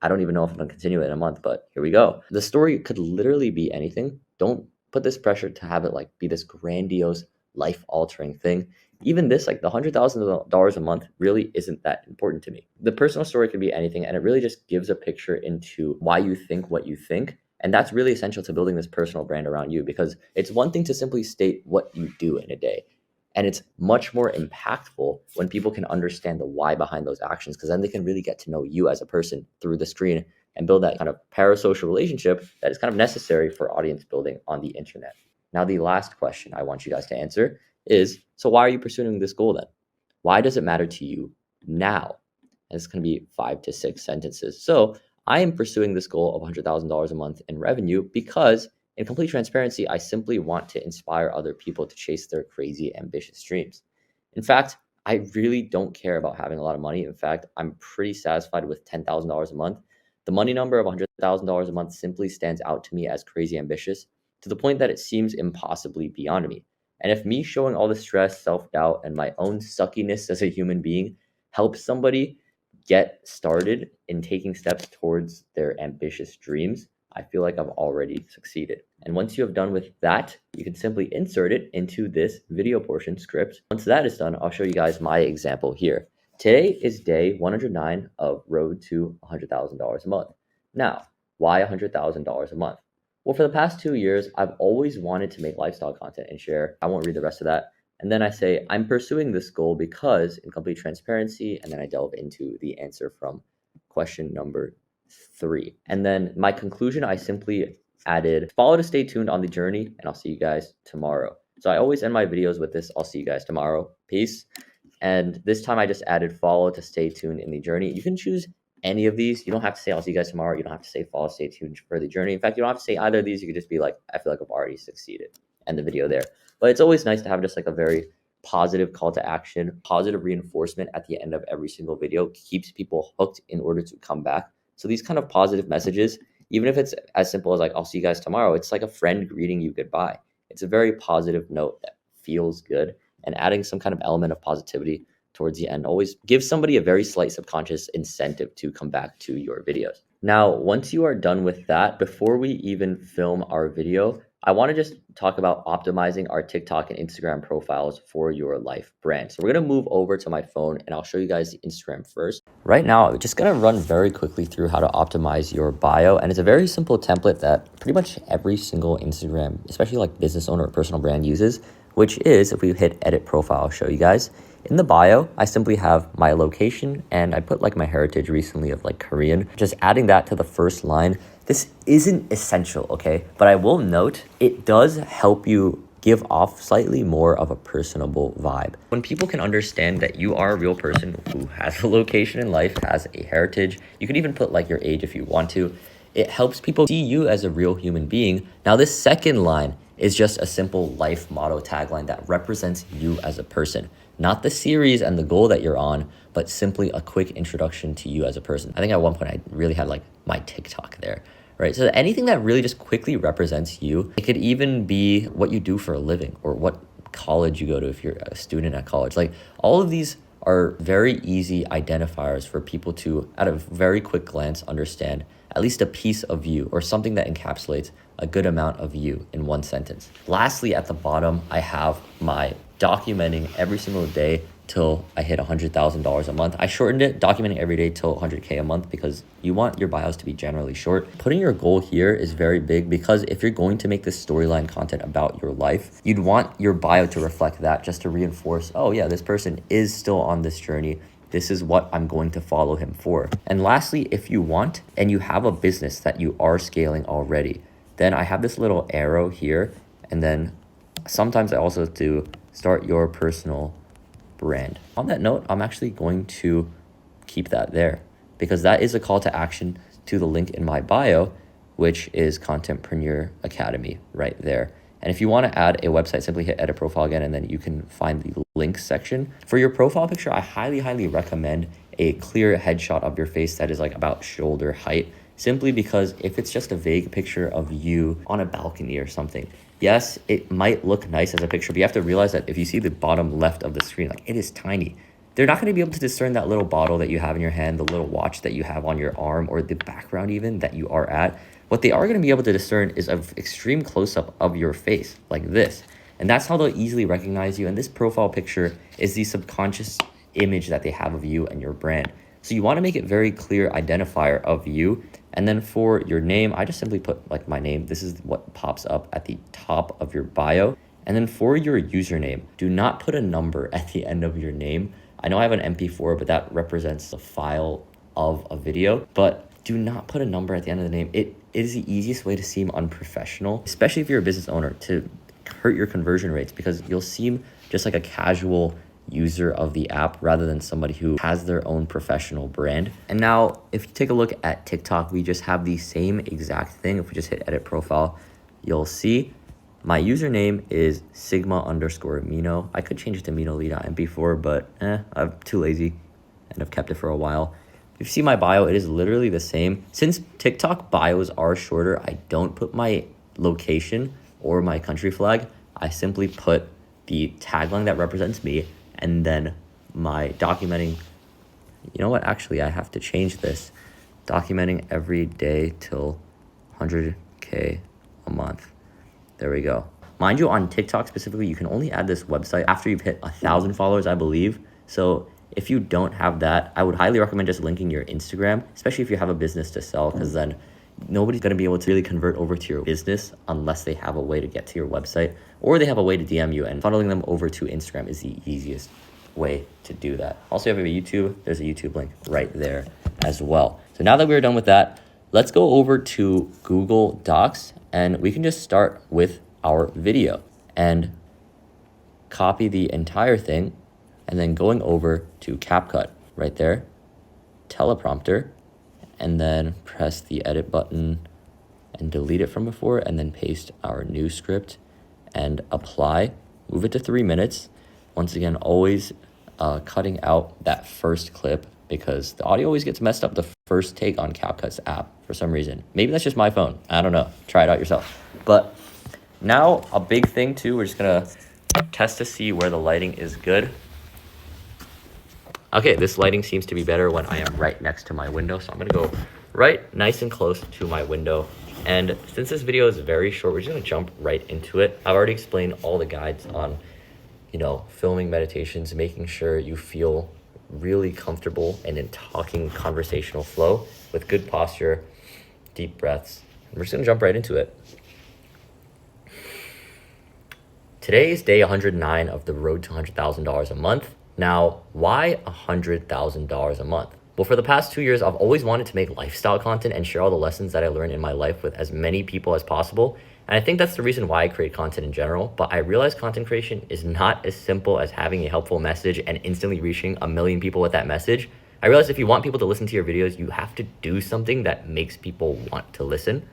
I don't even know if I'm gonna continue it in a month, but here we go. The story could literally be anything. Don't put this pressure to have it like be this grandiose, life-altering thing. Even this, like the $100,000 a month really isn't that important to me. The personal story could be anything, and it really just gives a picture into why you think what you think. And that's really essential to building this personal brand around you, because it's one thing to simply state what you do in a day. And it's much more impactful when people can understand the why behind those actions, because then they can really get to know you as a person through the screen and build that kind of parasocial relationship that is kind of necessary for audience building on the internet. Now, the last question I want you guys to answer is, so why are you pursuing this goal then? Why does it matter to you now? And it's going to be 5 to 6 sentences. So I am pursuing this goal of $100,000 a month in revenue because, in complete transparency, I simply want to inspire other people to chase their crazy, ambitious dreams. In fact, I really don't care about having a lot of money. In fact, I'm pretty satisfied with $10,000 a month. The money number of $100,000 a month simply stands out to me as crazy ambitious, to the point that it seems impossibly beyond me. And if me showing all the stress, self-doubt, and my own suckiness as a human being helps somebody get started in taking steps towards their ambitious dreams, I feel like I've already succeeded. And once you have done with that, you can simply insert it into this video portion script. Once that is done, I'll show you guys my example here. Today is day 109 of Road to $100,000 a month. Now, why $100,000 a month? Well, for the past 2 years, I've always wanted to make lifestyle content and share. I won't read the rest of that. And then I say, I'm pursuing this goal because, in complete transparency, and then I delve into the answer from question number 3. And then my conclusion, I simply added, follow to stay tuned on the journey, and I'll see you guys tomorrow. So I always end my videos with this, I'll see you guys tomorrow. Peace. And this time I just added follow to stay tuned in the journey. You can choose any of these. You don't have to say I'll see you guys tomorrow. You don't have to say follow, stay tuned for the journey. In fact, you don't have to say either of these. You could just be like, I feel like I've already succeeded. End the video there. But it's always nice to have just like a very positive call to action, positive reinforcement at the end of every single video keeps people hooked in order to come back. So these kind of positive messages, even if it's as simple as like, I'll see you guys tomorrow, it's like a friend greeting you goodbye. It's a very positive note that feels good, and adding some kind of element of positivity towards the end always gives somebody a very slight subconscious incentive to come back to your videos. Now, once you are done with that, before we even film our video, I want to just talk about optimizing our TikTok and Instagram profiles for your life brand. So we're going to move over to my phone and I'll show you guys the Instagram first. Right now, I'm just going to run very quickly through how to optimize your bio. And it's a very simple template that pretty much every single Instagram, especially like business owner or personal brand, uses, which is, if we hit edit profile, I'll show you guys. In the bio, I simply have my location and I put like my heritage recently of like Korean, just adding that to the first line. This isn't essential, okay? But I will note it does help you give off slightly more of a personable vibe. When people can understand that you are a real person who has a location in life, has a heritage, you can even put like your age if you want to. It helps people see you as a real human being. Now, this second line is just a simple life motto tagline that represents you as a person. Not the series and the goal that you're on, but simply a quick introduction to you as a person. I think at one point I really had like my TikTok there, right? So anything that really just quickly represents you. It could even be what you do for a living or what college you go to if you're a student at college. Like all of these are very easy identifiers for people to, at a very quick glance, understand at least a piece of you or something that encapsulates a good amount of you in one sentence. Lastly, at the bottom, I have my documenting every single day till I hit $100,000 a month. I shortened it, documenting every day till 100K a month, because you want your bios to be generally short. Putting your goal here is very big, because if you're going to make this storyline content about your life, you'd want your bio to reflect that, just to reinforce, oh yeah, this person is still on this journey. This is what I'm going to follow him for. And lastly, if you want and you have a business that you are scaling already, then I have this little arrow here And then sometimes I also do start your personal brand. On that note, I'm actually going to keep that there because that is a call to action to the link in my bio, which is Contentpreneur Academy right there. And if you want to add a website, simply hit edit profile again, and then you can find the links section. For your profile picture, I highly recommend a clear headshot of your face that is like about shoulder height, simply because if it's just a vague picture of you on a balcony or something, yes, it might look nice as a picture, but you have to realize that if you see the bottom left of the screen, like it is tiny. They're not going to be able to discern that little bottle that you have in your hand, the little watch that you have on your arm, or the background even that you are at. What they are going to be able to discern is an extreme close-up of your face, like this. And that's how they'll easily recognize you. And this profile picture is the subconscious image that they have of you and your brand. So you want to make it very clear identifier of you. And then for your name, I just simply put like my name. This is what pops up at the top of your bio. And then for your username, do not put a number at the end of your name. I know I have an MP4, but that represents the file of a video, but do not put a number at the end of the name. It is the easiest way to seem unprofessional, especially if you're a business owner, to hurt your conversion rates, because you'll seem just like a casual user of the app rather than somebody who has their own professional brand. And now if you take a look at TikTok, we just have the same exact thing. If we just hit edit profile, you'll see my username is Sigma_Mino. I could change it to MinoLee.mp4, but I'm too lazy and I've kept it for a while. If you see my bio, it is literally the same. Since TikTok bios are shorter, I don't put my location or my country flag. I simply put the tagline that represents me and then my documenting. You know what? Actually, I have to change this. Documenting every day till 100K a month. There we go. Mind you, on TikTok specifically, you can only add this website after you've hit 1,000 followers, I believe. So if you don't have that, I would highly recommend just linking your Instagram, especially if you have a business to sell, because then nobody's going to be able to really convert over to your business unless they have a way to get to your website or they have a way to DM you, and funneling them over to Instagram is the easiest way to do that. Also, if you have a YouTube, there's a YouTube link right there as well. So now that we're done with that, let's go over to Google Docs and we can just start with our video and copy the entire thing and then going over to CapCut right there, teleprompter, and then press the edit button and delete it from before and then paste our new script and apply. Move it to 3 minutes. Once again, always cutting out that first clip because the audio always gets messed up the first take on CapCut's app for some reason. Maybe that's just my phone. I don't know. Try it out yourself. But now a big thing too, we're just gonna test to see where the lighting is good. Okay, this lighting seems to be better when I am right next to my window. So I'm gonna go right nice and close to my window. And since this video is very short, we're just gonna jump right into it. I've already explained all the guides on, filming meditations, making sure you feel really comfortable and in talking conversational flow with good posture, deep breaths. And we're just gonna jump right into it. Today is day 109 of the road to $100,000 a month. Now, why $100,000 a month? Well, for the past 2 years, I've always wanted to make lifestyle content and share all the lessons that I learned in my life with as many people as possible. And I think that's the reason why I create content in general. But I realize content creation is not as simple as having a helpful message and instantly reaching 1 million people with that message. I realize if you want people to listen to your videos, you have to do something that makes people want to listen.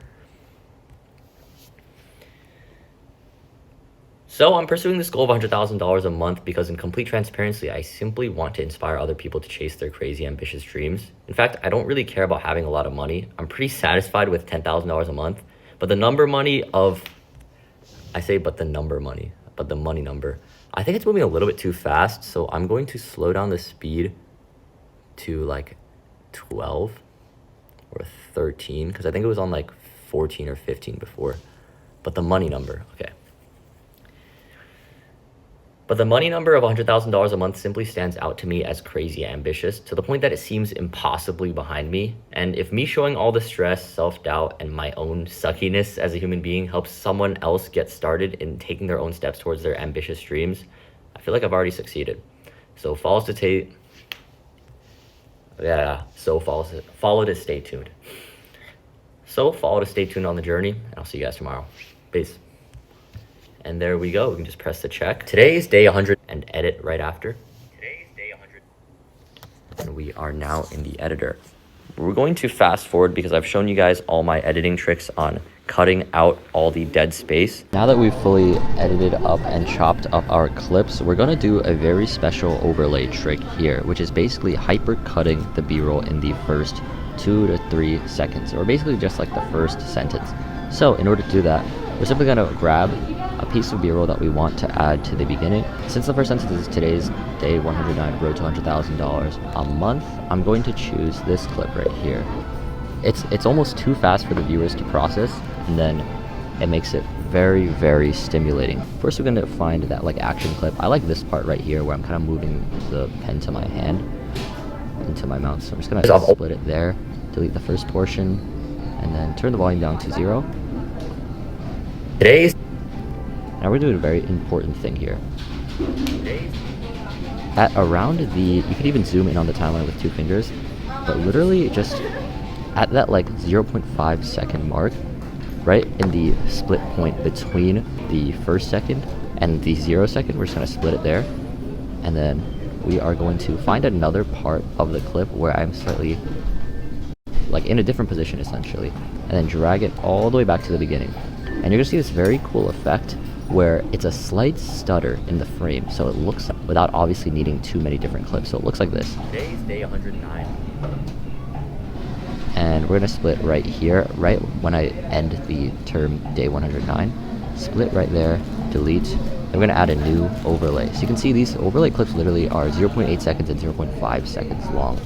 So I'm pursuing this goal of $100,000 a month because in complete transparency, I simply want to inspire other people to chase their crazy, ambitious dreams. In fact, I don't really care about having a lot of money. I'm pretty satisfied with $10,000 a month, but the money number, I think it's moving a little bit too fast. So I'm going to slow down the speed to like 12 or 13, because I think it was on like 14 or 15 before, but the money number, okay. But the money number of $100,000 a month simply stands out to me as crazy ambitious, to the point that it seems impossibly behind me. And if me showing all the stress, self-doubt, and my own suckiness as a human being helps someone else get started in taking their own steps towards their ambitious dreams, I feel like I've already succeeded. So follow to stay tuned. So follow to stay tuned on the journey, and I'll see you guys tomorrow. Peace. And there we go. We can just press the check. Today's day 100 and edit right after. Today's day 100. And we are now in the editor. We're going to fast forward because I've shown you guys all my editing tricks on cutting out all the dead space. Now that we've fully edited up and chopped up our clips, we're gonna do a very special overlay trick here, which is basically hyper cutting the B-roll in the first 2 to 3 seconds, or basically just like the first sentence. So in order to do that, we're simply gonna grab a piece of B-roll that we want to add to the beginning. Since the first sentence is today's day 109, road to $100,000 a month, I'm going to choose this clip right here. It's almost too fast for the viewers to process, and then it makes it very, very stimulating. First, we're gonna find that like action clip. I like this part right here where I'm kind of moving the pen to my hand into my mouth. So I'm just gonna split it there, delete the first portion, and then turn the volume down to 0. Now we're doing a very important thing here. At around you could even zoom in on the timeline with 2 fingers, but literally just at that like 0.5 second mark, right in the split point between the first second and the 0 second, we're just gonna split it there. And then we are going to find another part of the clip where I'm slightly like in a different position essentially, and then drag it all the way back to the beginning. And you're gonna see this very cool effect where it's a slight stutter in the frame, so it looks, without obviously needing too many different clips, so it looks like this. Today's day 109. And we're gonna split right here, right when I end the term day 109. Split right there, delete, and we're gonna add a new overlay. So you can see these overlay clips literally are 0.8 seconds and 0.5 seconds long.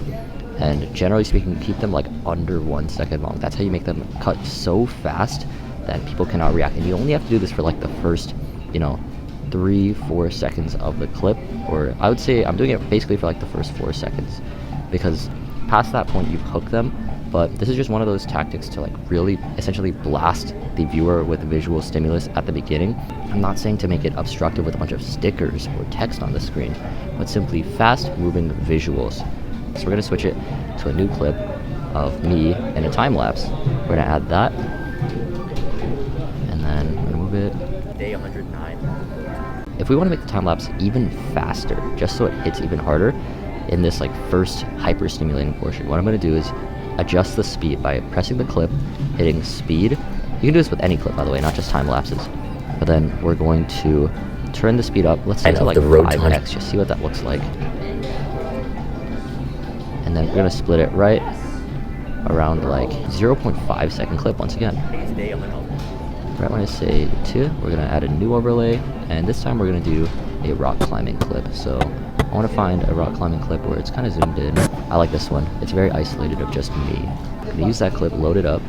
And generally speaking, keep them like under 1 second long. That's how you make them cut so fast that people cannot react. And you only have to do this for like the first, 3-4 seconds of the clip. Or I would say I'm doing it basically for like the first 4 seconds, because past that point you've hooked them. But this is just one of those tactics to like really essentially blast the viewer with visual stimulus at the beginning. I'm not saying to make it obstructive with a bunch of stickers or text on the screen, but simply fast moving visuals. So we're gonna switch it to a new clip of me in a time lapse. We're gonna add that, and then we're gonna move it. Day 109. If we want to make the time lapse even faster, just so it hits even harder in this like first hyper stimulating portion, what I'm gonna do is adjust the speed by pressing the clip, hitting speed. You can do this with any clip, by the way, not just time lapses. But then we're going to turn the speed up. Let's say to like 5x, just see what that looks like. And then we're gonna split it right around like 0.5 second clip once again. Right when I say 2, we're gonna add a new overlay, and this time we're gonna do a rock climbing clip. So I want to find a rock climbing clip where it's kind of zoomed in. I like this one. It's very isolated of just me. I'm gonna use that clip, load it up.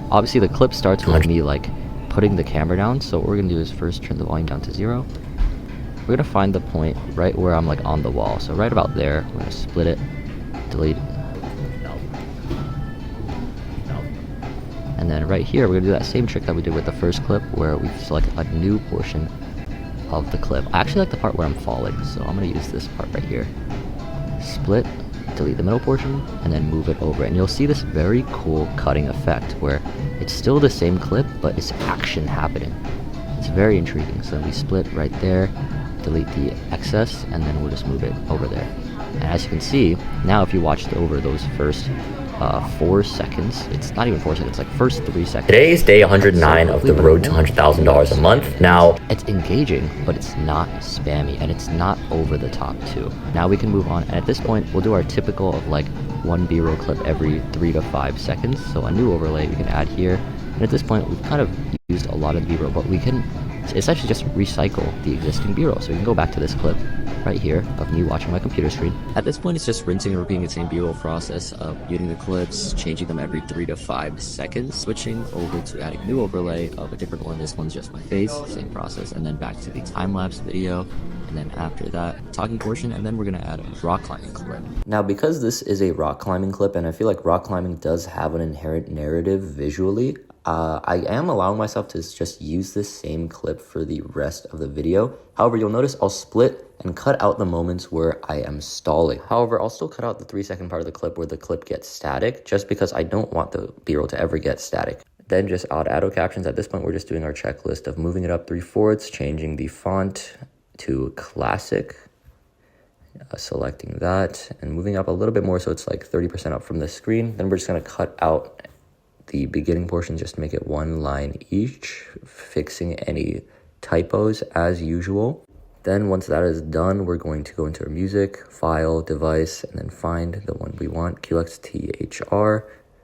Obviously the clip starts with me like putting the camera down, so what we're gonna do is first turn the volume down to 0. We're gonna find the point right where I'm like on the wall, so right about there. We're gonna split it, delete, and then right here we're gonna do that same trick that we did with the first clip, where we select a new portion of the clip. I actually like the part where I'm falling, so I'm gonna use this part right here. Split, delete the middle portion, and then move it over, and you'll see this very cool cutting effect where it's still the same clip, but it's action happening. It's very intriguing. So we split right there, delete the excess, and then we'll just move it over there. And as you can see, now if you watched over those first 4 seconds, it's not even 4 seconds, like first 3 seconds. Today's day 109 of the road to $100,000 a month. Now, it's engaging, but it's not spammy, and it's not over the top too. Now we can move on, and at this point, we'll do our typical of like 1 B-roll clip every 3 to 5 seconds. So a new overlay we can add here. And at this point, we've kind of used a lot of B-roll, but we can essentially just recycle the existing B-roll. So we can go back to this clip right here of me watching my computer screen. At this point, it's just rinsing and repeating the same B-roll process of muting the clips, changing them every 3 to 5 seconds, switching over to adding a new overlay of a different one. This one's just my face, same process, and then back to the time-lapse video. And then after that, talking portion, and then we're gonna add a rock climbing clip. Now, because this is a rock climbing clip, and I feel like rock climbing does have an inherent narrative visually, I am allowing myself to just use this same clip for the rest of the video. However, you'll notice I'll split and cut out the moments where I am stalling. However, I'll still cut out the 3-second part of the clip where the clip gets static, just because I don't want the B-roll to ever get static. Then just auto captions. At this point, we're just doing our checklist of moving it up 3/4, changing the font to classic, selecting that, and moving up a little bit more so it's like 30% up from the screen. Then we're just going to cut out the beginning portion just to make it one line each, fixing any typos as usual. Then once that is done, we're going to go into our music, file, device, and then find the one we want, QXTHR.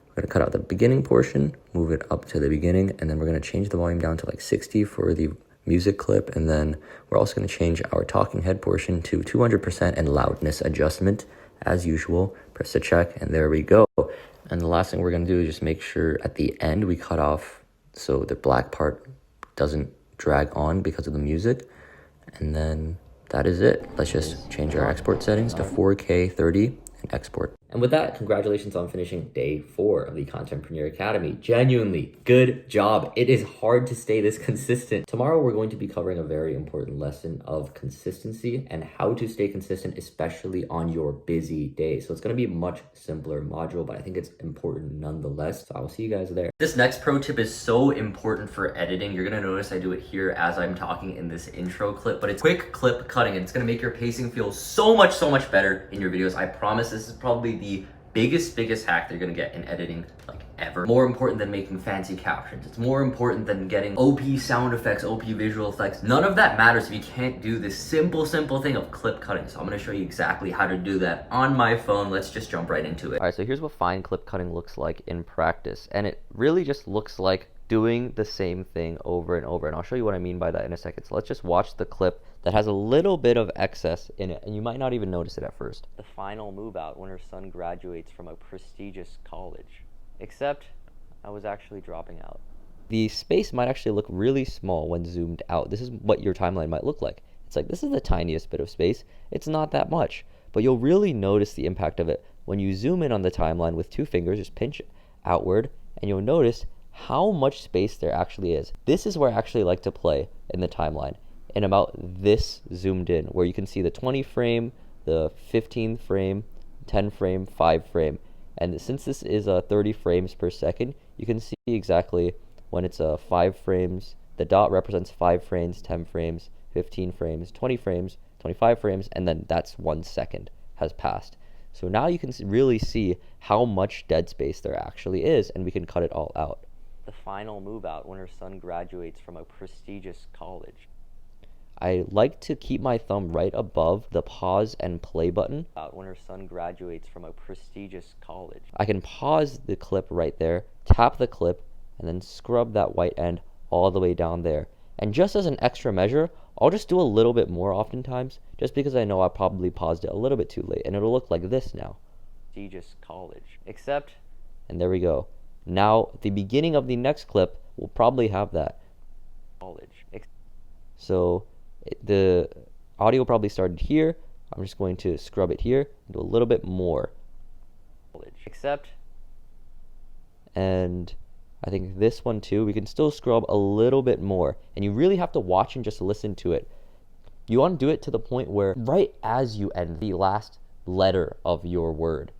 We're going to cut out the beginning portion, move it up to the beginning, and then we're going to change the volume down to like 60 for the music clip. And then we're also going to change our talking head portion to 200% and loudness adjustment as usual. Press the check, and there we go. And the last thing we're going to do is just make sure at the end we cut off so the black part doesn't drag on because of the music. And then that is it. Let's just change our export settings to 4K 30 and export. And with that, congratulations on finishing day 4 of the Contentpreneur Academy. Genuinely, good job. It is hard to stay this consistent. Tomorrow, we're going to be covering a very important lesson of consistency and how to stay consistent, especially on your busy day. So it's going to be a much simpler module, but I think it's important nonetheless. So I will see you guys there. This next pro tip is so important for editing. You're going to notice I do it here as I'm talking in this intro clip, but it's quick clip cutting, and it's going to make your pacing feel so much better in your videos. I promise this is probably the biggest hack they're gonna get in editing like ever. More important than making fancy captions. It's more important than getting OP sound effects, OP visual effects. None of that matters if you can't do this simple thing of clip cutting. So I'm gonna show you exactly how to do that on my phone. Let's just jump right into it. All right, so here's what fine clip cutting looks like in practice. And it really just looks like doing the same thing over and over. And I'll show you what I mean by that in a second. So let's just watch the clip that has a little bit of excess in it, and you might not even notice it at first. The final move out when her son graduates from a prestigious college. Except I was actually dropping out. The space might actually look really small when zoomed out. This is what your timeline might look like. It's like, this is the tiniest bit of space. It's not that much, but you'll really notice the impact of it when you zoom in on the timeline with 2 fingers, just pinch outward, and you'll notice how much space there actually is. This is where I actually like to play in the timeline, and about this zoomed in, where you can see the 20 frame, the 15 frame, 10 frame, 5 frame. And since this is 30 frames per second, you can see exactly when it's 5 frames, the dot represents 5 frames, 10 frames, 15 frames, 20 frames, 25 frames, and then that's 1 second has passed. So now you can really see how much dead space there actually is, and we can cut it all out. The final move out when her son graduates from a prestigious college. I like to keep my thumb right above the pause and play button. When her son graduates from a prestigious college. I can pause the clip right there, tap the clip, and then scrub that white end all the way down there. And just as an extra measure, I'll just do a little bit more oftentimes, just because I know I probably paused it a little bit too late, and it'll look like this now. Prestigious college. Except, and there we go. Now, the beginning of the next clip will probably have that. College. So, the audio probably started here. I'm just going to scrub it here and do a little bit more. Except, and I think this one too, we can still scrub a little bit more. And you really have to watch and just listen to it. You want to do it to the point where right as you end the last letter of your word.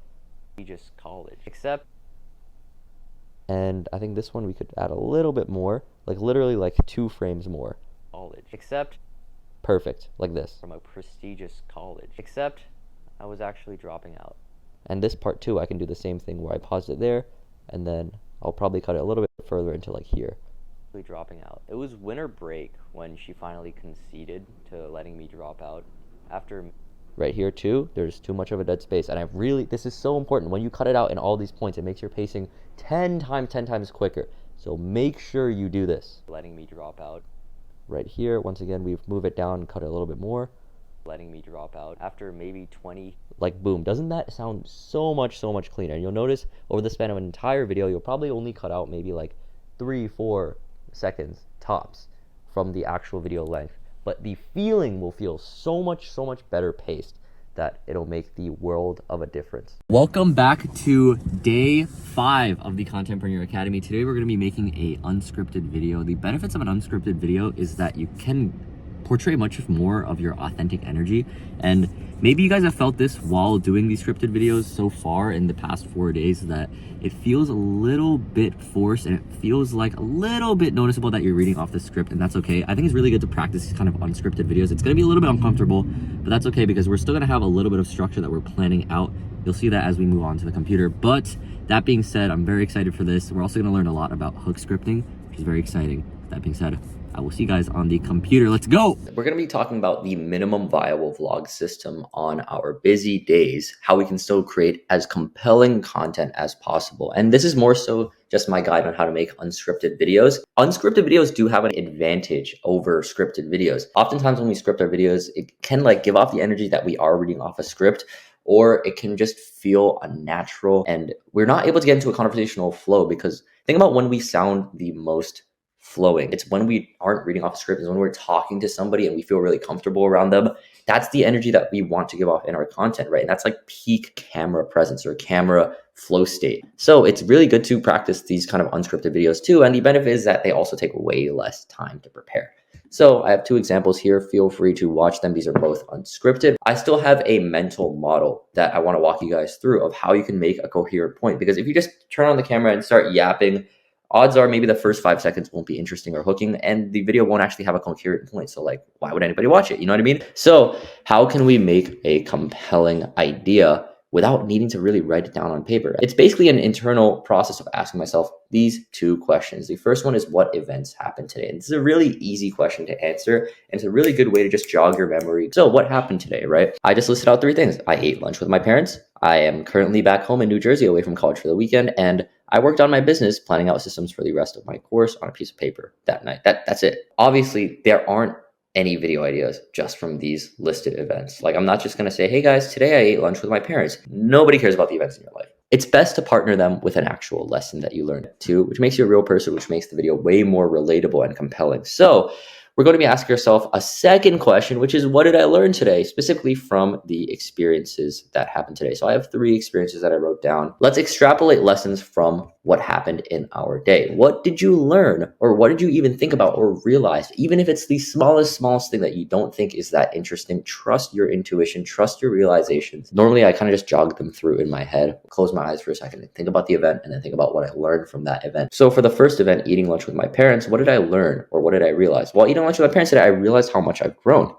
Just college. Except, and I think this one we could add a little bit more, like literally like 2 frames more. College. Except, perfect, like this. From a prestigious college. Except I was actually dropping out. And this part too, I can do the same thing where I paused it there, and then I'll probably cut it a little bit further into like here. Dropping out. It was winter break when she finally conceded to letting me drop out. After right here too, there's too much of a dead space, and this is so important. When you cut it out in all these points, it makes your pacing 10 times quicker. So make sure you do this. Letting me drop out. Right here, once again, we move it down and cut it a little bit more. Letting me drop out after maybe 20, like boom. Doesn't that sound so much cleaner? And you'll notice over the span of an entire video, you'll probably only cut out maybe like 3-4 seconds tops from the actual video length, but the feeling will feel so much better paced that it'll make the world of a difference. Welcome back to day 5 of the Contentpreneur Academy. Today we're going to be making a unscripted video. The benefits of an unscripted video is that you can portray much more of your authentic energy. And maybe you guys have felt this while doing these scripted videos so far in the past 4 days, that it feels a little bit forced and it feels like a little bit noticeable that you're reading off the script, and that's okay. I think it's really good to practice these kind of unscripted videos. It's gonna be a little bit uncomfortable, but that's okay because we're still gonna have a little bit of structure that we're planning out. You'll see that as we move on to the computer. But that being said, I'm very excited for this. We're also gonna learn a lot about hook scripting, which is very exciting. That being said, I will see you guys on the computer. Let's go. We're going to be talking about the minimum viable vlog system on our busy days, how we can still create as compelling content as possible. And this is more so just my guide on how to make unscripted videos. Unscripted videos do have an advantage over scripted videos. Oftentimes when we script our videos, it can like give off the energy that we are reading off a script, or it can just feel unnatural and we're not able to get into a conversational flow. Because think about when we sound the most flowing. It's when we aren't reading off a script, is when we're talking to somebody and we feel really comfortable around them. That's the energy that we want to give off in our content, right? And that's like peak camera presence or camera flow state. So it's really good to practice these kind of unscripted videos too. And the benefit is that they also take way less time to prepare. So I have 2 examples here. Feel free to watch them. These are both unscripted. I still have a mental model that I want to walk you guys through of how you can make a coherent point. Because if you just turn on the camera and start yapping, odds are maybe the first 5 seconds won't be interesting or hooking and the video won't actually have a coherent point. So like, why would anybody watch it? You know what I mean? So how can we make a compelling idea without needing to really write it down on paper? It's basically an internal process of asking myself these 2 questions. The first one is, what events happened today? And this is a really easy question to answer, and it's a really good way to just jog your memory. So what happened today, right? I just listed out 3 things. I ate lunch with my parents. I am currently back home in New Jersey away from college for the weekend, and I worked on my business, planning out systems for the rest of my course on a piece of paper that night. That's it. Obviously, there aren't any video ideas just from these listed events. Like, I'm not just going to say, hey guys, today I ate lunch with my parents. Nobody cares about the events in your life. It's best to partner them with an actual lesson that you learned too, which makes you a real person, which makes the video way more relatable and compelling. So we're going to be asking ourselves a second question, which is, what did I learn today, specifically from the experiences that happened today? So I have 3 experiences that I wrote down. Let's extrapolate lessons from what happened in our day. What did you learn, or what did you even think about or realize? Even if it's the smallest thing that you don't think is that interesting, trust your intuition, trust your realizations. Normally, I kind of just jog them through in my head, close my eyes for a second, and think about the event, and then think about what I learned from that event. So for the first event, eating lunch with my parents, what did I learn, or what did I realize? Well, eating lunch with my parents today, I realized how much I've grown.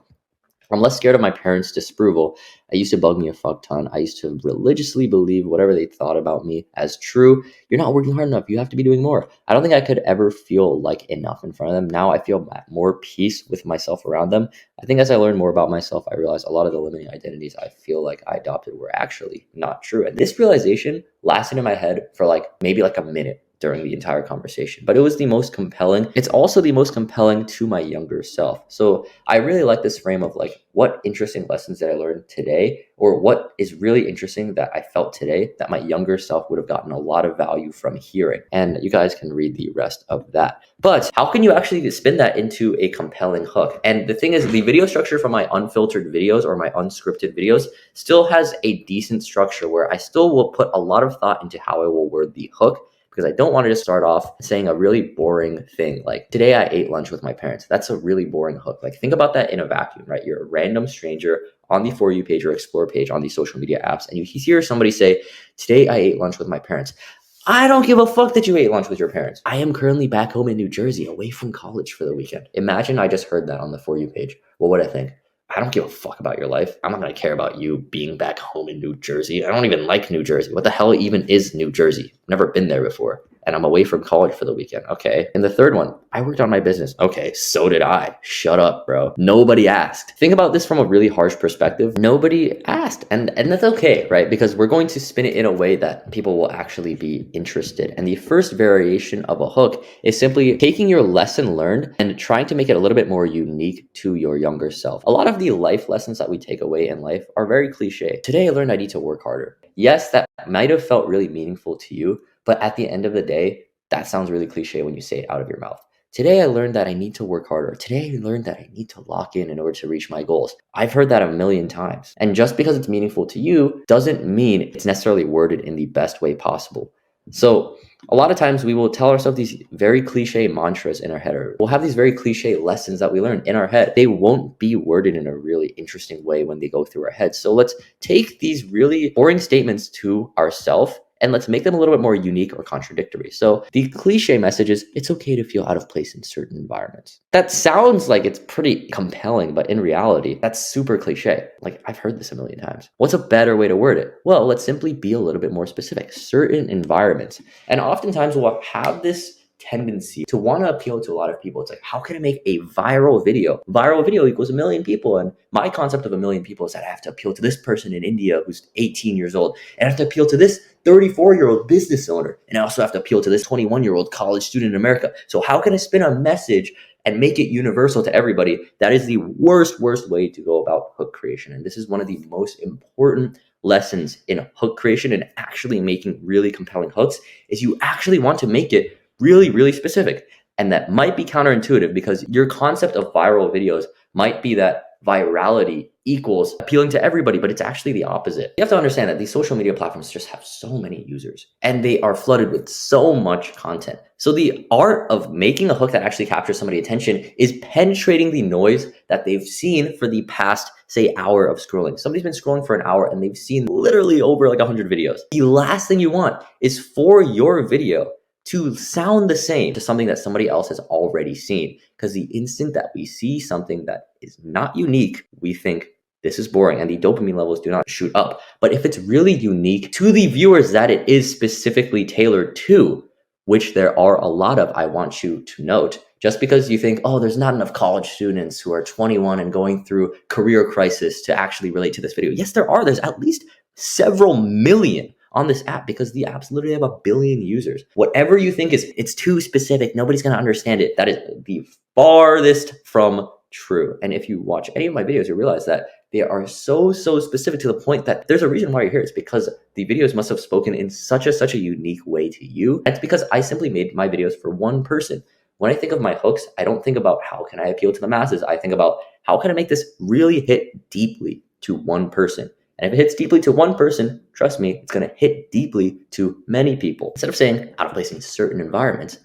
I'm less scared of my parents' disapproval. I used to bug me a fuck ton. I used to religiously believe whatever they thought about me as true. You're not working hard enough. You have to be doing more. I don't think I could ever feel like enough in front of them. Now I feel more peace with myself around them. I think as I learn more about myself, I realize a lot of the limiting identities I feel like I adopted were actually not true. And this realization lasted in my head for maybe a minute during the entire conversation, but it was the most compelling. It's also the most compelling to my younger self. So I really like this frame of what interesting lessons did I learn today, or what is really interesting that I felt today that my younger self would have gotten a lot of value from hearing. And you guys can read the rest of that. But how can you actually spin that into a compelling hook? And the thing is, the video structure from my unfiltered videos or my unscripted videos still has a decent structure where I still will put a lot of thought into how I will word the hook, because I don't want to just start off saying a really boring thing like, today I ate lunch with my parents. That's a really boring hook. Think about that in a vacuum, right? You're a random stranger on the For You page or Explore page on these social media apps, and you hear somebody say, today I ate lunch with my parents. I don't give a fuck that you ate lunch with your parents. I am currently back home in New Jersey away from college for the weekend. Imagine I just heard that on the For You page. What would I think? I don't give a fuck about your life. I'm not going to care about you being back home in New Jersey. I don't even like New Jersey. What the hell even is New Jersey? I've never been there before. And I'm away from college for the weekend. Okay. And the third one, I worked on my business. Okay, so did I. Shut up, bro. Nobody asked. Think about this from a really harsh perspective. Nobody asked. And that's okay, right? Because we're going to spin it in a way that people will actually be interested. And the first variation of a hook is simply taking your lesson learned and trying to make it a little bit more unique to your younger self. A lot of the life lessons that we take away in life are very cliche. Today I learned I need to work harder. Yes, that might have felt really meaningful to you, but at the end of the day, that sounds really cliche when you say it out of your mouth. Today, I learned that I need to work harder. Today, I learned that I need to lock in order to reach my goals. I've heard that a million times. And just because it's meaningful to you doesn't mean it's necessarily worded in the best way possible. So a lot of times we will tell ourselves these very cliche mantras in our head, or we'll have these very cliche lessons that we learn in our head. They won't be worded in a really interesting way when they go through our head. So let's take these really boring statements to ourselves and let's make them a little bit more unique or contradictory. So the cliche message is, it's okay to feel out of place in certain environments. That sounds like it's pretty compelling, but in reality, that's super cliche. Like, I've heard this a million times. What's a better way to word it? Well, let's simply be a little bit more specific. Certain environments. And oftentimes we'll have this tendency to want to appeal to a lot of people. It's like, how can I make a viral video? Viral video equals 1 million people. And my concept of 1 million people is that I have to appeal to this person in India who's 18 years old. And I have to appeal to this 34-year-old business owner. And I also have to appeal to this 21-year-old college student in America. So how can I spin a message and make it universal to everybody? That is the worst way to go about hook creation. And this is one of the most important lessons in hook creation and actually making really compelling hooks is you actually want to make it really specific. And that might be counterintuitive because your concept of viral videos might be that virality equals appealing to everybody, but it's actually the opposite. You have to understand that these social media platforms just have so many users and they are flooded with so much content. So the art of making a hook that actually captures somebody's attention is penetrating the noise that they've seen for the past, say, hour of scrolling. Somebody's been scrolling for an hour and they've seen literally over like 100 videos. The last thing you want is for your video to sound the same to something that somebody else has already seen. Because the instant that we see something that is not unique, we think this is boring and the dopamine levels do not shoot up. But if it's really unique to the viewers that it is specifically tailored to, which there are a lot of, I want you to note, just because you think, oh, there's not enough college students who are 21 and going through career crisis to actually relate to this video. Yes, there are. There's at least several million on this app because the apps literally have 1 billion users. Whatever you think it's too specific, nobody's going to understand it. That is the farthest from true. And if you watch any of my videos, you realize that they are so specific to the point that there's a reason why you're here. It's because the videos must have spoken in such a unique way to you. And it's because I simply made my videos for one person. When I think of my hooks, I don't think about how can I appeal to the masses. I think about how can I make this really hit deeply to one person. And if it hits deeply to one person, trust me, it's going to hit deeply to many people. Instead of saying out of place in certain environments,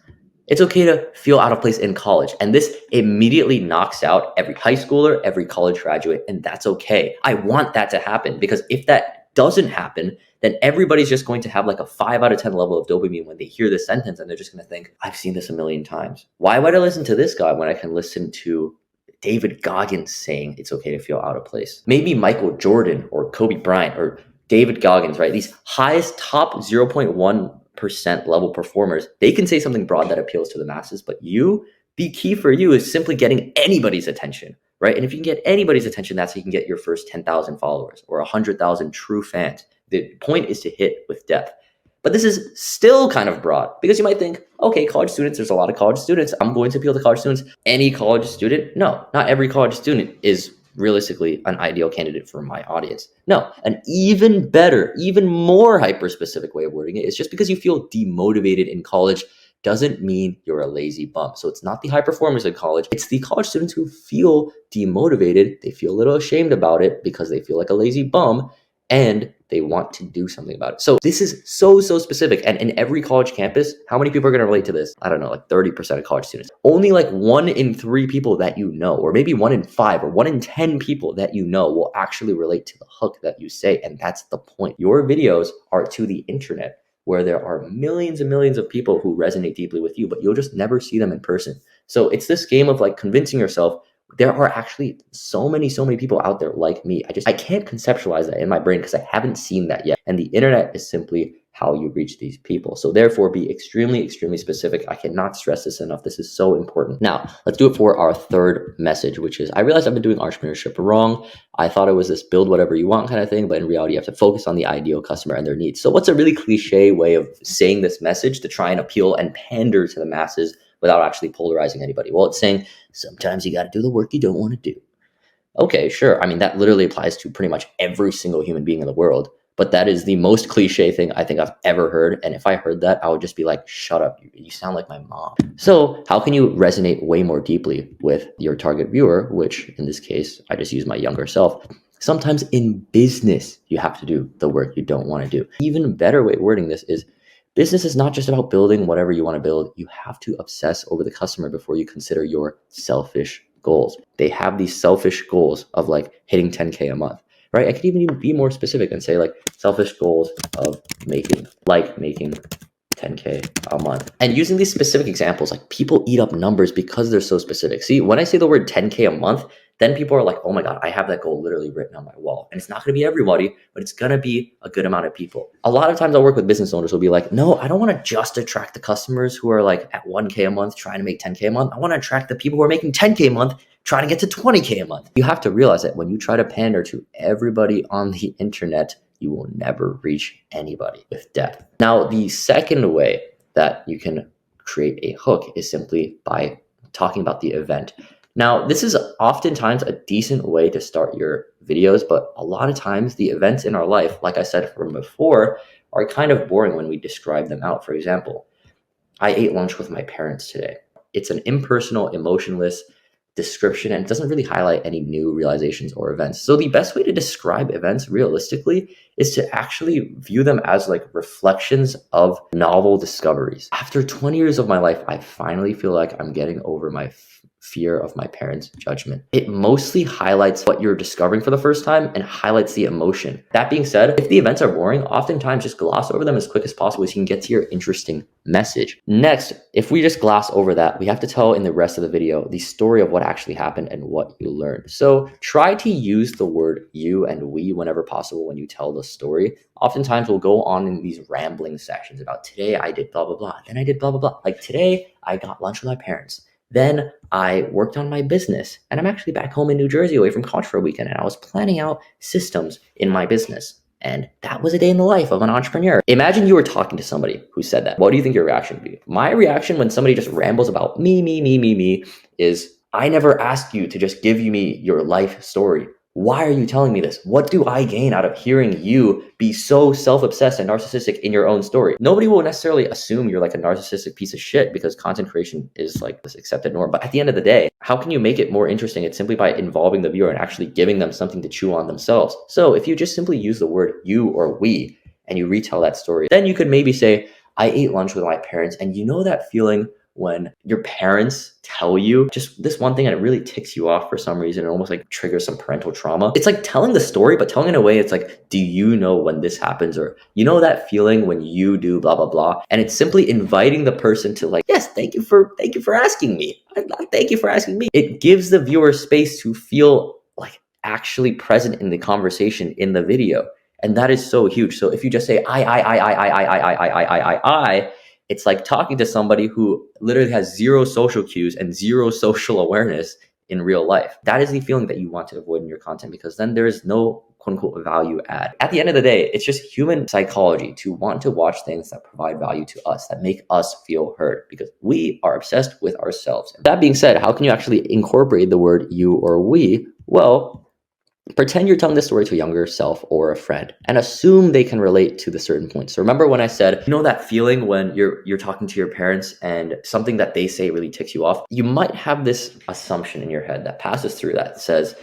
it's okay to feel out of place in college. And this immediately knocks out every high schooler, every college graduate, and that's okay. I want that to happen because if that doesn't happen, then everybody's just going to have like a 5 out of 10 level of dopamine when they hear this sentence and they're just going to think, I've seen this 1 million times. Why would I listen to this guy when I can listen to David Goggins saying it's okay to feel out of place? Maybe Michael Jordan or Kobe Bryant or David Goggins, right? These highest top 0.1% level performers, they can say something broad that appeals to the masses, but the key for you is simply getting anybody's attention, right? And if you can get anybody's attention, that's how you can get your first 10,000 followers or 100,000 true fans. The point is to hit with depth. But this is still kind of broad because you might think, okay, college students, there's a lot of college students. I'm going to appeal to college students. Any college student? No, not every college student is realistically an ideal candidate for my audience. No, an even better, even more hyper-specific way of wording it is just because you feel demotivated in college doesn't mean you're a lazy bum. So it's not the high performers in college. It's the college students who feel demotivated. They feel a little ashamed about it because they feel like a lazy bum and they want to do something about it. So this is so specific. And in every college campus, how many people are going to relate to this? I don't know, like 30% of college students. Only like 1 in 3 people that you know, or maybe 1 in 5 or 1 in 10 people that you know will actually relate to the hook that you say. And that's the point. Your videos are to the internet where there are millions and millions of people who resonate deeply with you, but you'll just never see them in person. So it's this game of like convincing yourself there are actually so many people out there like me. I can't conceptualize that in my brain because I haven't seen that yet. And the internet is simply how you reach these people. So therefore, be extremely specific. I cannot stress this enough. This is so important. Now, let's do it for our third message, which is I realized I've been doing entrepreneurship wrong. I thought it was this build whatever you want kind of thing, but in reality, you have to focus on the ideal customer and their needs. So what's a really cliche way of saying this message to try and appeal and pander to the masses without actually polarizing anybody? Well, it's saying sometimes you got to do the work you don't want to do. Okay, sure. I mean, that literally applies to pretty much every single human being in the world. But that is the most cliche thing I think I've ever heard. And if I heard that, I would just be like, shut up. You sound like my mom. So how can you resonate way more deeply with your target viewer, which in this case, I just use my younger self. Sometimes in business, you have to do the work you don't want to do. Even better way of wording this is Business is not just about building whatever you want to build. You have to obsess over the customer before you consider your selfish goals. They have these selfish goals of like hitting 10K a month, right? I could even be more specific and say like selfish goals of making 10K a month. And using these specific examples, like people eat up numbers because they're so specific. See, when I say the word 10K a month, then people are like, oh my God, I have that goal literally written on my wall. And it's not going to be everybody, but it's going to be a good amount of people. A lot of times I'll work with business owners who'll be like, no, I don't want to just attract the customers who are like at 1K a month trying to make 10K a month. I want to attract the people who are making 10K a month trying to get to 20K a month. You have to realize that when you try to pander to everybody on the internet, you will never reach anybody with depth. Now, the second way that you can create a hook is simply by talking about the event. Now, this is oftentimes a decent way to start your videos, but a lot of times the events in our life, like I said from before, are kind of boring when we describe them out. For example, I ate lunch with my parents today. It's an impersonal, emotionless description, and it doesn't really highlight any new realizations or events. So the best way to describe events realistically is to actually view them as like reflections of novel discoveries. After 20 years of my life, I finally feel like I'm getting over my fear of my parents' judgment. It mostly highlights what you're discovering for the first time and highlights the emotion. That being said, if the events are boring, oftentimes just gloss over them as quick as possible so you can get to your interesting message. Next, if we just gloss over that, we have to tell in the rest of the video the story of what actually happened and what you learned. So try to use the word you and we whenever possible when you tell the story. Oftentimes we'll go on in these rambling sections about today I did blah, blah, blah. Then I did blah, blah, blah. Like today I got lunch with my parents. Then I worked on my business, and I'm actually back home in New Jersey away from college for a weekend, and I was planning out systems in my business. And that was a day in the life of an entrepreneur. Imagine you were talking to somebody who said that. What do you think your reaction would be? My reaction when somebody just rambles about me is, I never asked you to just give me your life story. Why are you telling me this? What do I gain out of hearing you be so self-obsessed and narcissistic in your own story? Nobody will necessarily assume you're like a narcissistic piece of shit because content creation is like this accepted norm. But at the end of the day, how can you make it more interesting? It's simply by involving the viewer and actually giving them something to chew on themselves. So if you just simply use the word you or we and you retell that story, then you could maybe say, I ate lunch with my parents, and you know that feeling when your parents tell you just this one thing and it really ticks you off for some reason, it almost like triggers some parental trauma. It's like telling the story, but telling in a way it's like, do you know when this happens? Or you know that feeling when you do blah, blah, blah. And it's simply inviting the person to like, yes, thank you for asking me. Thank you for asking me. It gives the viewer space to feel like actually present in the conversation in the video. And that is so huge. So if you just say, I, it's like talking to somebody who literally has zero social cues and zero social awareness in real life. That is the feeling that you want to avoid in your content, because then there is no quote unquote value add. At the end of the day, it's just human psychology to want to watch things that provide value to us, that make us feel heard, because we are obsessed with ourselves. That being said, how can you actually incorporate the word you or we? Well, pretend you're telling this story to a younger self or a friend and assume they can relate to the certain points. So remember when I said, you know that feeling when you're talking to your parents and something that they say really ticks you off? You might have this assumption in your head that passes through that says,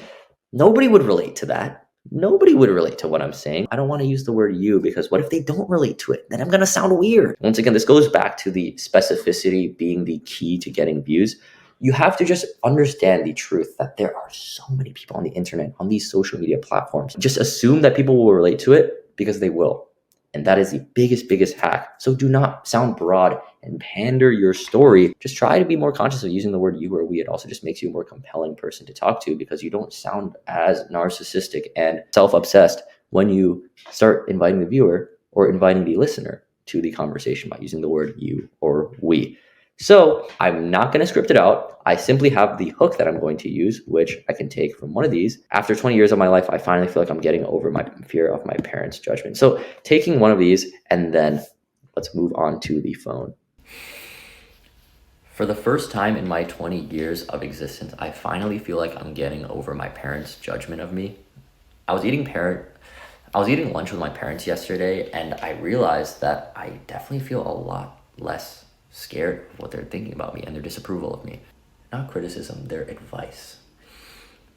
nobody would relate to that. Nobody would relate to what I'm saying. I don't want to use the word you because what if they don't relate to it? Then I'm going to sound weird. Once again, this goes back to the specificity being the key to getting views. You have to just understand the truth that there are so many people on the internet, on these social media platforms. Just assume that people will relate to it because they will. And that is the biggest hack. So do not sound broad and pander your story. Just try to be more conscious of using the word you or we. It also just makes you a more compelling person to talk to because you don't sound as narcissistic and self-obsessed when you start inviting the viewer or inviting the listener to the conversation by using the word you or we. So I'm not going to script it out. I simply have the hook that I'm going to use, which I can take from one of these. After 20 years of my life, I finally feel like I'm getting over my fear of my parents' judgment. So taking one of these, and then let's move on to the phone. For the first time in my 20 years of existence, I finally feel like I'm getting over my parents' judgment of me. I was eating lunch with my parents yesterday, and I realized that I definitely feel a lot less scared of what they're thinking about me and their disapproval of me. Not criticism, their advice.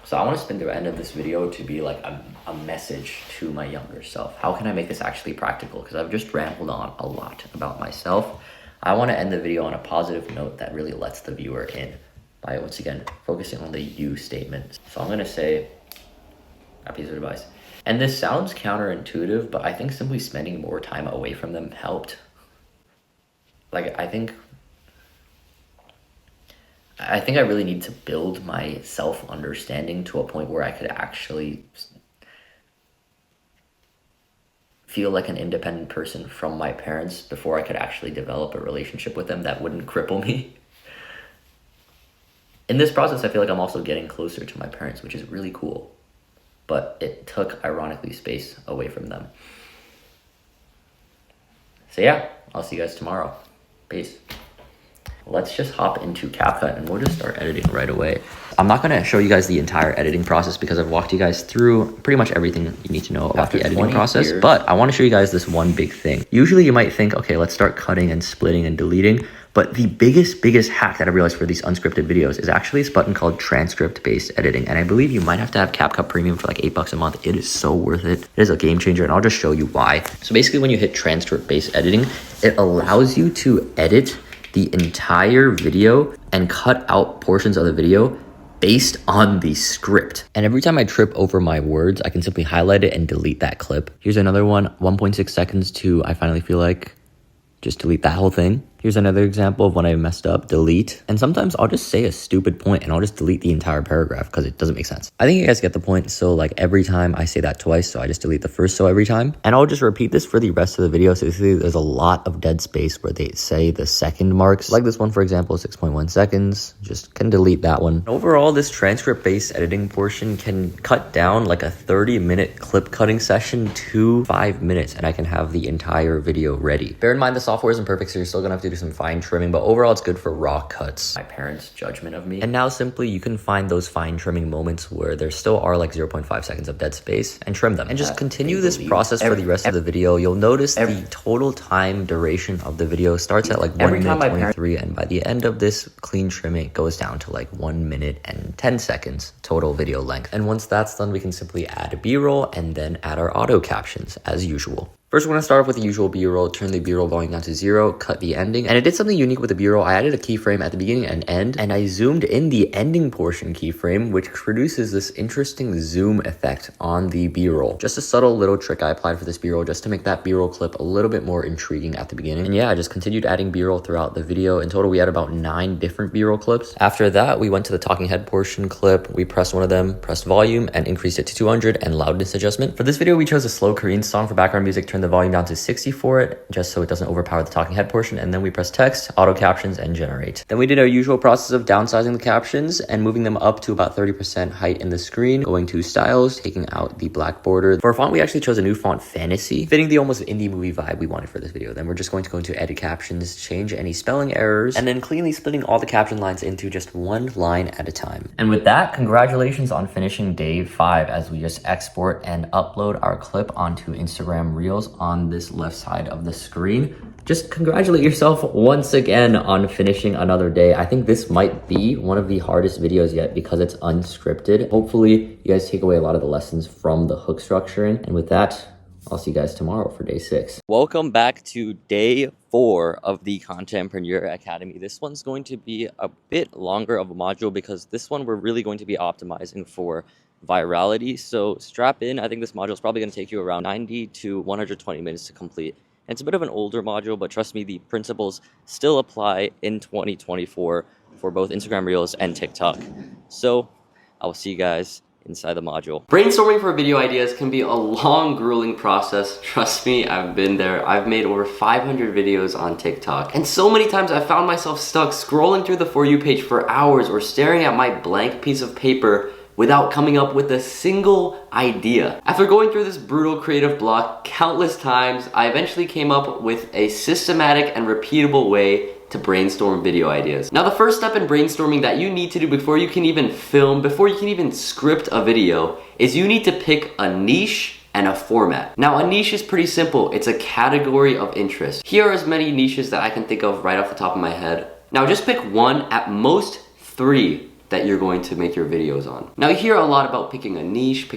So I want to spend the end of this video to be like a message to my younger self. How can I make this actually practical? Because I've just rambled on a lot about myself. I want to end the video on a positive note that really lets the viewer in by, once again, focusing on the you statement. So I'm going to say a piece of advice. And this sounds counterintuitive, but I think simply spending more time away from them helped. Like, I think I really need to build my self-understanding to a point where I could actually feel like an independent person from my parents before I could actually develop a relationship with them that wouldn't cripple me. In this process, I feel like I'm also getting closer to my parents, which is really cool. But it took, ironically, space away from them. So yeah, I'll see you guys tomorrow. Peace. Let's just hop into CapCut and we'll just start editing right away. I'm not gonna show you guys the entire editing process because I've walked you guys through pretty much everything you need to know about the editing process, but I wanna show you guys this one big thing. Usually you might think, okay, let's start cutting and splitting and deleting, but the biggest hack that I realized for these unscripted videos is actually this button called transcript-based editing. And I believe you might have to have CapCut Premium for like $8 a month. It is so worth it. It is a game changer, and I'll just show you why. So basically when you hit transcript-based editing, it allows you to edit the entire video and cut out portions of the video based on the script. And every time I trip over my words, I can simply highlight it and delete that clip. Here's another one, 1.6 seconds to I finally feel like, just delete that whole thing. Here's another example of when I messed up, delete. And sometimes I'll just say a stupid point and I'll just delete the entire paragraph because it doesn't make sense. I think you guys get the point. So like every time I say that twice, so I just delete the first so every time. And I'll just repeat this for the rest of the video. So basically there's a lot of dead space where they say the second marks. Like this one, for example, 6.1 seconds, just can delete that one. Overall, this transcript-based editing portion can cut down like a 30-minute clip cutting session to 5 minutes and I can have the entire video ready. Bear in mind the software isn't perfect, so you're still gonna have to do some fine trimming, but overall it's good for raw cuts. My parents' judgment of me. And now simply you can find those fine trimming moments where there still are like 0.5 seconds of dead space and trim them. And just continue this process for the rest of the video. You'll notice the total time duration of the video starts at like 1 minute 23, and by the end of this clean trimming, it goes down to like 1 minute and 10 seconds total video length. And once that's done, we can simply add a B-roll and then add our auto captions as usual. First, we're gonna start off with the usual B-roll, turn the B-roll volume down to 0, cut the ending. And I did something unique with the B-roll. I added a keyframe at the beginning and end, and I zoomed in the ending portion keyframe, which produces this interesting zoom effect on the B-roll. Just a subtle little trick I applied for this B-roll just to make that B-roll clip a little bit more intriguing at the beginning. And yeah, I just continued adding B-roll throughout the video. In total, we had about 9 different B-roll clips. After that, we went to the talking head portion clip. We pressed one of them, pressed volume, and increased it to 200 and loudness adjustment. For this video, we chose a slow Korean song for background music, turned the volume down to 60 for it, just so it doesn't overpower the talking head portion, and then we press text, auto captions, and generate. Then we did our usual process of downsizing the captions and moving them up to about 30% height in the screen, going to styles, taking out the black border. For font, we actually chose a new font, Fantasy, fitting the almost indie movie vibe we wanted for this video. Then we're just going to go into edit captions, change any spelling errors, and then cleanly splitting all the caption lines into just one line at a time. And with that, congratulations on finishing day 5 as we just export and upload our clip onto Instagram Reels on this left side of the screen. Just congratulate yourself once again on finishing another day. I think this might be one of the hardest videos yet because it's unscripted. Hopefully you guys take away a lot of the lessons from the hook structuring. And with that, I'll see you guys tomorrow for day 6. Welcome back to day 4 of the Contentpreneur Academy. This one's going to be a bit longer of a module because this one we're really going to be optimizing for virality. So strap in. I think this module is probably going to take you around 90 to 120 minutes to complete. And it's a bit of an older module, but trust me, the principles still apply in 2024 for both Instagram Reels and TikTok. So I will see you guys inside the module. Brainstorming for video ideas can be a long, grueling process. Trust me, I've been there. I've made over 500 videos on TikTok. And so many times I found myself stuck scrolling through the For You page for hours or staring at my blank piece of paper without coming up with a single idea. After going through this brutal creative block countless times, I eventually came up with a systematic and repeatable way to brainstorm video ideas. Now, the first step in brainstorming that you need to do before you can even film, before you can even script a video, is you need to pick a niche and a format. Now, a niche is pretty simple. It's a category of interest. Here are as many niches that I can think of right off the top of my head. Now, just pick one, at most 3, that you're going to make your videos on. Now you hear a lot about picking a niche,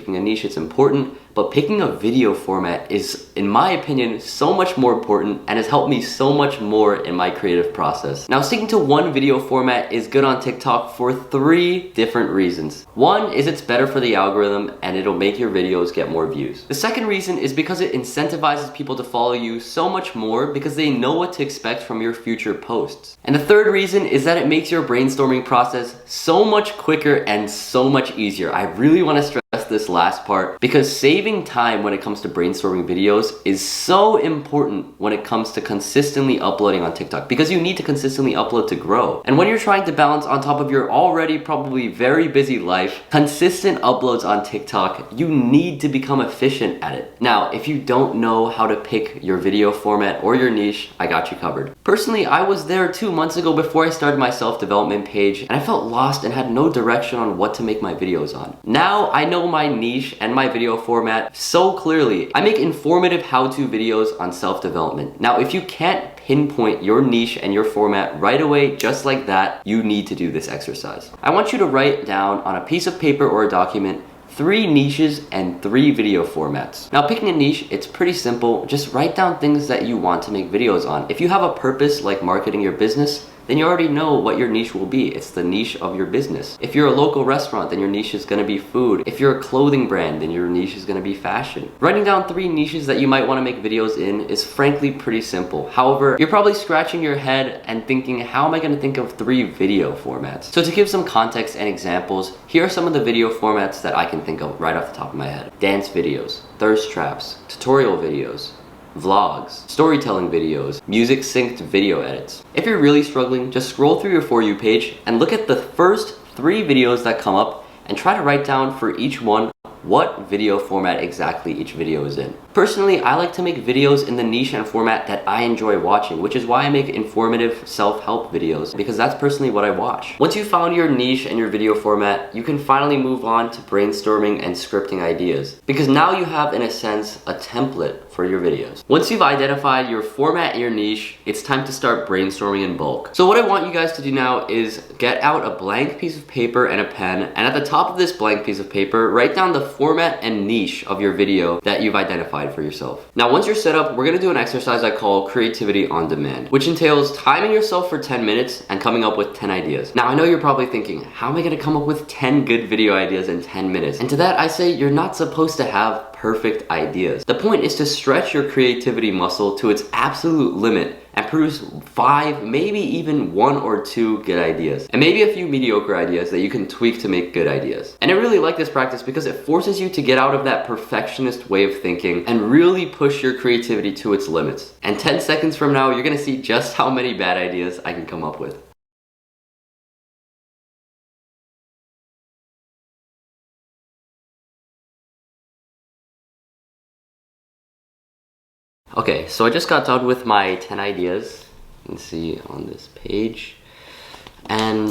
it's important, but picking a video format is, in my opinion, so much more important and has helped me so much more in my creative process. Now sticking to one video format is good on TikTok for 3 different reasons. One is it's better for the algorithm and it'll make your videos get more views. The second reason is because it incentivizes people to follow you so much more because they know what to expect from your future posts. And the third reason is that it makes your brainstorming process so much quicker and so much easier. I really want to stress this last part because saving time when it comes to brainstorming videos is so important when it comes to consistently uploading on TikTok, because you need to consistently upload to grow. And when you're trying to balance on top of your already probably very busy life, consistent uploads on TikTok, you need to become efficient at it. Now, if you don't know how to pick your video format or your niche, I got you covered. Personally, I was there 2 months ago before I started my self-development page, and I felt lost and had no direction on what to make my videos on. Now I know my niche and my video format so clearly. I make informative how-to videos on self-development. Now, if you can't pinpoint your niche and your format right away, just like that, you need to do this exercise. I want you to write down on a piece of paper or a document 3 niches and 3 video formats. Now, picking a niche, it's pretty simple. Just write down things that you want to make videos on. If you have a purpose like marketing your business, then you already know what your niche will be. It's the niche of your business. If you're a local restaurant, then your niche is gonna be food. If you're a clothing brand, then your niche is gonna be fashion. Writing down 3 niches that you might wanna make videos in is frankly pretty simple. However, you're probably scratching your head and thinking, how am I gonna think of 3 video formats? So to give some context and examples, here are some of the video formats that I can think of right off the top of my head. Dance videos, thirst traps, tutorial videos, vlogs, storytelling videos, music synced video edits. If you're really struggling, just scroll through your For You page and look at the first 3 videos that come up and try to write down for each one what video format exactly each video is in. Personally, I like to make videos in the niche and format that I enjoy watching, which is why I make informative self-help videos, because that's personally what I watch. Once you've found your niche and your video format, you can finally move on to brainstorming and scripting ideas, because now you have, in a sense, a template for your videos. Once you've identified your format and your niche, it's time to start brainstorming in bulk. So what I want you guys to do now is get out a blank piece of paper and a pen, and at the top of this blank piece of paper, write down the format and niche of your video that you've identified for yourself. Now, once you're set up, we're gonna do an exercise I call Creativity on Demand, which entails timing yourself for 10 minutes and coming up with 10 ideas. Now, I know you're probably thinking, how am I gonna come up with 10 good video ideas in 10 minutes? And to that, I say you're not supposed to have perfect ideas. The point is to stretch your creativity muscle to its absolute limit and produce 5, maybe even 1 or 2 good ideas, and maybe a few mediocre ideas that you can tweak to make good ideas. And I really like this practice because it forces you to get out of that perfectionist way of thinking and really push your creativity to its limits. And 10 seconds from now, you're gonna see just how many bad ideas I can come up with. Okay, so I just got done with my 10 ideas. You can see on this page. And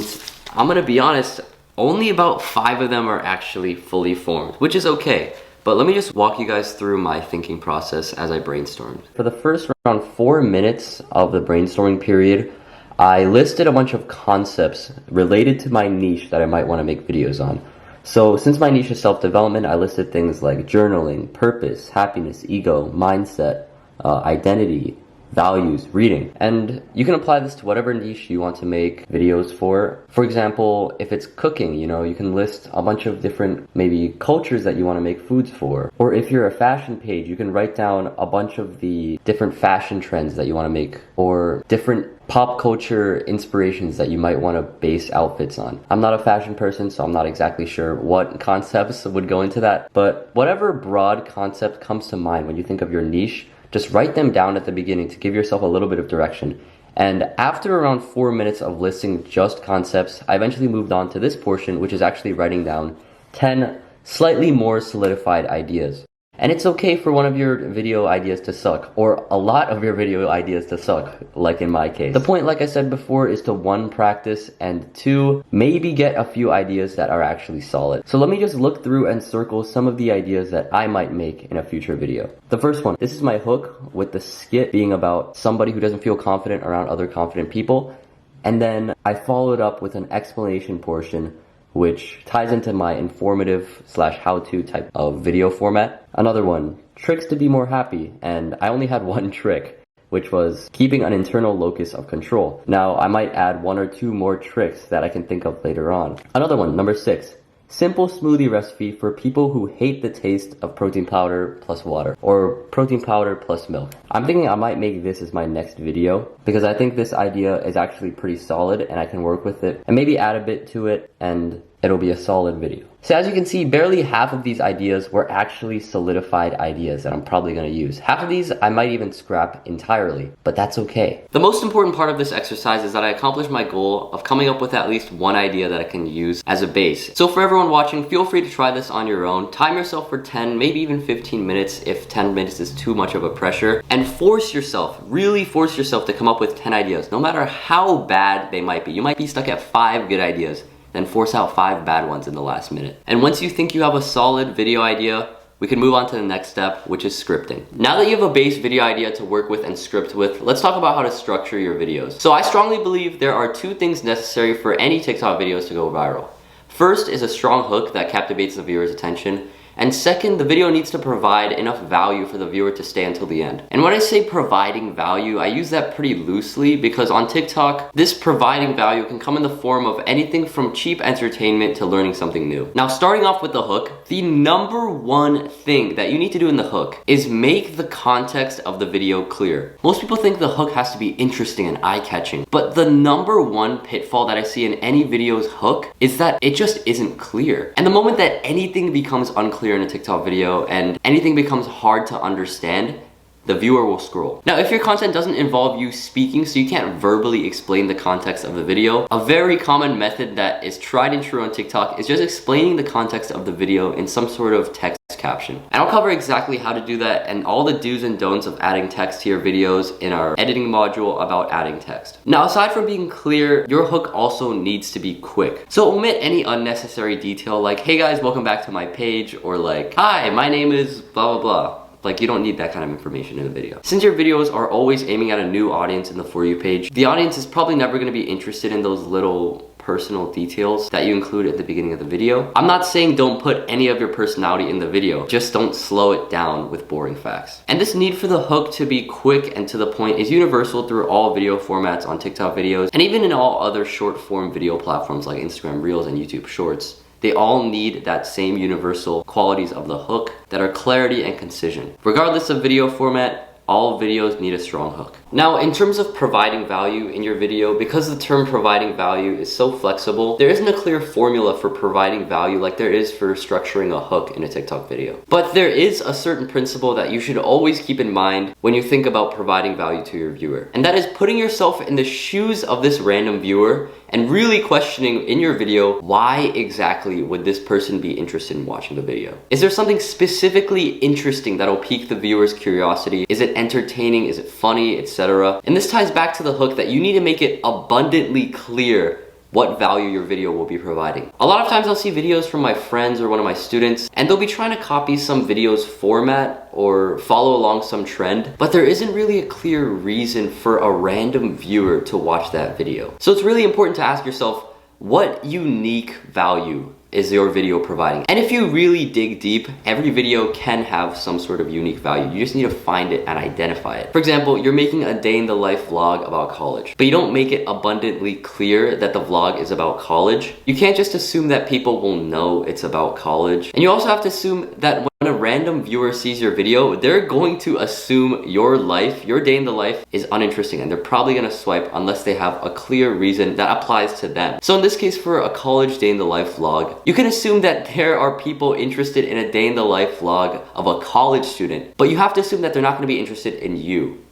I'm gonna be honest, only about 5 of them are actually fully formed, which is okay. But let me just walk you guys through my thinking process as I brainstormed. For the first around 4 minutes of the brainstorming period, I listed a bunch of concepts related to my niche that I might want to make videos on. So since my niche is self-development, I listed things like journaling, purpose, happiness, ego, mindset, identity, values, reading. And you can apply this to whatever niche you want to make videos for. For example, if it's cooking, you know, you can list a bunch of different maybe cultures that you want to make foods for. Or if you're a fashion page, you can write down a bunch of the different fashion trends that you want to make, or different pop culture inspirations that you might want to base outfits on. I'm not a fashion person, so I'm not exactly sure what concepts would go into that, but whatever broad concept comes to mind when you think of your niche, just write them down at the beginning to give yourself a little bit of direction. And after around 4 minutes of listing just concepts, I eventually moved on to this portion, which is actually writing down 10 slightly more solidified ideas. And it's okay for one of your video ideas to suck, or a lot of your video ideas to suck, like in my case. The point, like I said before, is to 1, practice, and 2, maybe get a few ideas that are actually solid. So let me just look through and circle some of the ideas that I might make in a future video. The first one, this is my hook, with the skit being about somebody who doesn't feel confident around other confident people. And then I followed up with an explanation portion which ties into my informative / how-to type of video format. Another one, tricks to be more happy, and I only had one trick, which was keeping an internal locus of control. Now, I might add 1 or 2 more tricks that I can think of later on. Another one, number 6. Simple smoothie recipe for people who hate the taste of protein powder plus water, or protein powder plus milk. I'm thinking I might make this as my next video because I think this idea is actually pretty solid and I can work with it and maybe add a bit to it and it'll be a solid video. So as you can see, barely half of these ideas were actually solidified ideas that I'm probably going to use. Half of these I might even scrap entirely, but that's okay. The most important part of this exercise is that I accomplished my goal of coming up with at least one idea that I can use as a base. So for everyone watching, feel free to try this on your own. Time yourself for 10, maybe even 15 minutes if 10 minutes is too much of a pressure, and force yourself, really force yourself to come up with 10 ideas, no matter how bad they might be. You might be stuck at 5 good ideas, then force out 5 bad ones in the last minute. And once you think you have a solid video idea, we can move on to the next step, which is scripting. Now that you have a base video idea to work with and script with, let's talk about how to structure your videos. So I strongly believe there are 2 things necessary for any TikTok videos to go viral. First is a strong hook that captivates the viewer's attention. And second, the video needs to provide enough value for the viewer to stay until the end. And when I say providing value, I use that pretty loosely because on TikTok, this providing value can come in the form of anything from cheap entertainment to learning something new. Now, starting off with the hook, the number 1 thing that you need to do in the hook is make the context of the video clear. Most people think the hook has to be interesting and eye-catching, but the number 1 pitfall that I see in any video's hook is that it just isn't clear. And the moment that anything becomes unclear in a TikTok video and anything becomes hard to understand, the viewer will scroll. Now, if your content doesn't involve you speaking, so you can't verbally explain the context of the video, a very common method that is tried and true on TikTok is just explaining the context of the video in some sort of text caption. And I'll cover exactly how to do that and all the do's and don'ts of adding text to your videos in our editing module about adding text. Now, aside from being clear, your hook also needs to be quick. So omit any unnecessary detail like, hey guys, welcome back to my page, or like, hi, my name is blah, blah, blah. Like, you don't need that kind of information in the video. Since your videos are always aiming at a new audience in the For You page, the audience is probably never going to be interested in those little personal details that you include at the beginning of the video. I'm not saying don't put any of your personality in the video, just don't slow it down with boring facts. And this need for the hook to be quick and to the point is universal through all video formats on TikTok videos, and even in all other short form video platforms like Instagram Reels and YouTube Shorts. They all need that same universal qualities of the hook that are clarity and concision. Regardless of video format, all videos need a strong hook. Now, in terms of providing value in your video, because the term providing value is so flexible, there isn't a clear formula for providing value like there is for structuring a hook in a TikTok video. But there is a certain principle that you should always keep in mind when you think about providing value to your viewer. And that is putting yourself in the shoes of this random viewer and really questioning in your video, why exactly would this person be interested in watching the video? Is there something specifically interesting that'll pique the viewer's curiosity? Is it entertaining? Is it funny, etc.? And this ties back to the hook that you need to make it abundantly clear what value your video will be providing. A lot of times I'll see videos from my friends or one of my students and they'll be trying to copy some video's format or follow along some trend, but there isn't really a clear reason for a random viewer to watch that video. So it's really important to ask yourself, what unique value is your video providing? And if you really dig deep, every video can have some sort of unique value. You just need to find it and identify it. For example, you're making a day in the life vlog about college, but you don't make it abundantly clear that the vlog is about college. You can't just assume that people will know it's about college. And you also have to assume that when a random viewer sees your video, they're going to assume your life, your day in the life, is uninteresting, and they're probably gonna swipe unless they have a clear reason that applies to them. So in this case, for a college day in the life vlog, you can assume that there are people interested in a day in the life vlog of a college student, but you have to assume that they're not gonna be interested in you.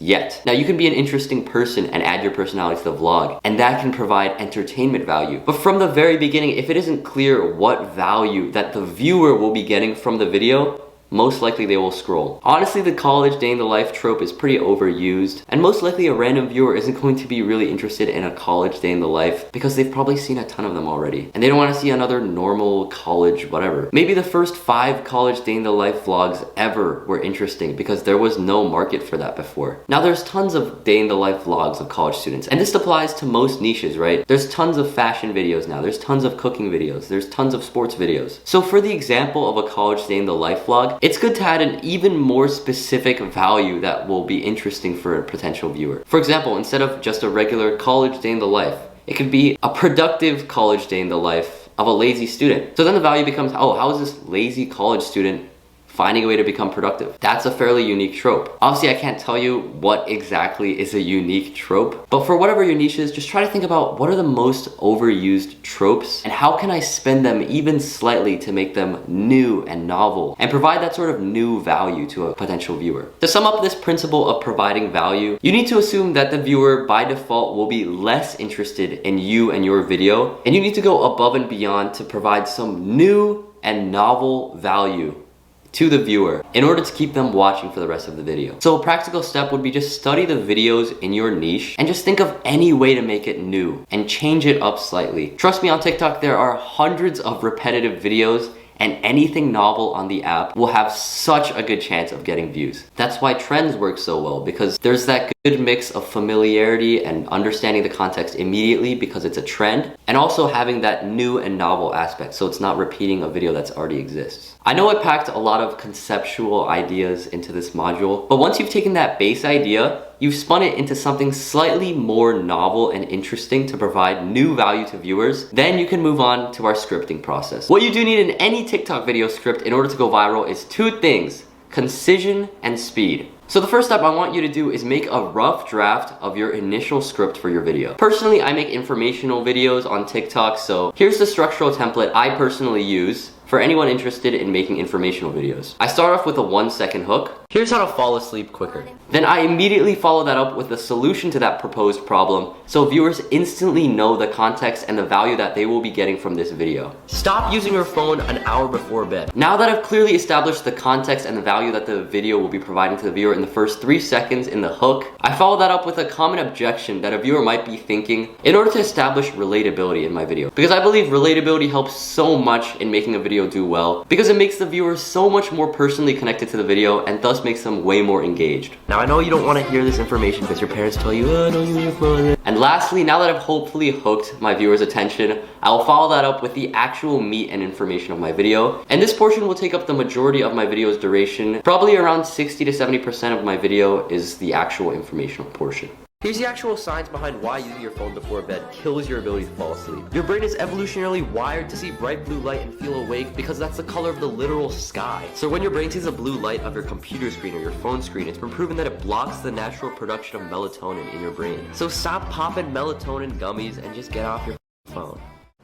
Yet. Now, you can be an interesting person and add your personality to the vlog, and that can provide entertainment value. But from the very beginning, if it isn't clear what value that the viewer will be getting from the video, most likely they will scroll. Honestly, the college day in the life trope is pretty overused, and most likely a random viewer isn't going to be really interested in a college day in the life because they've probably seen a ton of them already, and they don't want to see another normal college whatever. Maybe the first 5 college day in the life vlogs ever were interesting because there was no market for that before. Now there's tons of day in the life vlogs of college students, and this applies to most niches, right? There's tons of fashion videos now, there's tons of cooking videos, there's tons of sports videos. So for the example of a college day in the life vlog, it's good to add an even more specific value that will be interesting for a potential viewer. For example, instead of just a regular college day in the life, it could be a productive college day in the life of a lazy student. So then the value becomes, oh, how is this lazy college student finding a way to become productive? That's a fairly unique trope. Obviously, I can't tell you what exactly is a unique trope, but for whatever your niche is, just try to think about what are the most overused tropes and how can I spin them even slightly to make them new and novel and provide that sort of new value to a potential viewer. To sum up this principle of providing value, you need to assume that the viewer by default will be less interested in you and your video, and you need to go above and beyond to provide some new and novel value to the viewer in order to keep them watching for the rest of the video. So a practical step would be just study the videos in your niche and just think of any way to make it new and change it up slightly. Trust me, on TikTok there are hundreds of repetitive videos, and anything novel on the app will have such a good chance of getting views. That's why trends work so well, because there's that good mix of familiarity and understanding the context immediately because it's a trend, and also having that new and novel aspect so it's not repeating a video that's already exists. I know I packed a lot of conceptual ideas into this module, but once you've taken that base idea, you've spun it into something slightly more novel and interesting to provide new value to viewers, then you can move on to our scripting process. What you do need in any TikTok video script in order to go viral is 2 things: concision and speed. So the first step I want you to do is make a rough draft of your initial script for your video. Personally, I make informational videos on TikTok, so here's the structural template I personally use for anyone interested in making informational videos. I start off with a 1-second hook. Here's how to fall asleep quicker. Then I immediately follow that up with a solution to that proposed problem so viewers instantly know the context and the value that they will be getting from this video. Stop using your phone an hour before bed. Now that I've clearly established the context and the value that the video will be providing to the viewer in the first 3 seconds in the hook, I follow that up with a common objection that a viewer might be thinking in order to establish relatability in my video. Because I believe relatability helps so much in making a video do well, because it makes the viewer so much more personally connected to the video and thus makes them way more engaged. Now I know you don't want to hear this information because your parents tell you, oh, don't use your phone. And lastly, now that I've hopefully hooked my viewers' attention, I will follow that up with the actual meat and information of my video. And this portion will take up the majority of my video's duration. Probably around 60 to 70% of my video is the actual informational portion. Here's the actual science behind why using your phone before bed kills your ability to fall asleep. Your brain is evolutionarily wired to see bright blue light and feel awake because that's the color of the literal sky. So when your brain sees the blue light of your computer screen or your phone screen, it's been proven that it blocks the natural production of melatonin in your brain. So stop popping melatonin gummies and just get off your phone.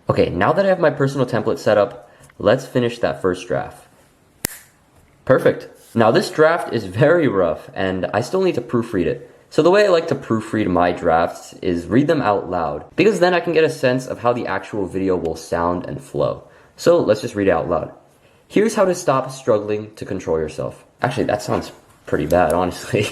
Okay, now that I have my personal template set up, let's finish that first draft. Perfect. Now this draft is very rough and I still need to proofread it. So the way I like to proofread my drafts is read them out loud, because then I can get a sense of how the actual video will sound and flow. So let's just read it out loud. Here's how to stop struggling to control yourself. Actually, that sounds pretty bad, honestly.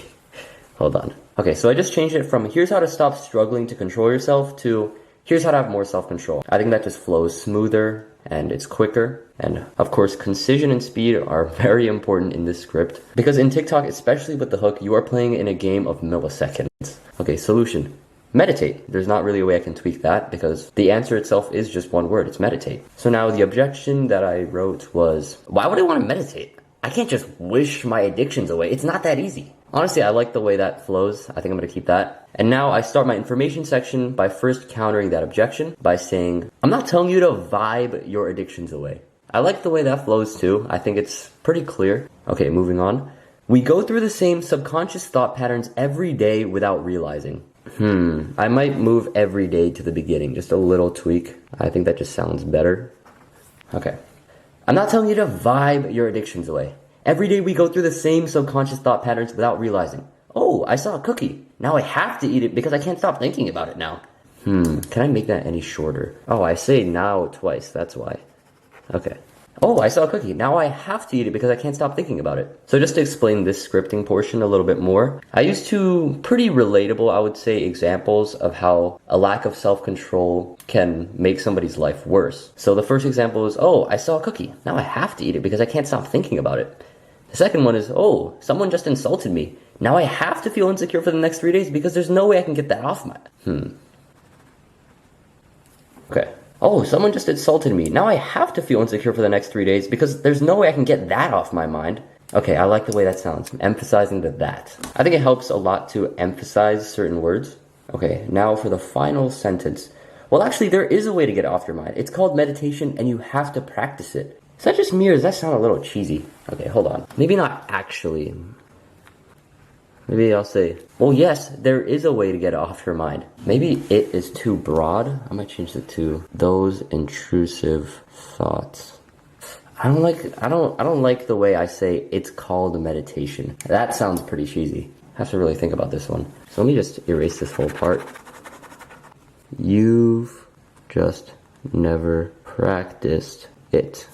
Hold on. Okay, so I just changed it from here's how to stop struggling to control yourself to here's how to have more self-control. I think that just flows smoother and it's quicker. And of course, concision and speed are very important in this script because in TikTok, especially with the hook, you are playing in a game of milliseconds. Okay, solution. Meditate. There's not really a way I can tweak that because the answer itself is just one word. It's meditate. So now the objection that I wrote was, why would I want to meditate? I can't just wish my addictions away. It's not that easy. Honestly, I like the way that flows. I think I'm going to keep that. And now I start my information section by first countering that objection by saying, I'm not telling you to vibe your addictions away. I like the way that flows too. I think it's pretty clear. Okay, moving on. We go through the same subconscious thought patterns every day without realizing. I might move every day to the beginning. Just a little tweak. I think that just sounds better. Okay. I'm not telling you to vibe your addictions away. Every day we go through the same subconscious thought patterns without realizing. Oh, I saw a cookie. Now I have to eat it because I can't stop thinking about it now. Can I make that any shorter? Oh, I say now twice, that's why. Okay. Oh, I saw a cookie. Now I have to eat it because I can't stop thinking about it. So just to explain this scripting portion a little bit more, I used two pretty relatable, I would say, examples of how a lack of self-control can make somebody's life worse. So the first example is, oh, I saw a cookie. Now I have to eat it because I can't stop thinking about it. The second one is, oh, someone just insulted me. Now I have to feel insecure for the next 3 days because there's no way I can get that off my... Okay. Oh, someone just insulted me. Now I have to feel insecure for the next 3 days because there's no way I can get that off my mind. Okay, I like the way that sounds. Emphasizing the that. I think it helps a lot to emphasize certain words. Okay, now for the final sentence. Well, actually, there is a way to get it off your mind. It's called meditation and you have to practice it. Is that just me or does that sound a little cheesy? Okay, hold on. Maybe not actually. Maybe I'll say, well, yes, there is a way to get it off your mind. Maybe it is too broad. I might change it to those intrusive thoughts. I don't like the way I say it's called meditation. That sounds pretty cheesy. I have to really think about this one. So let me just erase this whole part. You've just never practiced it.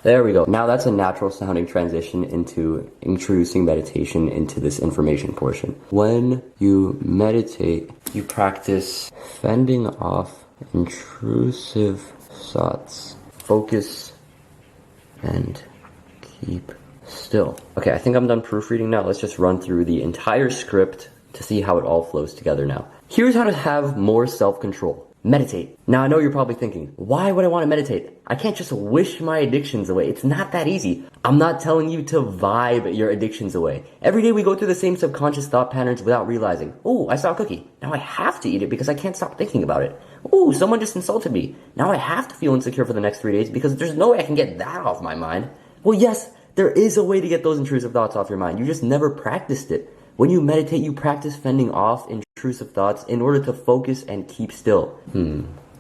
There we go. Now that's a natural sounding transition into introducing meditation into this information portion. When you meditate, you practice fending off intrusive thoughts. Focus and keep still. Okay, I think I'm done proofreading now. Let's just run through the entire script to see how it all flows together now. Here's how to have more self-control. Meditate. Now I know you're probably thinking, why would I want to meditate? I can't just wish my addictions away. It's not that easy. I'm not telling you to vibe your addictions away. Every day we go through the same subconscious thought patterns without realizing, oh, I saw a cookie. Now I have to eat it because I can't stop thinking about it. Oh, someone just insulted me. Now I have to feel insecure for the next 3 days because there's no way I can get that off my mind. Well, yes, there is a way to get those intrusive thoughts off your mind. You just never practiced it. When you meditate, you practice fending off intrusive thoughts in order to focus and keep still.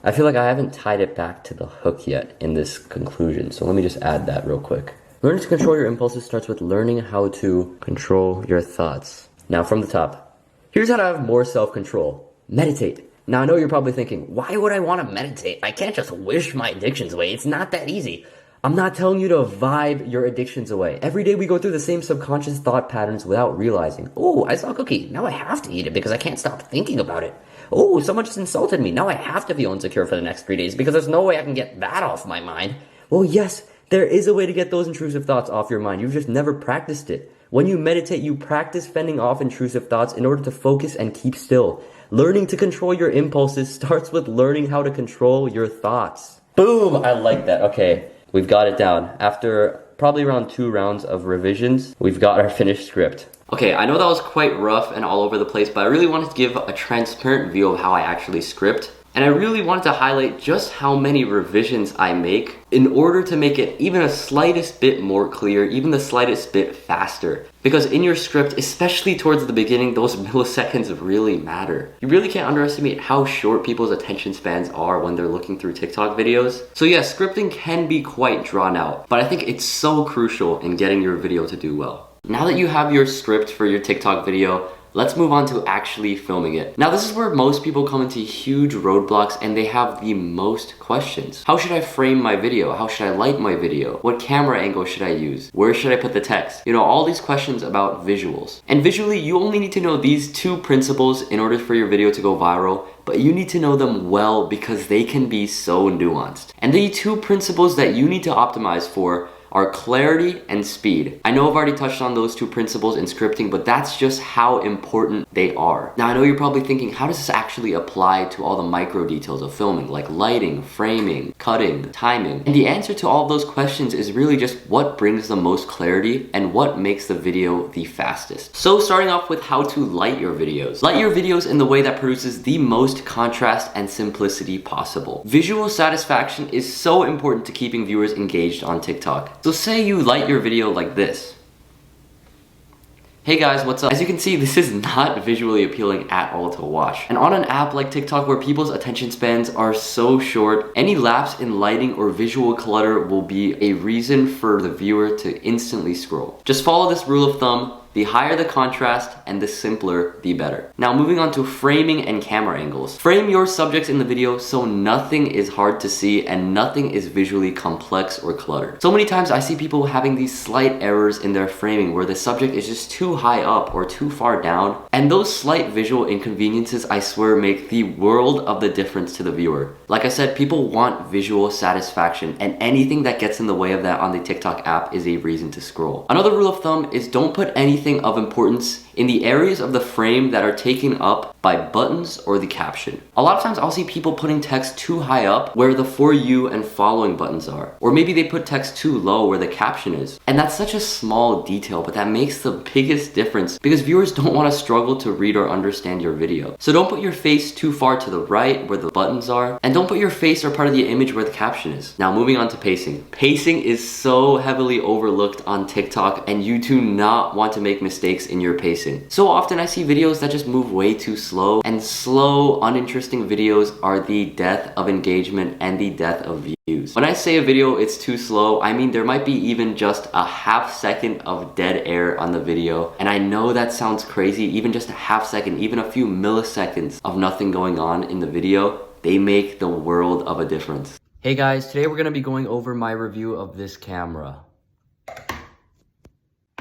I feel like I haven't tied it back to the hook yet in this conclusion, so let me just add that real quick. Learning to control your impulses starts with learning how to control your thoughts. Now from the top, here's how to have more self-control. Meditate. Now I know you're probably thinking, why would I want to meditate? I can't just wish my addictions away. It's not that easy. I'm not telling you to vibe your addictions away. Every day we go through the same subconscious thought patterns without realizing, oh, I saw a cookie. Now I have to eat it because I can't stop thinking about it. Oh, someone just insulted me. Now I have to feel insecure for the next 3 days because there's no way I can get that off my mind. Well, yes, there is a way to get those intrusive thoughts off your mind. You've just never practiced it. When you meditate, you practice fending off intrusive thoughts in order to focus and keep still. Learning to control your impulses starts with learning how to control your thoughts. Boom! I like that. Okay. We've got it down. After probably around 2 rounds of revisions, we've got our finished script. Okay, I know that was quite rough and all over the place, but I really wanted to give a transparent view of how I actually script. And I really wanted to highlight just how many revisions I make in order to make it even a slightest bit more clear, even the slightest bit faster. Because in your script, especially towards the beginning, those milliseconds really matter. You really can't underestimate how short people's attention spans are when they're looking through TikTok videos. So yeah, scripting can be quite drawn out, but I think it's so crucial in getting your video to do well. Now that you have your script for your TikTok video, let's move on to actually filming it. Now this is where most people come into huge roadblocks and they have the most questions. How should I frame my video? How should I light my video? What camera angle should I use? Where should I put the text? You know, all these questions about visuals. And visually, you only need to know these 2 principles in order for your video to go viral, but you need to know them well because they can be so nuanced. And the 2 principles that you need to optimize for are clarity and speed. I know I've already touched on those 2 principles in scripting, but that's just how important they are. Now I know you're probably thinking, how does this actually apply to all the micro details of filming, like lighting, framing, cutting, timing? And the answer to all of those questions is really just what brings the most clarity and what makes the video the fastest. So starting off with how to light your videos. Light your videos in the way that produces the most contrast and simplicity possible. Visual satisfaction is so important to keeping viewers engaged on TikTok. So say you light your video like this. Hey guys, what's up? As you can see, this is not visually appealing at all to watch. And on an app like TikTok where people's attention spans are so short, any lapse in lighting or visual clutter will be a reason for the viewer to instantly scroll. Just follow this rule of thumb. The higher the contrast and the simpler, the better. Now moving on to framing and camera angles. Frame your subjects in the video so nothing is hard to see and nothing is visually complex or cluttered. So many times I see people having these slight errors in their framing where the subject is just too high up or too far down, and those slight visual inconveniences, I swear, make the world of the difference to the viewer. Like I said, people want visual satisfaction, and anything that gets in the way of that on the TikTok app is a reason to scroll. Another rule of thumb is don't put anything of importance in the areas of the frame that are taken up by buttons or the caption. A lot of times I'll see people putting text too high up where the For You and following buttons are. Or maybe they put text too low where the caption is. And that's such a small detail, but that makes the biggest difference because viewers don't want to struggle to read or understand your video. So don't put your face too far to the right where the buttons are, and don't put your face or part of the image where the caption is. Now moving on to pacing. Pacing is so heavily overlooked on TikTok, and you do not want to make mistakes in your pacing. So often I see videos that just move way too slow, and slow, uninteresting videos are the death of engagement and the death of views. When I say a video it's too slow, I mean there might be even just a half second of dead air on the video. And I know that sounds crazy, even just a half second, even a few milliseconds of nothing going on in the video, they make the world of a difference. Hey guys, today we're gonna be going over my review of this camera.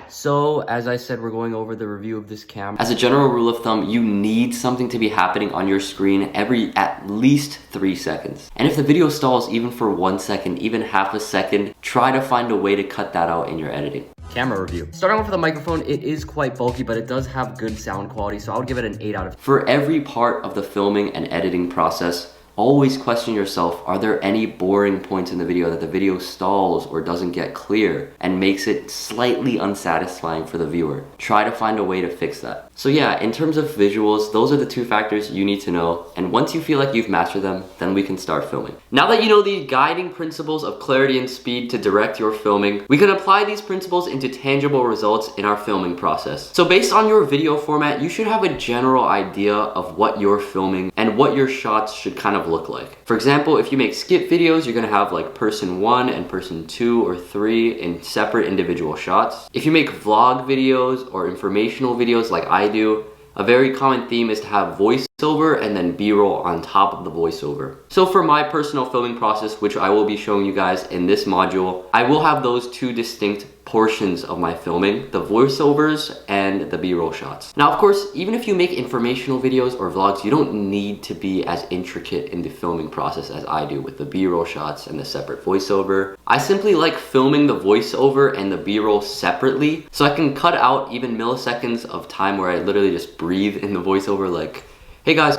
So, as I said, we're going over the review of this camera. As a general rule of thumb, you need something to be happening on your screen every at least 3 seconds. And if the video stalls even for 1 second, even half a second, try to find a way to cut that out in your editing. Camera review. Starting off with the microphone, it is quite bulky, but it does have good sound quality, so I would give it an 8 out of 10. For every part of the filming and editing process, always question yourself, are there any boring points in the video that the video stalls or doesn't get clear and makes it slightly unsatisfying for the viewer? Try to find a way to fix that. So yeah, in terms of visuals, those are the 2 factors you need to know, and once you feel like you've mastered them, then we can start filming. Now that you know the guiding principles of clarity and speed to direct your filming, we can apply these principles into tangible results in our filming process. So based on your video format, you should have a general idea of what you're filming and what your shots should kind of look like. For example, if you make skit videos, you're gonna have like person 1 and person 2 or 3 in separate individual shots. If you make vlog videos or informational videos like I do, a very common theme is to have voiceover and then B-roll on top of the voiceover. So for my personal filming process, which I will be showing you guys in this module, I will have those 2 distinct portions of my filming, the voiceovers and the B-roll shots. Now, of course, even if you make informational videos or vlogs, you don't need to be as intricate in the filming process as I do with the B-roll shots and the separate voiceover. I simply like filming the voiceover and the B-roll separately, so I can cut out even milliseconds of time where I literally just breathe in the voiceover like, hey guys,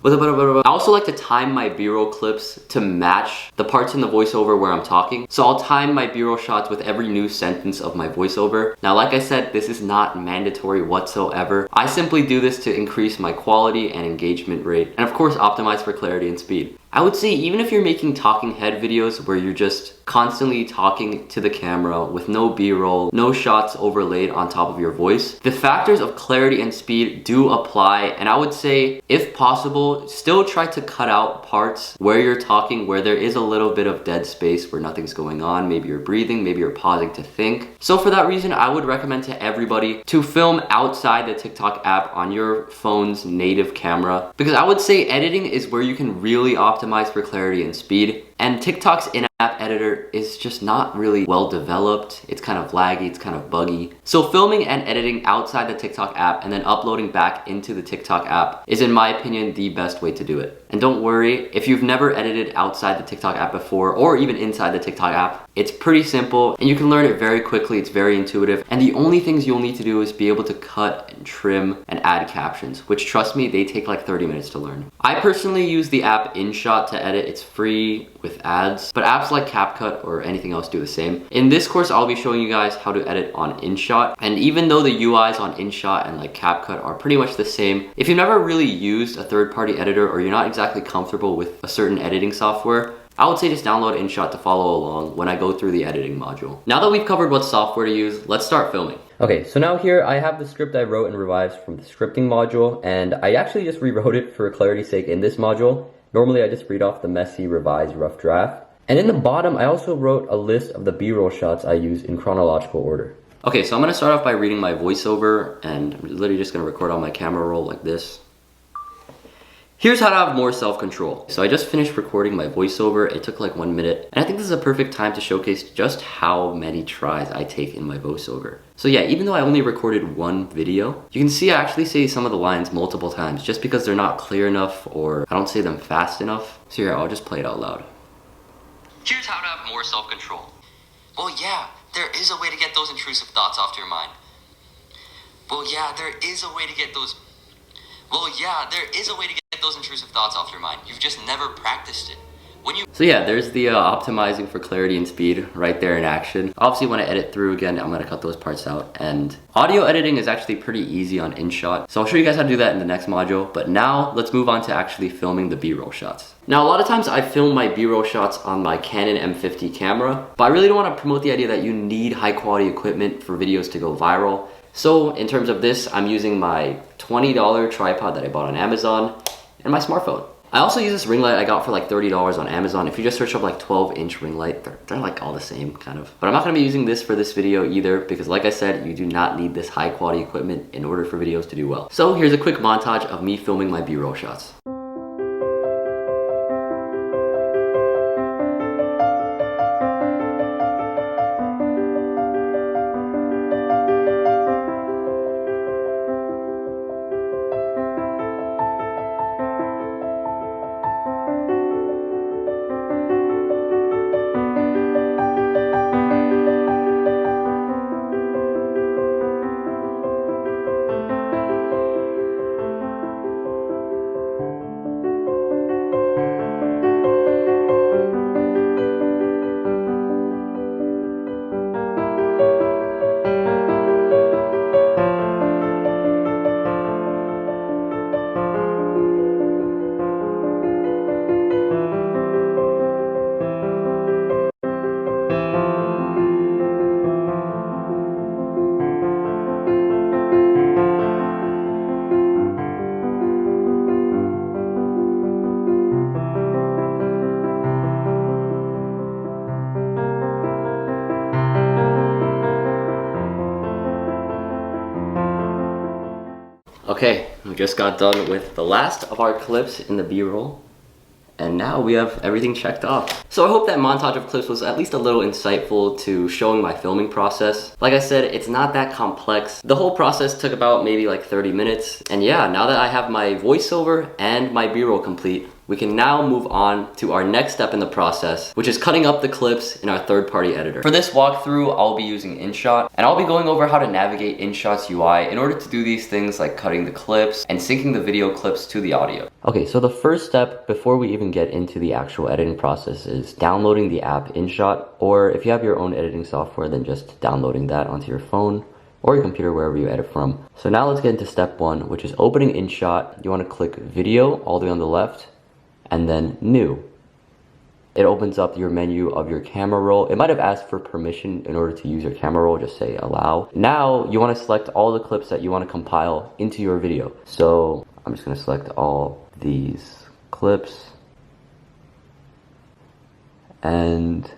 I also like to time my B-roll clips to match the parts in the voiceover where I'm talking. So I'll time my B-roll shots with every new sentence of my voiceover. Now, like I said, this is not mandatory whatsoever. I simply do this to increase my quality and engagement rate, and of course optimize for clarity and speed. I would say even if you're making talking head videos where you're just constantly talking to the camera with no B-roll, no shots overlaid on top of your voice, the factors of clarity and speed do apply, and I would say, if possible, still try to cut out parts where you're talking, where there is a little bit of dead space where nothing's going on. Maybe you're breathing, maybe you're pausing to think. So for that reason, I would recommend to everybody to film outside the TikTok app on your phone's native camera, because I would say editing is where you can really optimize for clarity and speed. And TikTok's in-app editor is just not really well developed. It's kind of laggy, it's kind of buggy. So filming and editing outside the TikTok app and then uploading back into the TikTok app is, in my opinion, the best way to do it. And don't worry, if you've never edited outside the TikTok app before, or even inside the TikTok app, it's pretty simple and you can learn it very quickly. It's very intuitive. And the only things you'll need to do is be able to cut and trim and add captions, which, trust me, they take like 30 minutes to learn. I personally use the app InShot to edit. It's free with ads, but apps like CapCut or anything else do the same. In this course, I'll be showing you guys how to edit on InShot. And even though the UIs on InShot and like CapCut are pretty much the same, if you've never really used a third-party editor or you're not exactly comfortable with a certain editing software, I would say just download InShot to follow along when I go through the editing module. Now that we've covered what software to use, let's start filming. Okay, so now here I have the script I wrote and revised from the scripting module, and I actually just rewrote it for clarity's sake in this module. Normally I just read off the messy, revised, rough draft. And in the bottom, I also wrote a list of the B-roll shots I use in chronological order. Okay, so I'm gonna start off by reading my voiceover, and I'm literally just gonna record on my camera roll like this. Here's how to have more self-control. So I just finished recording my voiceover. It took like 1 minute, and I think this is a perfect time to showcase just how many tries I take in my voiceover. So yeah, even though I only recorded one video, you can see I actually say some of the lines multiple times just because they're not clear enough or I don't say them fast enough. So here, I'll just play it out loud. Here's how to have more self-control. Well, yeah, there is a way to get those intrusive thoughts off your mind. Well, yeah, there is a way to get those intrusive thoughts off your mind. You've just never practiced it. So yeah, there's the optimizing for clarity and speed right there in action. Obviously, when I edit through again, I'm gonna cut those parts out. And audio editing is actually pretty easy on InShot. So I'll show you guys how to do that in the next module. But now let's move on to actually filming the B-roll shots. Now, a lot of times I film my B-roll shots on my Canon M50 camera, but I really don't want to promote the idea that you need high quality equipment for videos to go viral. So in terms of this, I'm using my $20 tripod that I bought on Amazon and my smartphone. I also use this ring light I got for like $30 on Amazon. If you just search up like 12-inch ring light, they're like all the same kind of. But I'm not gonna be using this for this video either because like I said, you do not need this high quality equipment in order for videos to do well. So here's a quick montage of me filming my B-roll shots. Okay, we just got done with the last of our clips in the B-roll, and now we have everything checked off. So I hope that montage of clips was at least a little insightful to showing my filming process. Like I said, it's not that complex. The whole process took about maybe like 30 minutes. And yeah, now that I have my voiceover and my B-roll complete, we can now move on to our next step in the process, which is cutting up the clips in our third-party editor. For this walkthrough, I'll be using InShot, and I'll be going over how to navigate InShot's UI in order to do these things like cutting the clips and syncing the video clips to the audio. Okay, so the first step before we even get into the actual editing process is downloading the app InShot, or if you have your own editing software, then just downloading that onto your phone or your computer, wherever you edit from. So now let's get into step one, which is opening InShot. You want to click video all the way on the left, and then new. It opens up your menu of your camera roll. It might have asked for permission in order to use your camera roll, just say allow. Now you want to select all the clips that you want to compile into your video. So I'm just going to select all these clips, and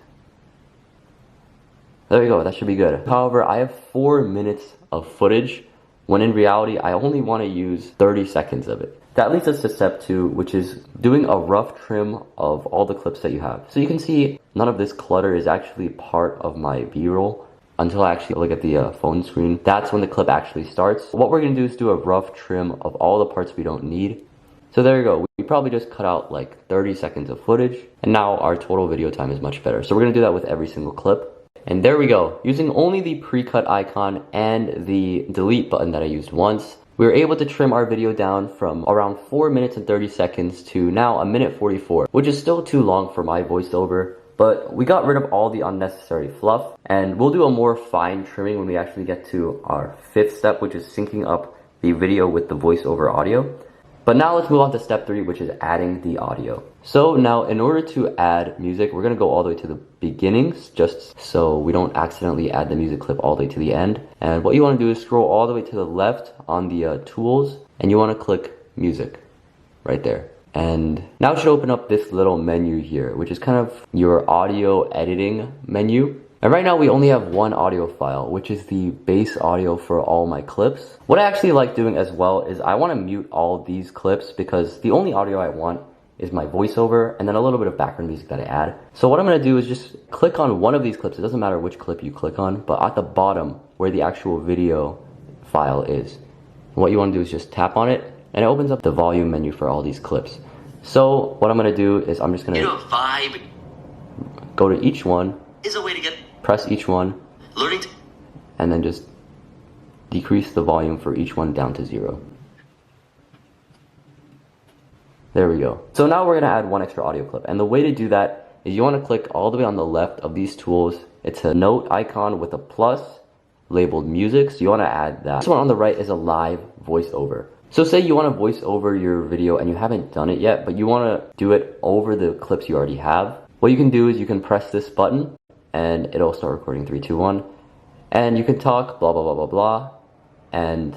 there you go, that should be good. However, I have 4 minutes of footage, when in reality I only want to use 30 seconds of it. That leads us to step two, which is doing a rough trim of all the clips that you have. So you can see none of this clutter is actually part of my B-roll until I actually look at the phone screen. That's when the clip actually starts. What we're gonna do is do a rough trim of all the parts we don't need. So there you go, we probably just cut out like 30 seconds of footage, and now our total video time is much better. So we're gonna do that with every single clip. And there we go, using only the pre-cut icon and the delete button that I used once, we were able to trim our video down from around 4 minutes and 30 seconds to now 1 minute 44, which is still too long for my voiceover, but we got rid of all the unnecessary fluff, and we'll do a more fine trimming when we actually get to our fifth step, which is syncing up the video with the voiceover audio. But now let's move on to step three, which is adding the audio. So now in order to add music, we're gonna go all the way to the beginnings, just so we don't accidentally add the music clip all the way to the end. And what you wanna do is scroll all the way to the left on the tools, and you wanna click music right there. And now it should open up this little menu here, which is kind of your audio editing menu. And right now we only have one audio file, which is the base audio for all my clips. What I actually like doing as well is I want to mute all these clips because the only audio I want is my voiceover and then a little bit of background music that I add. So what I'm going to do is just click on one of these clips. It doesn't matter which clip you click on, but at the bottom where the actual video file is. What you want to do is just tap on it and it opens up the volume menu for all these clips. So what I'm going to do is I'm just going to vibe go to each one, is a way to get press each one, learning to and then just decrease the volume for each one down to 0. There we go. So now we're going to add one extra audio clip. And the way to do that is you want to click all the way on the left of these tools. It's a note icon with a plus labeled music. So you want to add that. This one on the right is a live voiceover. So say you want to voice over your video and you haven't done it yet, but you want to do it over the clips you already have. What you can do is you can press this button and it'll start recording 3, 2, 1. And you can talk blah, blah, blah, blah, blah. And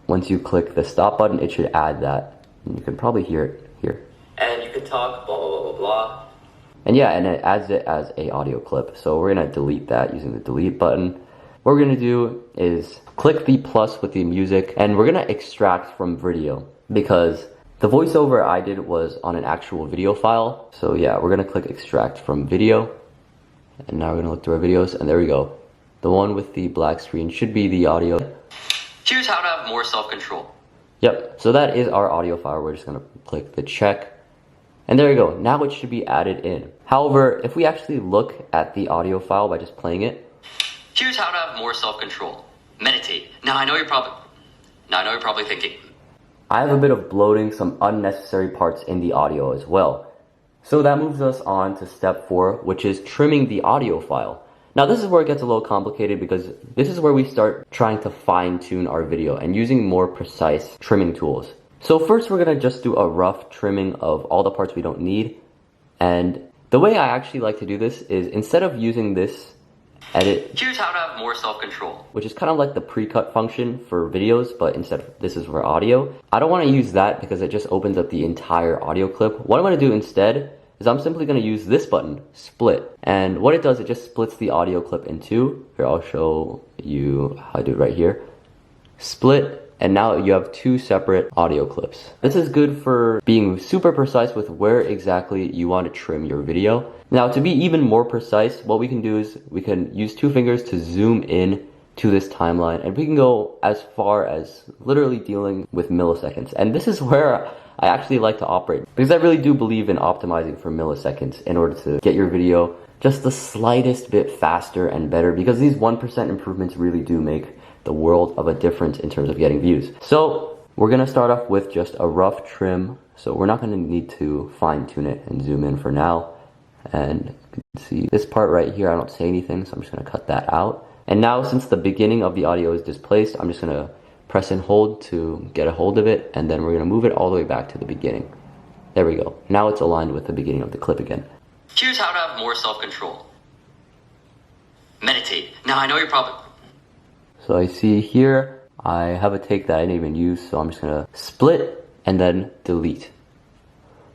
once you click the stop button, it should add that. And you can probably hear it here. And you can talk blah, blah, blah, blah, blah. And yeah, and it adds it as a audio clip. So we're gonna delete that using the delete button. What we're gonna do is click the plus with the music and we're gonna extract from video because the voiceover I did was on an actual video file. So yeah, we're gonna click extract from video. And now we're gonna look through our videos and there we go. The one with the black screen should be the audio. Here's how to have more self-control. Yep, so that is our audio file. We're just gonna click the check. And there you go, now it should be added in. However, if we actually look at the audio file by just playing it. Here's how to have more self-control. Meditate. Now I know you're probably thinking, I have a bit of bloating, some unnecessary parts in the audio as well. So that moves us on to step 4, which is trimming the audio file. Now this is where it gets a little complicated because this is where we start trying to fine-tune our video and using more precise trimming tools. So first we're gonna just do a rough trimming of all the parts we don't need. And the way I actually like to do this is instead of using this edit, here's how to have more self-control, which is kind of like the pre-cut function for videos, but instead this is for audio. I don't want to use that because it just opens up the entire audio clip. What I'm going to do instead is I'm simply going to use this button, split. And what it does, it just splits the audio clip in two. Here, I'll show you how I do it right here. Split. And now you have 2 separate audio clips. This is good for being super precise with where exactly you want to trim your video. Now to be even more precise, what we can do is we can use 2 fingers to zoom in to this timeline and we can go as far as literally dealing with milliseconds. And this is where I actually like to operate because I really do believe in optimizing for milliseconds in order to get your video just the slightest bit faster and better because these 1% improvements really do make the world of a difference in terms of getting views. So we're gonna start off with just a rough trim. So we're not gonna need to fine tune it and zoom in for now. And you can see this part right here, I don't say anything, so I'm just gonna cut that out. And now since the beginning of the audio is displaced, I'm just gonna press and hold to get a hold of it. And then we're gonna move it all the way back to the beginning. There we go. Now it's aligned with the beginning of the clip again. Here's how to have more self-control. Meditate. Now I know you're probably... So I see here, I have a take that I didn't even use, so I'm just gonna split and then delete.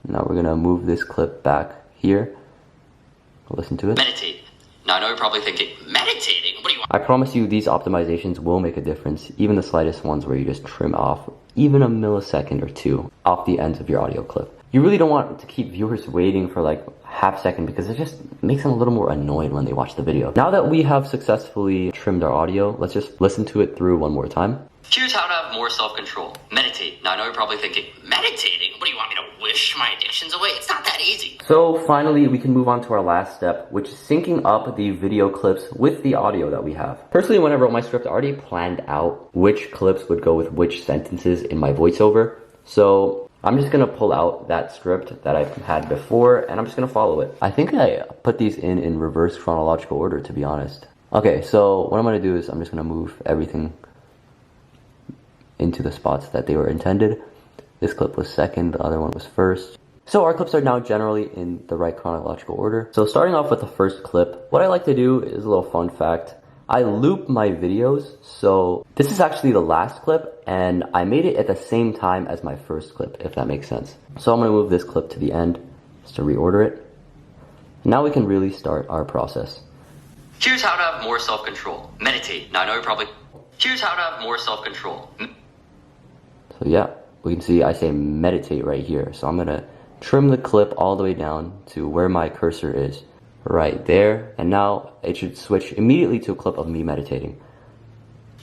Now we're gonna move this clip back here. Listen to it. Meditate. Now I know you're probably thinking, meditating? What do you want? I promise you these optimizations will make a difference, even the slightest ones where you just trim off even a millisecond or 2 off the ends of your audio clip. You really don't want to keep viewers waiting for like half second because it just makes them a little more annoyed when they watch the video. Now that we have successfully trimmed our audio, let's just listen to it through one more time. Here's how to have more self-control. Meditate. Now I know you're probably thinking, meditating? What do you want me to wish my addictions away? It's not that easy. So finally, we can move on to our last step, which is syncing up the video clips with the audio that we have. Personally, when I wrote my script, I already planned out which clips would go with which sentences in my voiceover. So I'm just gonna pull out that script that I've had before and I'm just gonna follow it. I think I put these in reverse chronological order, to be honest. Okay, so what I'm gonna do is I'm just gonna move everything into the spots that they were intended. This clip was second, the other one was first. So our clips are now generally in the right chronological order. So starting off with the first clip, what I like to do is a little fun fact. I loop my videos, so this is actually the last clip and I made it at the same time as my first clip, if that makes sense. So I'm gonna move this clip to the end just to reorder it. Now we can really start our process. Here's how to have more self-control. Meditate. Now I know you're probably... Here's how to have more self-control. So yeah, we can see I say meditate right here. So I'm gonna trim the clip all the way down to where my cursor is, right there. And now it should switch immediately to a clip of me meditating.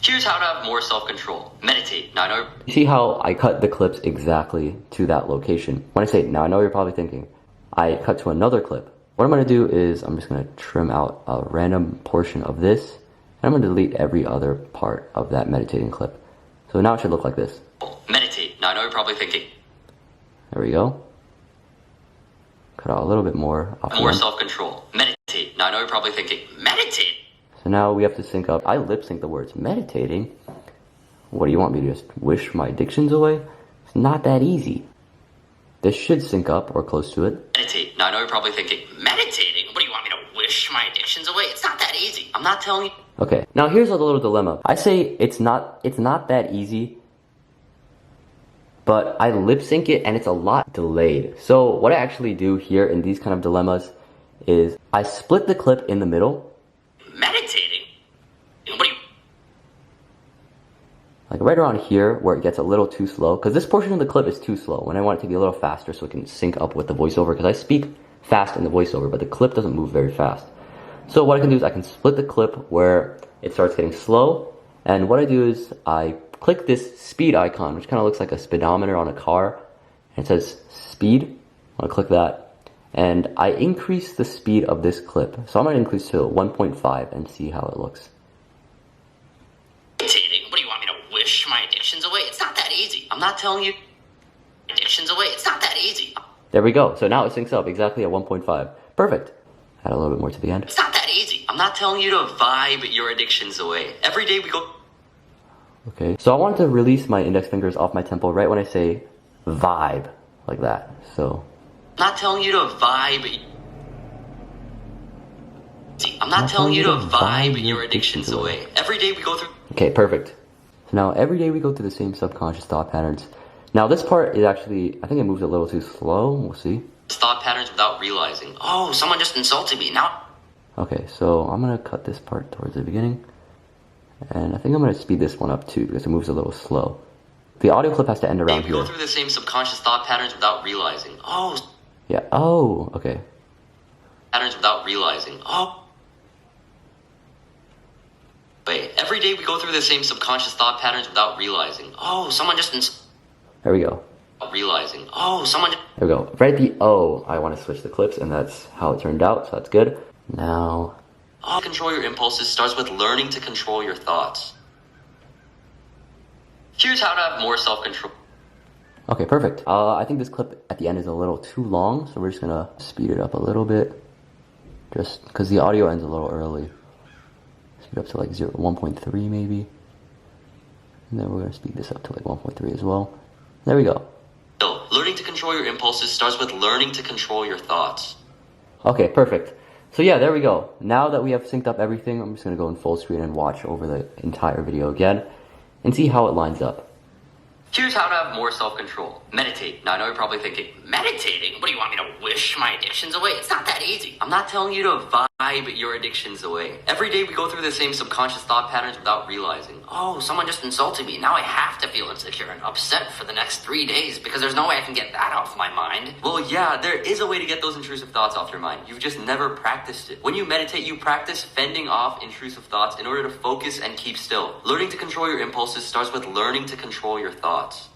Here's how to have more self-control. Meditate. Now I know... You see how I cut the clips exactly to that location? When I say, now I know you're probably thinking, I cut to another clip. What I'm gonna do is I'm just gonna trim out a random portion of this, and I'm gonna delete every other part of that meditating clip. So now it should look like this. Meditate. Now I know you're probably thinking... There we go. Cut out a little bit more off the More end. self-control. Meditate. Now I know you're probably thinking... Meditate? So now we have to sync up. I lip sync the words meditating. What do you want me to just wish my addictions away? It's not that easy. This should sync up or close to it. Meditate. Now I know you're probably thinking... Meditating? What do you want me to wish my addictions away? It's not that easy. I'm not telling you... Okay, now here's a little dilemma. I say it's not that easy, but I lip sync it and it's a lot delayed. So what I actually do here in these kind of dilemmas is I split the clip in the middle. Meditating? What do you... Like right around here where it gets a little too slow, because this portion of the clip is too slow when I want it to be a little faster so it can sync up with the voiceover, because I speak fast in the voiceover, but the clip doesn't move very fast. So what I can do is I can split the clip where it starts getting slow, and what I do is I click this speed icon, which kind of looks like a speedometer on a car, and it says speed. I'll click that, and I increase the speed of this clip. So I'm going to increase to 1.5 and see how it looks. Meditating? What do you want me to wish my addictions away? It's not that easy. I'm not telling you... Addictions away? It's not that easy. There we go. So now it syncs up exactly at 1.5. Perfect. Add a little bit more to the end. It's not that easy. I'm not telling you to vibe your addictions away. Every day we go... Okay, so I wanted to release my index fingers off my temple right when I say vibe, like that. So I'm not telling you to vibe... I'm not telling you to vibe your addictions away. Every day we go through... okay, perfect. So now every day we go through the same subconscious thought patterns. Now this part is actually, I think it moves a little too slow. We'll see. Thought patterns without realizing. Oh, someone just insulted me. Now... Okay, so I'm gonna cut this part towards the beginning. And I think I'm gonna speed this one up too because it moves a little slow. The audio clip has to end around we here. go through the same subconscious thought patterns without realizing. Oh... Yeah, oh, okay. Patterns without realizing. Oh... Wait, every day we go through the same subconscious thought patterns without realizing. Oh, someone just There we go. realizing. Oh, someone... There we go. Right at the O, I want to switch the clips, and that's how it turned out, so that's good. Now... Oh, control your impulses starts with learning to control your thoughts. Here's how to have more self-control. okay, perfect. I think this clip at the end is a little too long, so we're just gonna speed it up a little bit. Just because the audio ends a little early. Speed up to like 1.3 maybe. And then we're gonna speed this up to like 1.3 as well. There we go. No, learning to control your impulses starts with learning to control your thoughts. Okay, perfect. So yeah, there we go. Now that we have synced up everything, I'm just gonna go in full screen and watch over the entire video again and see how it lines up. Here's how to have more self-control. Meditate. Now I know you're probably thinking, meditating? What do you want me to wish my addictions away? It's not that easy. I'm not telling you to vibe your addictions away. Every day we go through the same subconscious thought patterns without realizing. Oh, someone just insulted me. Now I have to feel insecure and upset for the next 3 days because there's no way I can get that off my mind. Well, yeah, there is a way to get those intrusive thoughts off your mind. You've just never practiced it. When you meditate, you practice fending off intrusive thoughts in order to focus and keep still. Learning to control your impulses starts with learning to control your thoughts.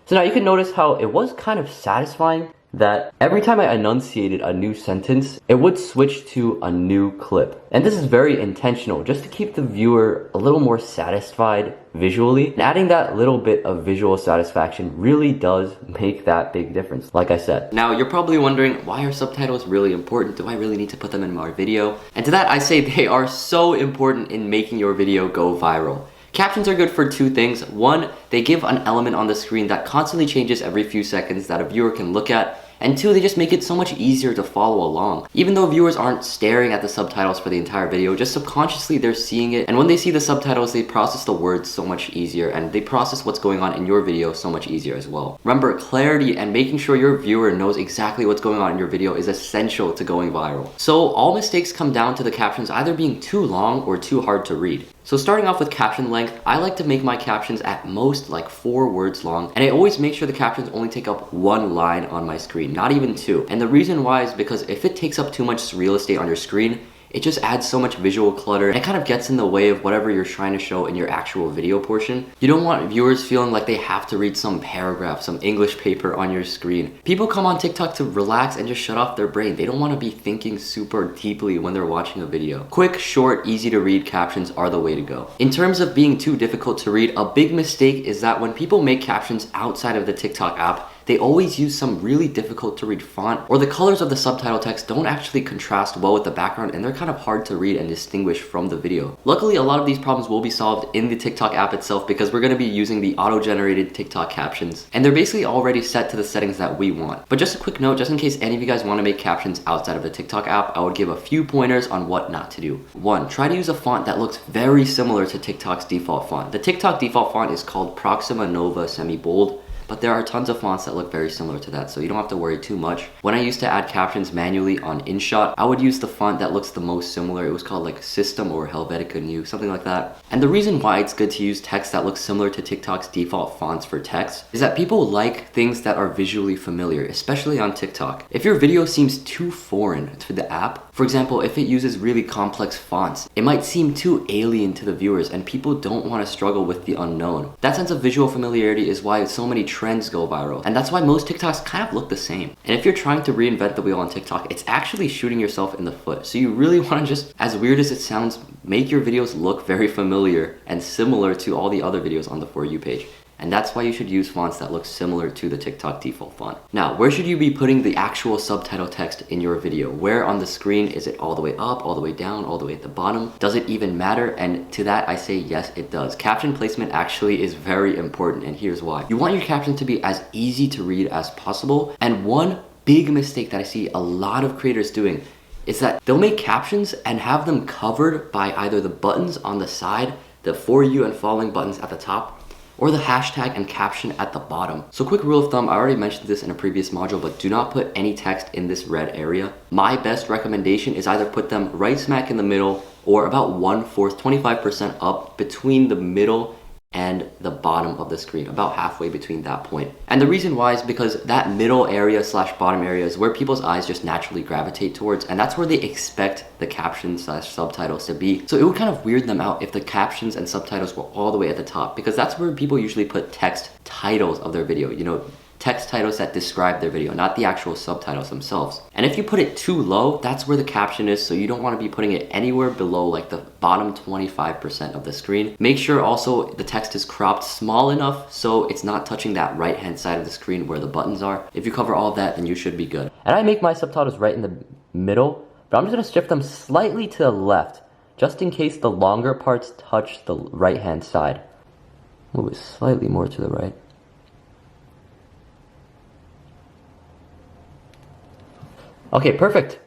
So now you can notice how it was kind of satisfying that every time I enunciated a new sentence, it would switch to a new clip. And this is very intentional, just to keep the viewer a little more satisfied visually. And adding that little bit of visual satisfaction really does make that big difference, like I said. Now, you're probably wondering, why are subtitles really important? Do I really need to put them in my video? And to that, I say they are so important in making your video go viral. Captions are good for two things. One, they give an element on the screen that constantly changes every few seconds that a viewer can look at. And 2, they just make it so much easier to follow along. Even though viewers aren't staring at the subtitles for the entire video, just subconsciously they're seeing it, and when they see the subtitles, they process the words so much easier, and they process what's going on in your video so much easier as well. Remember, clarity and making sure your viewer knows exactly what's going on in your video is essential to going viral. So all mistakes come down to the captions either being too long or too hard to read. So starting off with caption length, I like to make my captions at most like 4 words long, and I always make sure the captions only take up 1 line on my screen, not even 2. And the reason why is because if it takes up too much real estate on your screen, it just adds so much visual clutter, and it kind of gets in the way of whatever you're trying to show in your actual video portion. You don't want viewers feeling like they have to read some paragraph, some English paper on your screen. People come on TikTok to relax and just shut off their brain. They don't want to be thinking super deeply when they're watching a video. Quick, short, easy to read captions are the way to go. In terms of being too difficult to read, a big mistake is that when people make captions outside of the TikTok app, they always use some really difficult to read font, or the colors of the subtitle text don't actually contrast well with the background, and they're kind of hard to read and distinguish from the video. Luckily, a lot of these problems will be solved in the TikTok app itself because we're going to be using the auto-generated TikTok captions, and they're basically already set to the settings that we want. But just a quick note, just in case any of you guys want to make captions outside of the TikTok app, I would give a few pointers on what not to do. 1, try to use a font that looks very similar to TikTok's default font. The TikTok default font is called Proxima Nova Semi-Bold, but there are tons of fonts that look very similar to that, so you don't have to worry too much. When I used to add captions manually on InShot, I would use the font that looks the most similar. It was called like System or Helvetica New, something like that. And the reason why it's good to use text that looks similar to TikTok's default fonts for text is that people like things that are visually familiar, especially on TikTok. If your video seems too foreign to the app, for example, if it uses really complex fonts, it might seem too alien to the viewers, and people don't want to struggle with the unknown. That sense of visual familiarity is why so many trends go viral, and that's why most TikToks kind of look the same. And if you're trying to reinvent the wheel on TikTok, it's actually shooting yourself in the foot. So you really want to just, as weird as it sounds, make your videos look very familiar and similar to all the other videos on the For You page. And that's why you should use fonts that look similar to the TikTok default font. Now, where should you be putting the actual subtitle text in your video? Where on the screen? Is it all the way up, all the way down, all the way at the bottom? Does it even matter? And to that, I say yes, it does. Caption placement actually is very important, and here's why. You want your caption to be as easy to read as possible, and one big mistake that I see a lot of creators doing is that they'll make captions and have them covered by either the buttons on the side, the For You and following buttons at the top, or the hashtag and caption at the bottom. So quick rule of thumb, I already mentioned this in a previous module, but do not put any text in this red area. My best recommendation is either put them right smack in the middle or about 1/4, 25% up between the middle and the bottom of the screen, about halfway between that point. And the reason why is because that middle area / bottom area is where people's eyes just naturally gravitate towards, and that's where they expect the captions / subtitles to be. So it would kind of weird them out if the captions and subtitles were all the way at the top, because that's where people usually put text titles of their video, you know, text titles that describe their video, not the actual subtitles themselves. And if you put it too low, that's where the caption is, so you don't want to be putting it anywhere below like the bottom 25% of the screen. Make sure also the text is cropped small enough so it's not touching that right hand side of the screen where the buttons are. If you cover all that, then you should be good. And I make my subtitles right in the middle, but I'm just going to shift them slightly to the left, just in case the longer parts touch the right hand side. Move it slightly more to the right. Okay, perfect.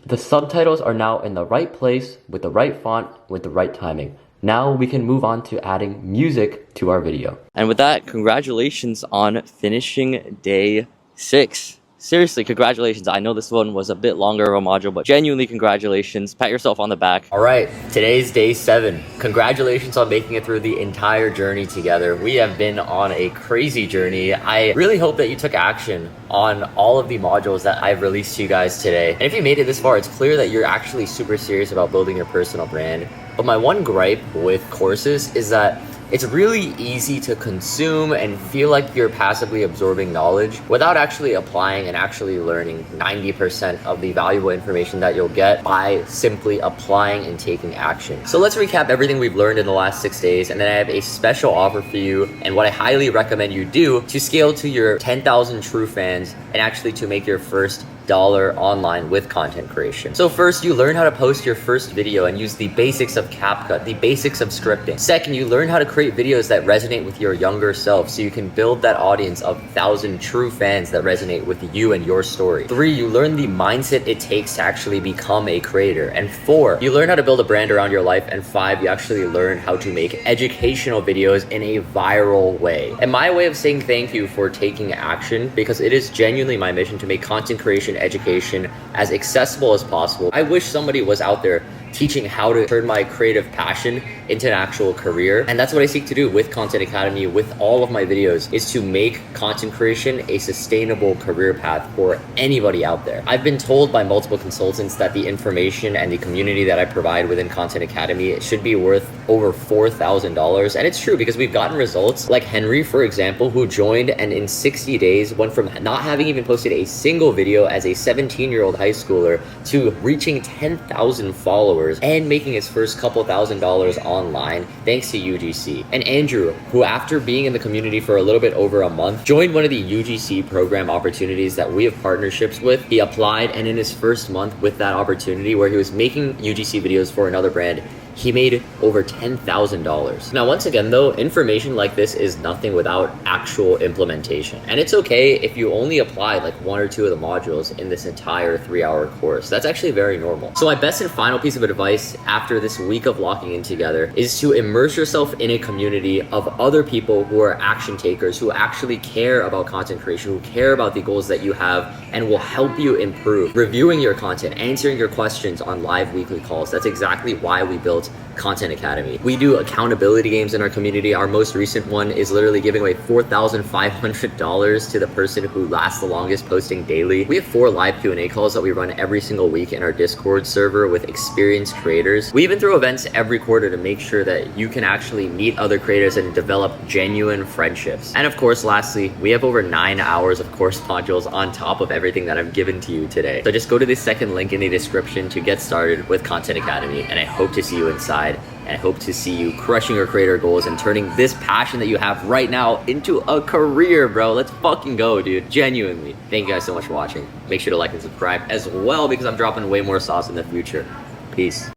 The subtitles are now in the right place, with the right font, with the right timing. Now we can move on to adding music to our video. And with that, congratulations on finishing day 6. Seriously, congratulations. I know this one was a bit longer of a module, but genuinely congratulations. Pat yourself on the back. All right, today's day 7. Congratulations on making it through the entire journey together. We have been on a crazy journey. I really hope that you took action on all of the modules that I've released to you guys today. And if you made it this far, it's clear that you're actually super serious about building your personal brand. But my one gripe with courses is that it's really easy to consume and feel like you're passively absorbing knowledge without actually applying and actually learning 90% of the valuable information that you'll get by simply applying and taking action. So let's recap everything we've learned in the last 6 days, and then I have a special offer for you and what I highly recommend you do to scale to your 10,000 true fans and actually to make your first online with content creation. So first, you learn how to post your first video and use the basics of CapCut, the basics of scripting. Second, you learn how to create videos that resonate with your younger self so you can build that audience of 1,000 true fans that resonate with you and your story. 3, you learn the mindset it takes to actually become a creator. And 4, you learn how to build a brand around your life. And 5, you actually learn how to make educational videos in a viral way. And my way of saying thank you for taking action, because it is genuinely my mission to make content creation education as accessible as possible. I wish somebody was out there teaching how to turn my creative passion into an actual career. And that's what I seek to do with Content Academy, with all of my videos, is to make content creation a sustainable career path for anybody out there. I've been told by multiple consultants that the information and the community that I provide within Content Academy should be worth over $4,000. And it's true, because we've gotten results like Henry, for example, who joined and in 60 days went from not having even posted a single video as a 17-year-old high schooler to reaching 10,000 followers and making his first couple $1,000s online thanks to UGC. And Andrew, who after being in the community for a little bit over a month, joined one of the UGC program opportunities that we have partnerships with. He applied, and in his first month with that opportunity where he was making UGC videos for another brand, he made over $10,000. Now, once again though, information like this is nothing without actual implementation. And it's okay if you only apply like 1 or 2 of the modules in this entire 3-hour course. That's actually very normal. So my best and final piece of advice after this week of locking in together is to immerse yourself in a community of other people who are action takers, who actually care about content creation, who care about the goals that you have and will help you improve. Reviewing your content, answering your questions on live weekly calls. That's exactly why we built Content Academy. We do accountability games in our community. Our most recent one is literally giving away $4,500 to the person who lasts the longest posting daily. We have 4 live Q&A calls that we run every single week in our Discord server with experienced creators. We even throw events every quarter to make sure that you can actually meet other creators and develop genuine friendships. And of course, lastly, we have over 9 hours of course modules on top of everything that I've given to you today. So just go to the second link in the description to get started with Content Academy, and I hope to see you inside. And I hope to see you crushing your creator goals and turning this passion that you have right now into a career, bro. Let's fucking go, dude. Genuinely. Thank you guys so much for watching. Make sure to like and subscribe as well, because I'm dropping way more sauce in the future. Peace.